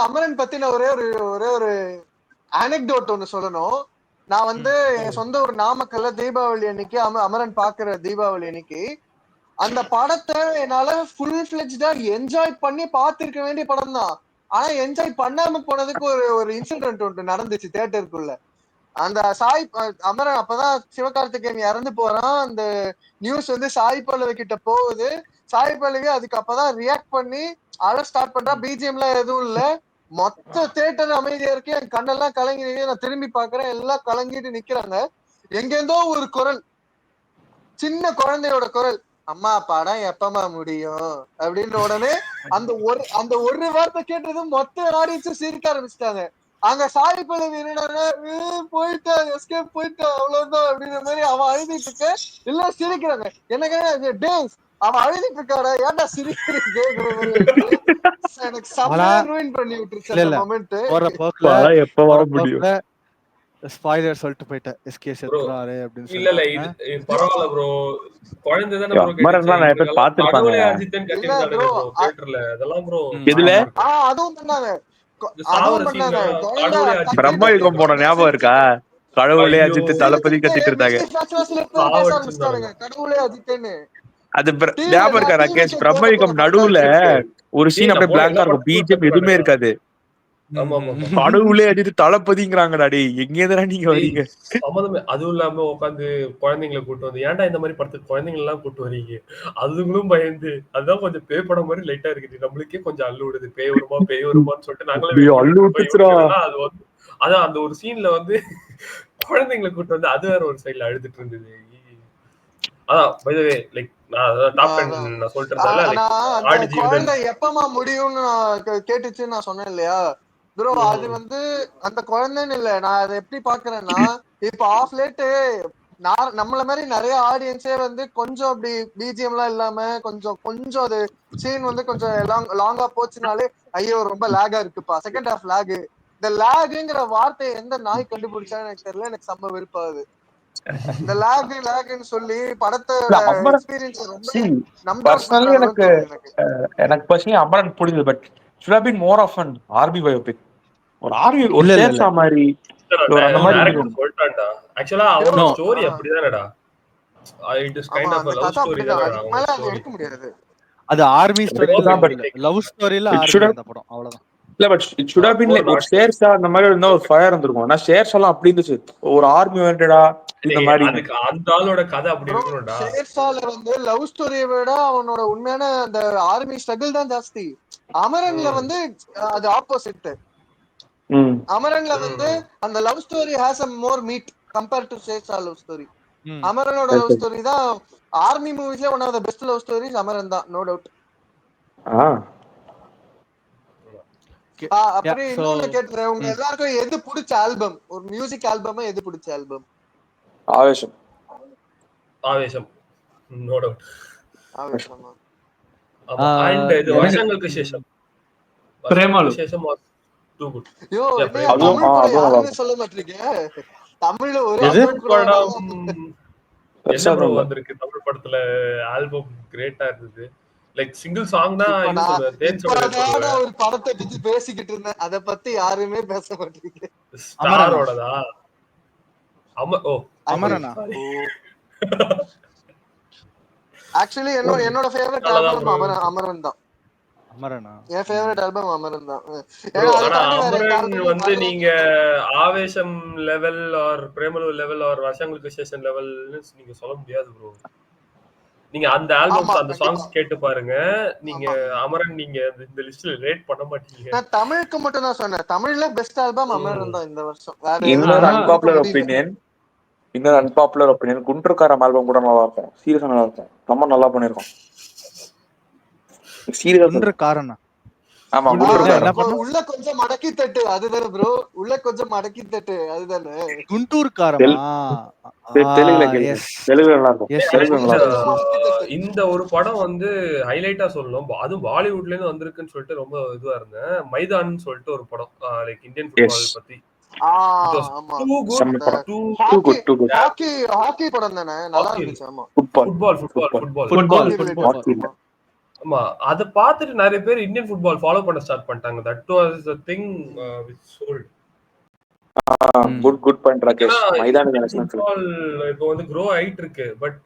அமரன் பத்தின ஒரே ஒரு அனெக்டோட் ஒன்னு சொல்லணும். நான் வந்து என் சொந்த ஒரு நாமக்கல்ல தீபாவளி அன்னைக்கு அமரன் பாக்குற தீபாவளி அன்னைக்கு அந்த படத்தை என்னால ஃபுல் ஃபிளெஜ்டா என்ஜாய் பண்ணி பாத்திருக்க வேண்டிய படம் தான். ஆனா என்ஜாய் பண்ணாம போனதுக்கு ஒரு இன்சிடென்ட் ஒன்று நடந்துச்சு தியேட்டருக்குள்ள. அந்த சாய் அமரன் அப்பதான் சிவகார்த்திகேயன் இறந்து போறான். அந்த நியூஸ் வந்து சாய் பல்லவி கிட்ட போகுது. சாய் பல்லவி அதுக்கு அப்பதான் ரியாக்ட் பண்ணி அழ ஸ்டார்ட் பண்றா. பிஜிஎம்லாம் எதுவும் இல்ல, மொத்த தியேட்டர் அமைதியா இருக்கு. என் கண்ணெல்லாம் கலங்கி நிக்க. நான் திரும்பி பாக்குறேன், எல்லாம் கலங்கிட்டு நிக்கிறாங்க. எங்கேருந்தோ ஒரு குரல், சின்ன குழந்தையோட குரல், அம்மா படம் எப்பமா முடியும் அப்படின்னு. உடனே அந்த ஒரு வார்த்தை கேட்டது மொத்த ஆடியன்ஸும் சிரிக்க ஆரம்பிச்சிட்டாங்க. அங்க சாய் பல்லவி என்னன்னா போயிட்டா எஸ்கேப் போயிட்டா அவ்வளவுதான் அப்படின்ற மாதிரி அவன் அழுதிட்டு இருக்க, எல்லாம் சிரிக்கிறாங்க. எனக்கு டேஸ் அவன் அழுதிட்டு இருக்காடா, ஏன்டா சிரிக்கிறீங்க கேக்குற மாதிரி ஆயிடுச்சு. எனக்கு செம்மையா ரூயின் பண்ணி விட்டுருச்சு அந்த மொமெண்ட். போற போக்குல எப்பவா முடியும் ஸ்பாயிலர் சொல்லிட்டு போயிட்டேன் எஸ்கே செத்துறாரு அப்படின்னு இல்ல இல்ல சொல்லி. இது பரவாயில்ல ப்ரோ. குழந்தை தானே ப்ரோ அமரன் தான் நிறைய பேர் பாத்துருப்பாங்க. கடவுளே அஜித்தன் கட்டிருந்தாங்க ப்ரோ தியேட்டர்ல. அதெல்லாம் ப்ரோ எதுல அதுவும் பண்ணாங்க, அதுவும் சாவர பண்ணாங்க. சீன்ல குழந்தை கடவுளே அஜித்தன் பிரம்மயுகம் போன ஞாபகம் இருக்கா? கடவுளே ஐயோ. அஜித் தளபதி கத்திட்டு இருந்தாங்க. பேச ஆரம்பிச்சிட்டானுங்க கடவுளே அஜித்தேன்னு. அது ஞாபகம் இருக்கா ராகேஷ்? பிரம்மயுகம் நடுவுல ஒரு சீன் அப்படியே பிளாங்கா இருக்கும், பிஜிஎம் எதுவுமே இருக்காது. ஆமா ஆமா ஆமா. கடவுளே அஜித் தளபதிங்கிறாங்கடா டேய், எங்கேதான் நீங்க வரீங்க? சம்மந்தமே அதுவும் இல்லாம உட்காந்து குழந்தைங்களை கூட்டு வந்து ஏன்டா இந்த மாதிரி படத்துக்கு குழந்தைங்க எல்லாம் கூட்டு வரீங்க, அதுங்களும் பயந்து. அதுதான் கொஞ்சம் பேய் படம் மாதிரி லைட்டா இருக்குது. நம்மளுக்கே கொஞ்சம் அள்ளு விடுது, பேய் வருமான்னு சொல்லிட்டு நாங்களே அள்ளு விட்டுச்சுடா. அது வந்து அதான் அந்த ஒரு சீன்ல வந்து குழந்தைங்களை கூட்டு வந்து அது வேற ஒரு சைடுல அழுதுட்டு இருந்தது. அதான் பை தி வே லைக் நான் டாப் 10 நான் சொல்லிட்டு இருந்தேன்ல, லைக் ஆடு ஜீவிதன் எப்பமா முடியும்னு கேட்டுச்சுன்னு நான் சொன்னேன் இல்லையா ப்ரோ. அது வந்து அந்த குழந்தைன்னு இல்ல, நான் அதை எப்படி பாக்குறேன்னா, இப்ப ஆஃப் லேட்டு நம்மள மாதிரி நிறைய ஆடியன்ஸே வந்து கொஞ்சம் அப்படி பிஜிஎம் எல்லாம் இல்லாம கொஞ்சம் அது சீன் வந்து கொஞ்சம் லாங்கா போச்சுனாலே ஐயோ ரொம்ப லேகா இருக்குப்பா, செகண்ட் ஹாஃப் லேகு. இந்த லேகுங்கிற வார்த்தையை எந்த நாய் கண்டுபிடிச்சான்னு எனக்கு தெரியல, எனக்கு செம்ம விருப்பாது. இந்த லேகுன்னு சொல்லி படத்தோட எக்ஸ்பீரியன்ஸ் ரொம்ப பர்சனலி எனக்கு பர்சனலி அமரன் பிடிச்சது. But should have been more of an RB biopic. ஒரு ஆர்வி ஒரு சேஷா மாதிரி அந்த மாதிரி சொல்லிட்டான்டா. ஆக்சுவலா அவரோட ஸ்டோரி அப்படிதானடா. It is kind of a love story தானடா. எடுக்க முடியாது. அது ஆர்மி ஸ்டோரி தான், பட் லவ் ஸ்டோரியில ஆர்மி அந்த படம் அவ்வளவுதான். இல்ல but it should have been like ஒரு ஷேர்ஷா அந்த மாதிரி இருந்தா ஒரு ஃபயர் இருந்திருக்கும். ஆனா ஷேர்ஷா எல்லாம் அப்படி இருந்துச்சு, ஒரு ஆர்மி வேண்டடா இந்த மாதிரி. அதுக்கு அந்த ஆளோட கதை அப்படி இருக்கணும்டா. ஷேர்ஷால வந்து லவ் ஸ்டோரியை விட அவனோட உண்மையான அந்த ஆர்மி ஸ்ட்ரகிள் தான் ஜாஸ்தி. அமரன்ல வந்து அது ஆப்போசிட். அமரன்ல வந்து அந்த love story has a more meat compared to Shershaah love story. அமரனோட லவ் ஸ்டோரி தான் ஆர்மி மூவிஸ்ல one of the best love stories Amaran தான், நோ டவுட். அப்படி இன்னொன்னு கேட்கிறேன், உங்க எல்லாருக்கும் எது பிடிச்ச ஆல்பம், ஒரு மியூசிக் ஆல்பமா எது பிடிச்ச ஆல்பம்? ஆவேசம். ஆவேசம் நோ டவுட். ஆவேசம். அண்ட் இது வருஷங்களுக்கு சேஷம் பிரேமாலு சேஷம் டூ குட். யோ அதுவும் சொல்ல மாட்டீங்க, தமிழ்ல ஒரு படம் என்ன ப்ரோ வந்திருக்கு தமிழ் படத்துல ஆல்பம் கிரேட்டா இருந்தது. லைக் சிங்கிள் சாங் தான் யூஸ் பண்ணுவேன். ஒரு படத்தை பத்தி பேசிக்கிட்டு இருந்தேன், அத பத்தி யாருமே பேச மாட்டீங்க. ஸ்டாரோடதா அமரனா? ஆக்சுவலி என்னோட ஃபேவரட் ஆல்பம் அமரன் தான். அமரனா என் ஃபேவரட் ஆல்பம் அமரன் தான். அமரன் வந்து நீங்க ஆவேசம் level or Premalu level or வருஷங்களுக்கு ஸ்டேஷன் லெவல்னு நீங்க சொல்ல முடியாது ப்ரோ. நீங்க அந்த ஆல்பம்ஸ் அந்த சாங்ஸ் கேட்டு பாருங்க. நீங்க அமரன் நீங்க இந்த லிஸ்ட்ல ரேட் பண்ண மாட்டீங்க. நான் தமிழுக்கு மட்டும் தான் சொன்னேன், தமிழ்ல பெஸ்ட் ஆல்பம் அமரன் தான் இந்த வருஷம். இன்னொரு அன்பாப்புலர் ஒபினியன் குண்டர்காரம் ஆல்பம் கூட நல்லா இருக்கும், சீரியஸா நல்லா இருக்கும், ரொம்ப நல்லா பண்ணிருக்கோம். காரணம் ஆமா உள்ள கொஞ்சம் மடக்கி தட்டு அதுதானே ப்ரோ, உள்ள கொஞ்சம் மடக்கி தட்டு அதுதானே குண்டூர் காரமா? தெலுங்கு நல்லா இருக்கும். இந்த ஒரு படம் வந்து ஹைலைட்டா சொல்லணும், அதுவும் பாலிவுட்ல இருந்து வந்திருக்குன்னு சொல்லிட்டு ரொம்ப இதுவா இருந்தேன். மைதான் சொல்லிட்டு ஒரு படம், லைக் இந்தியன் ஃபுட்பால் பத்தி. ஹாக்கி படம் தானே, நல்லா இருந்துச்சு. ஆமா ஃபுட்பால். ஆமா அத பார்த்துட்டு நிறைய பேர் இந்தியன் ஃபுட்பால் ஃபாலோ பண்ண ஸ்டார்ட் பண்ணிட்டாங்க. That was a thing which sold. Good point Rakesh. Maidaan football இப்போ வந்து grow ஆயிட்டு இருக்கு, பட்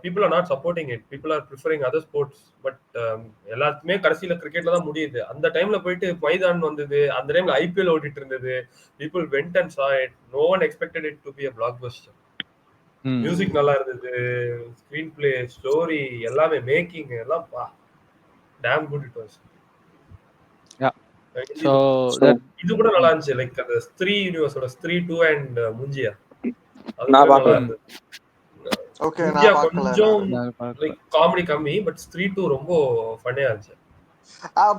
people are not supporting it. People are preferring other sports. But எல்லாத்துமே கடைசில கிரிக்கெட்ல தான் முடியுது. அந்த டைம்ல போயிட்டு மைதான் வந்தது, அந்த டைம்ல ஐபிஎல் ஓடிட்டு இருந்தது. People went and saw it. No one expected it to be a blockbuster. Music நல்லா இருந்தது, ஸ்கிரீன் பிளே, ஸ்டோரி எல்லாமே, மேக்கிங் எல்லாம் damn good it was. Yeah. So இது கூட நல்லா இருந்துச்சு, லைக் அந்த ஸ்திரீ யூனிவர்ஸோட ஸ்திரீ 2 அண்ட் முஞ்சியா. நான் பார்க்கல. ஓகே முஞ்சியா கொஞ்சம் லைக் காமெடி கம்மி, பட் ஸ்திரீ 2 ரொம்ப ஃபன்னியா இருந்துச்சு.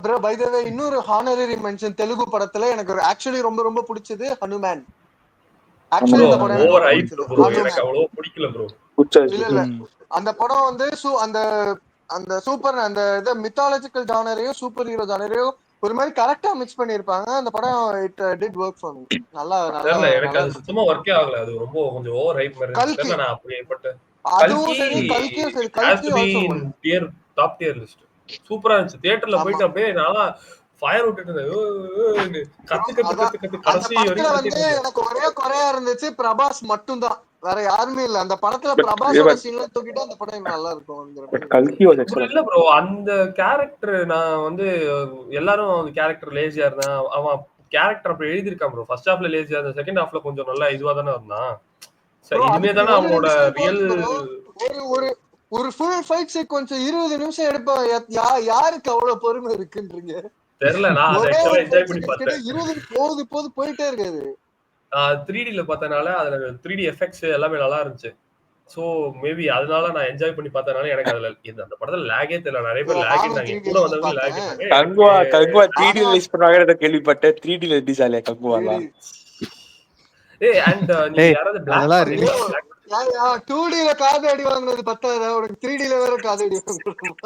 bro by the way இன்னொரு ஹானரரி மென்ஷன் தெலுங்கு படத்துல எனக்கு ஆக்சுவலி ரொம்ப ரொம்ப பிடிச்சது ஹனுமான். ஆக்சுவலி இந்த படம் ஓவர் ஹைப் ப்ரோ, எனக்கு அவ்வளவு பிடிக்கல ப்ரோ. இல்ல அந்த படம் வந்து அந்த அந்த சூப்பர் அந்த இத மித்தாலஜிக்கல் ஜானரையும் சூப்பர் ஹீரோ ஜானரையும் ஒரு மாதிரி கரெக்டா மிக்ஸ் பண்ணிருப்பாங்க. அந்த படம் it did work for me. நல்லா தெரியல எனக்கு நல்லா அது சுத்தமா ஒர்க்கே ஆகல. அது ரொம்ப கொஞ்சம் ஓவர் ஹைப் மாதிரி இருந்துச்சு. கல்கி தெரியல நான் அப்படியேப்பட்ட அதுவும் சரி, கல்கியும் சரி. has to கல்கி be also in top tier list. சூப்பரா இருந்துச்சு. தியேட்டர்ல போயிட்டு அப்படியே நல்லா ஃபயர் விட்டுட்டு இருந்தேன். கத்து கத்து கத்து கத்து அந்த கடைசி படத்துல வரைக்கும் வந்து கத்திட்டு இருந்தேன். எனக்கு ஒரே குறையா இருந்துச்சு, பிரபாஸ் மட்டும்தான், வேற யாருமே இல்ல. அந்த படத்துல பிரபாஸோட சீன்ல தூக்கிட்டு அந்த படம் நல்லா இருக்கும். கல்கி was bro, excellent. இல்ல ப்ரோ அந்த கேரக்டர் நான் வந்து எல்லாரும் அந்த கேரக்டர் லேசியா இருந்தான். அவன் கேரக்டர் அப்படி எழுதியிருக்கான் ப்ரோ. ஃபர்ஸ்ட் ஹாஃப்ல லேசியா இருந்தா, செகண்ட் ஹாஃப்ல கொஞ்சம் நல்லா இதுவா தானே இருந்தான். Bro, இனிமே அதுக்கு தானே ஒரு அவனோட நிமிஷம் ரியல் bro. ஒரு ஃபுல் ஃபைட் சீக்வென்ஸ் 20 நிமிஷம் எடுப்பா. யாருக்கு அவ்வளவு பொறுமை இருக்குன்றீங்க? தெரியல. நான் அதை ஒரே ஆக்சுவலா ஒரு என்ஜாய் ஃபைட் பண்ணி சீக்வென்ஸ் பார்த்தேன். கிட்ட 20 போயிட்டே இருக்காது. 3Dல பார்த்தனால அதுல 3D எஃபெக்ட்ஸ் எல்லாமே நல்லா இருந்துச்சு. சோ மேபி அதனால நான் என்ஜாய் பண்ணி பார்த்தனால எனக்கு அதுல அந்த படத்துல லேகே தெரியல. நிறைய பேர் லேக்னாங்க. என் கூட வந்தவங்க லேக்னாங்க. கங்குவா 3D ரிலீஸ் பண்ணாங்க கேள்விப்பட்டேன். 3D ல ரிலீஸ் ஆகல கங்குவாலாம். ஏய் அண்ட் நீங்க யாராவது பிளாக் 2D ல காது அடி வாங்குனது பத்தாதா உனக்கு 3D ல வேற காது அடி வாங்குறோம்.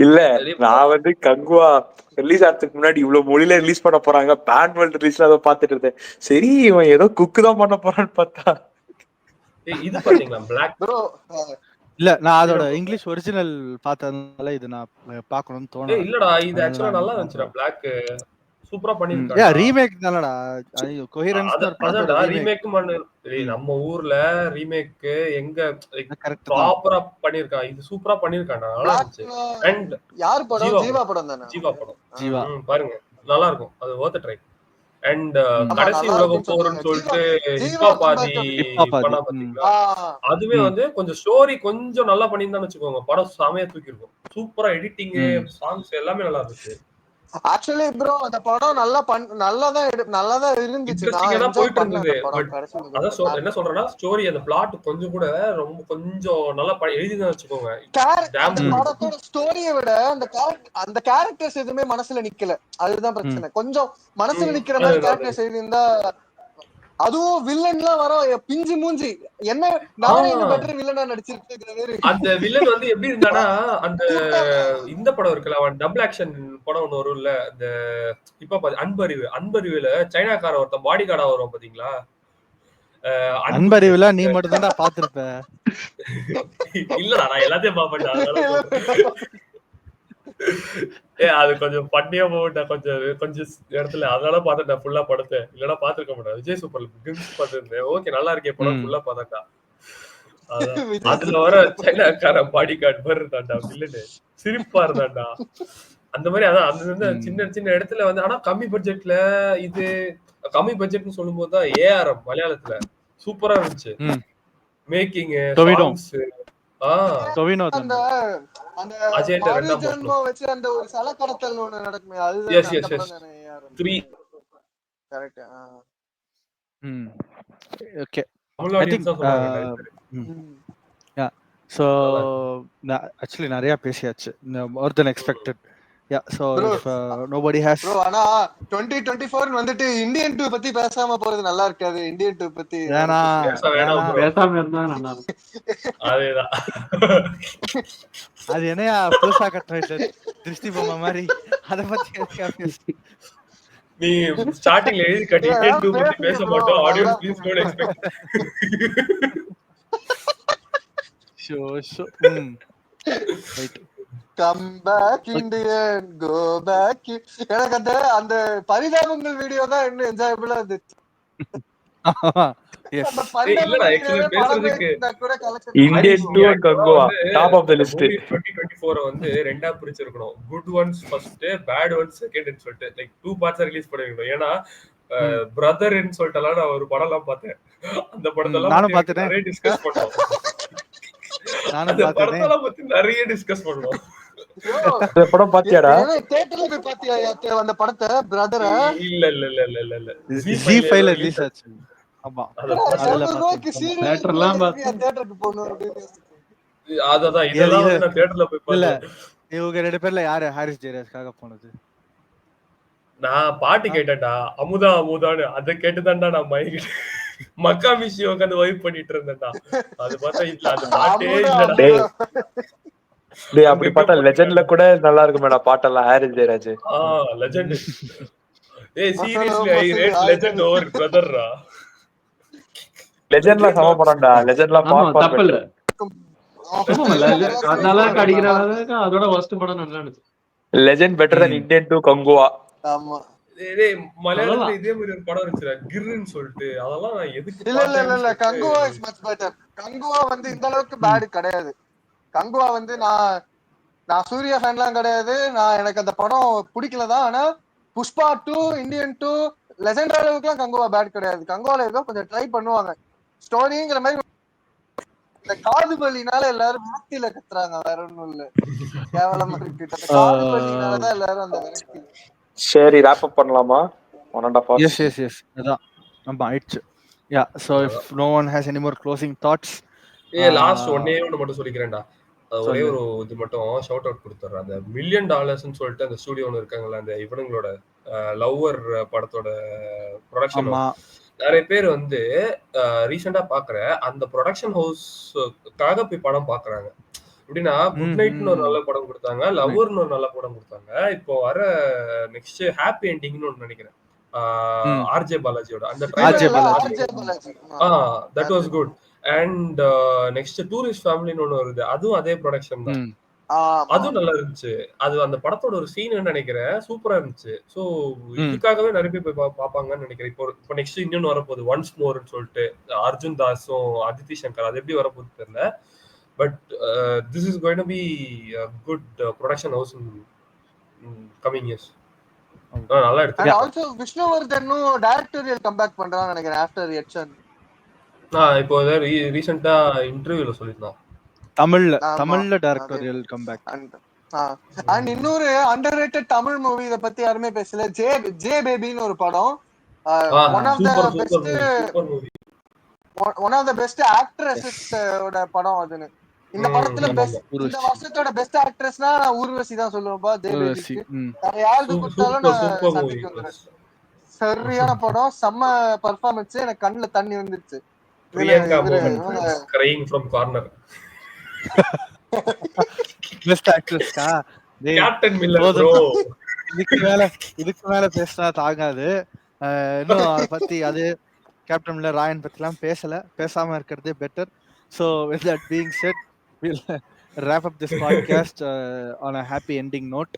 இல்ல நான் வந்து கங்குவா ரிலீஸ் ஆகிறதுக்கு முன்னாடி இவ்வளவு மொழியில ரிலீஸ் பண்ண போறாங்க, பேன் வேர்ல்ட் ரிலீஸ்ல அதை பாத்துட்டு இருந்தேன். சரி இவன் ஏதோ குக்கு தான் பண்ண போறான்னு பார்த்தா இது பாத்தீங்களா பிளாக் ப்ரோ? இல்ல நான் அதோட இங்கிலீஷ் ஒரிஜினல் பார்த்ததுனால இது நான் பார்க்கணும்னு தோணல. இல்லடா இது ஆக்சுவலா நல்லா இருந்துச்சுடா. பிளாக் சூப்பரா ஏ பண்ணிருக்காங்க. ரீமேக் தானடா. ஐயோ கோஹெரன்ஸ் ஒரு படத்தோட ரீமேக் நம்ம ஊர்ல ரீமேக் எங்க கரெக்ட் தான். ப்ராப்பரா பண்ணிருக்கான். இது சூப்பரா பண்ணிருக்கான்டா. நல்லா இருந்துச்சு. அண்ட் யார் படம்? ஜீவா படம் தானே? ஜீவா படம். ஜீவா பாருங்க நல்லா இருக்கும். அது worth a try. அண்ட் ஆமா, கடைசி நல்லா உலக இருக்குன்னு போர்னு சொன்னாங்க. சொல்லிட்டு ஜீவா பாதி ஹிப்பாபாதி. பண்ணா பாத்தீங்களா? அதுவே வந்து கொஞ்சம் ஸ்டோரி கொஞ்சம் நல்லா பண்ணியிருந்தான்னு வச்சுக்கோங்க, படம் செமையா தூக்கி இருக்கும். சூப்பரா எடிட்டிங், சாங்ஸ் எல்லாமே நல்லா இருந்துச்சு. ஆக்சுவலி ப்ரோ அந்த படம் நல்லாதான் இருந்துச்சு. நான் இன்ட்ரெஸ்டிங்கா என்ஜாய் போயிட்டு பண்ணேன் இருந்தது. அந்த படம். பட் கடைசி அதான் என்ன சொல்றேன்னா, ஸ்டோரி அந்த பிளாட் கொஞ்சம் கூட ரொம்ப கொஞ்சம் நல்லா எழுதிதான் வச்சுக்கோங்க. அந்த படத்தோட ஸ்டோரியை விட அந்த கேரக்டர்ஸ் எதுவுமே மனசுல நிக்கல. அதுதான் பிரச்சனை. கொஞ்சம் மனசுல நிக்கிற மாதிரி கேரக்டர்ஸ் எழுதியிருந்தா, அதுவும் வில்லன் எல்லாம் வர பிஞ்சு மூஞ்சி என்ன நானே இன்னும் பெட்டர் வில்லனா நடிச்சிருக்கேன். அந்த வில்லன் வந்து எப்படி இருந்தானா, அந்த இந்த படம் இருக்குல்ல, அவன் டபுள் ஆக்ஷன் படம் ஒண்ணு வரும்ல, அந்த இப்ப அன்பறிவுல சைனாக்கார ஒருத்தன் பாடி கார்டா வரும் பாத்தீங்களா? அன்பறிவுல நீ மட்டும் தான்டா பாத்திருப்ப. இல்லடா நான் எல்லாத்தையும் பாப்பேன்டா. அது கொஞ்சம் பண்ணியா போட்டேன் கொஞ்சம் இடத்துல. அதனால பார்த்தேன் ஃபுல்லா படத்தை. இல்லன்னா பாத்துருக்க மாட்டேன். விஜய் சூப்பர் கிம்ஸ் பார்த்திருந்தேன். ஓகே நல்லா இருக்கே படம் ஃபுல்லா பார்த்தேன்டா. அதுல வர சைனாக்கார பாடி கார்டு மாதிரி இருந்தான்டா வில்லனு. சிரிப்பா இருந்தான்டா. அந்த மாதிரி அதான் அந்த சின்ன சின்ன இடத்துல வந்து, ஆனா கம்மி பட்ஜெட்ல இது கம்மி பட்ஜெட்னு சொல்லும் போதுதான் ARM மலையாளத்துல சூப்பரா இருந்துச்சு. மேக்கிங் சாங்ஸ் அந்த மறு ஜென்மம் வச்சு அந்த ஒரு சல கடத்தல் ஒண்ணு நடக்குமே, அதுதான் 3 correct. Okay I think so actually நிறைய பேசியாச்சு, more than expected. Yeah, so if nobody has bro, ஆனா 2024 வந்துட்டு இந்தியன் 2 பத்தி பேசாம போறது நல்லா இருக்காது. இந்தியன் 2 பத்தி பேசாம இருந்தா நல்லா இருக்கும். அதேதான். அது என்னையா புதுசா கட்டுற திருஷ்டி பொம்மை மாதிரி அத பத்தி நீ ஸ்டார்டிங்ல எழுதி கட்டி இந்தியன் 2 பத்தி பேச மாட்டோம். Audience please don't expect. Right. Come back Indian, go back. எனக்கு அந்த பரிதாபங்கள் வீடியோ தான் இன்னும் என்ஜாயபிளா இருந்துச்சு. இல்லடா ஆக்சுவலா பேசுறதுக்கு Indian 2 Kanguva top of the list. 2024 வந்து ரெண்டா பிரிச்சிருக்கணும். Good ones first, bad ones செகண்ட்னு சொல்லிட்டு லைக் 2 பார்ட்ஸா ரிலீஸ் பண்ணிருக்கணும். ஏன்னா பிரதர்ன்னு சொல்லிட்டலாம் நான் ஒரு படம் எல்லாம் பார்த்தேன். அந்த படத்தெல்லாம் நானும் பார்த்தேன், நிறைய டிஸ்கஸ் பண்ணோம். நானும் படத்தெல்லாம் பத்தி நிறைய டிஸ்கஸ் பண்ணோம். அந்த படம் பாத்தியாடா? தியேட்டர்ல போய் பாத்தியா அந்த படத்தை பிரதர்? இல்ல இல்ல இல்ல இல்ல இல்ல இல்ல G5 ல ரிலீஸ் ஆச்சு. ஆமா அதுல தியேட்டர்லாம் தியேட்டருக்கு போணும். அதான் இதெல்லாம் வந்து நான் தியேட்டர்ல போய் பார்த்தேன். இவங்க ரெண்டு பேர்ல யாரு ஹாரிஸ் ஜெயராஜ்காக போனது? நான் பாட்டு கேட்டேன்டா, அமுதா அமுதான்னு. அதை கேட்டுதான்டா நான் மயங்கிட்டு மக்கா மிஷி உட்காந்து வைப் பண்ணிட்டு இருந்தேன்டா. அது பார்த்தா இல்ல, அந்த பாட்டே இல்லடா. டேய் அப்படி பார்த்தா லெஜெண்ட்ல கூட நல்லா இருக்கு மேடம் பாட்டெல்லாம் ஹாரிஸ் ஜெயராஜ். லெஜெண்ட். ஏய் seriously I rate legend over பிரதர்ரா. லெஜெண்ட்ல சம படம்டா. லெஜெண்ட்ல தப்பு இல்ல. அதனால அடிக்கிறாங்க. அதோட ஃபர்ஸ்ட் படம் நல்லா இருந்துச்சு. லெஜெண்ட் பெட்டர் தென் இந்தியன் 2 கங்குவா. ஆமா. டேய் மலையாளத்துல இதே மாதிரி ஒரு படம் இருந்துச்சுடா கிர்ன்னு சொல்லிட்டு. அதெல்லாம் நான் எதுக்கு இல்ல Kanguva is much better. Kanguva வந்து இந்த அளவுக்கு பேட் கிடையாது. கங்குவா வந்து நான் சூர்யா ஃபேன்லாம் கிடையாது. எனக்கு அந்த படம் பிடிக்கலதான். ஆனா புஷ்பா 2, இந்தியன் 2, லெஜெண்ட் அளவுக்குலாம் கங்குவா பேட் கிடையாது. கங்குவால ஏதோ கொஞ்சம் ட்ரை பண்ணுவாங்க. ஸ்டோரிங்கிற மாதிரி இந்த காதுபலினால எல்லாரும் விரக்தியில கத்துறாங்க. வேற ஒண்ணும் இல்ல. கேவலமா இருக்கு. காதுபலினாலதான் எல்லாரும் அந்த விரக்தி. சரி wrap up பண்ணலாமா? 1.5 hours. Yes. அதான் நம்ம ஆயிடுச்சு. Yeah, so if no one has any more closing thoughts. Last ஒண்ணு மட்டும் சொல்லிக்கிறேன்டா. ஒரே ஒரு இது மட்டும் ஷவுட் அவுட் கொடுத்துறேன். அந்த $1 million சொல்லிட்டு அந்த ஸ்டுடியோ ஒன்று இருக்காங்கல்ல, அந்த இவனுங்களோட லவ்வர் படத்தோட ப்ரொடக்ஷன் நிறைய பேர் வந்து ரீசெண்டா பாக்குற அந்த ப்ரொடக்ஷன் ஹவுஸ்க்காக போய் படம் பாக்குறாங்க. எப்படின்னா குட் நைட்னு ஒரு நல்ல படம் கொடுத்தாங்க, லவ்வர்னு ஒரு நல்ல படம் கொடுத்தாங்க. இப்போ வர நெக்ஸ்ட் ஹாப்பி எண்டிங்னு ஒன்று நினைக்கிறேன் ஆர்ஜே பாலாஜியோட அந்த that was good. And next tourist ஃபேமிலின்னு ஒன்று வருது, அதுவும் அதே ப்ரொடக்ஷன் தான், அதுவும் நல்லா இருந்துச்சு. அது அந்த படத்தோட ஒரு சீன் நினைக்கிறேன் சூப்பரா இருந்துச்சு. ஸோ இதுக்காகவே நிறைய பேர் போய் பார்ப்பாங்கன்னு நினைக்கிறேன். இப்போ நெக்ஸ்ட் இன்னொன்னு வரப்போகுது ஒன்ஸ் மோர்னு சொல்லிட்டு அர்ஜுன் தாஸும் அதித்தி சங்கர், அது எப்படி வரப்போகுது தெரியல. But this is going to be a good production house in coming years. நல்லா இருக்கு. And also விஷ்ணுவர்தனும் டைரக்டோரியல் கம்பேக் பண்றான்னு நினைக்கிறேன் ஆஃப்டர் எட்சன். இப்போ ரீசன்ட்டா இன்டர்வியூல சொல்லிருந்தான் தமிழ்ல டைரக்டோரியல் கம்பேக். அண்ட் இன்னொரு அண்டர்ரேட்டட் தமிழ் மூவி இத பத்தி யாருமே பேசல. ஜே பேபின்னு ஒரு படம். One of the best actresses ஓட படம் அதுன்னு. இந்த படத்துல இந்த வருஷத்தோட பெஸ்ட் ஆக்ட்ரஸ்னா ஊர்வசி தான் சொல்லுவேன்ப்பா. தேவதேவிக்கு வேற யாருக்கு கொடுத்தாலும் சரியான படம், செம்ம பெர்ஃபார்மன்ஸ். எனக்கு கண்ணுல தண்ணி வந்துருச்சு. Priyanka crying from corner. Best ஆக்ட்ரஸ்கா கேப்டன் மில்லர் ப்ரோ. இதுக்கு மேல பேசினா தாங்காது. இன்னும் அத பத்தி அது கேப்டன் மில்லர் ராயன் பத்திலாம் பேசாம இருக்கிறதே better. So with that being said, we'll wrap up this podcast on a happy ending note.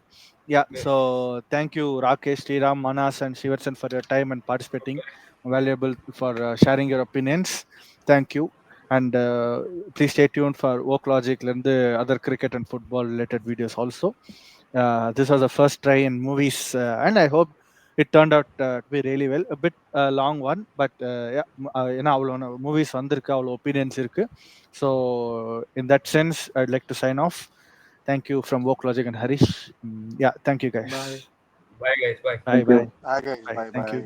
Yeah, so thank you Rakesh, Sriram, Manas and Shivarsan for your time and participating. Valuable for sharing your opinions. Thank you. And please stay tuned for Woke Logic and other cricket and football related videos also. This was the first try in movies and I hope it turned out to be really well. A bit long one, but ஏன்னா அவ்வளோ movies வந்திருக்கு, அவ்வளோ opinions இருக்கு. So in that sense I'd like to sign off. Thank you from Woke Logic and Harish. Yeah, thank you guys. Bye guys. Bye. Bye. Thank you.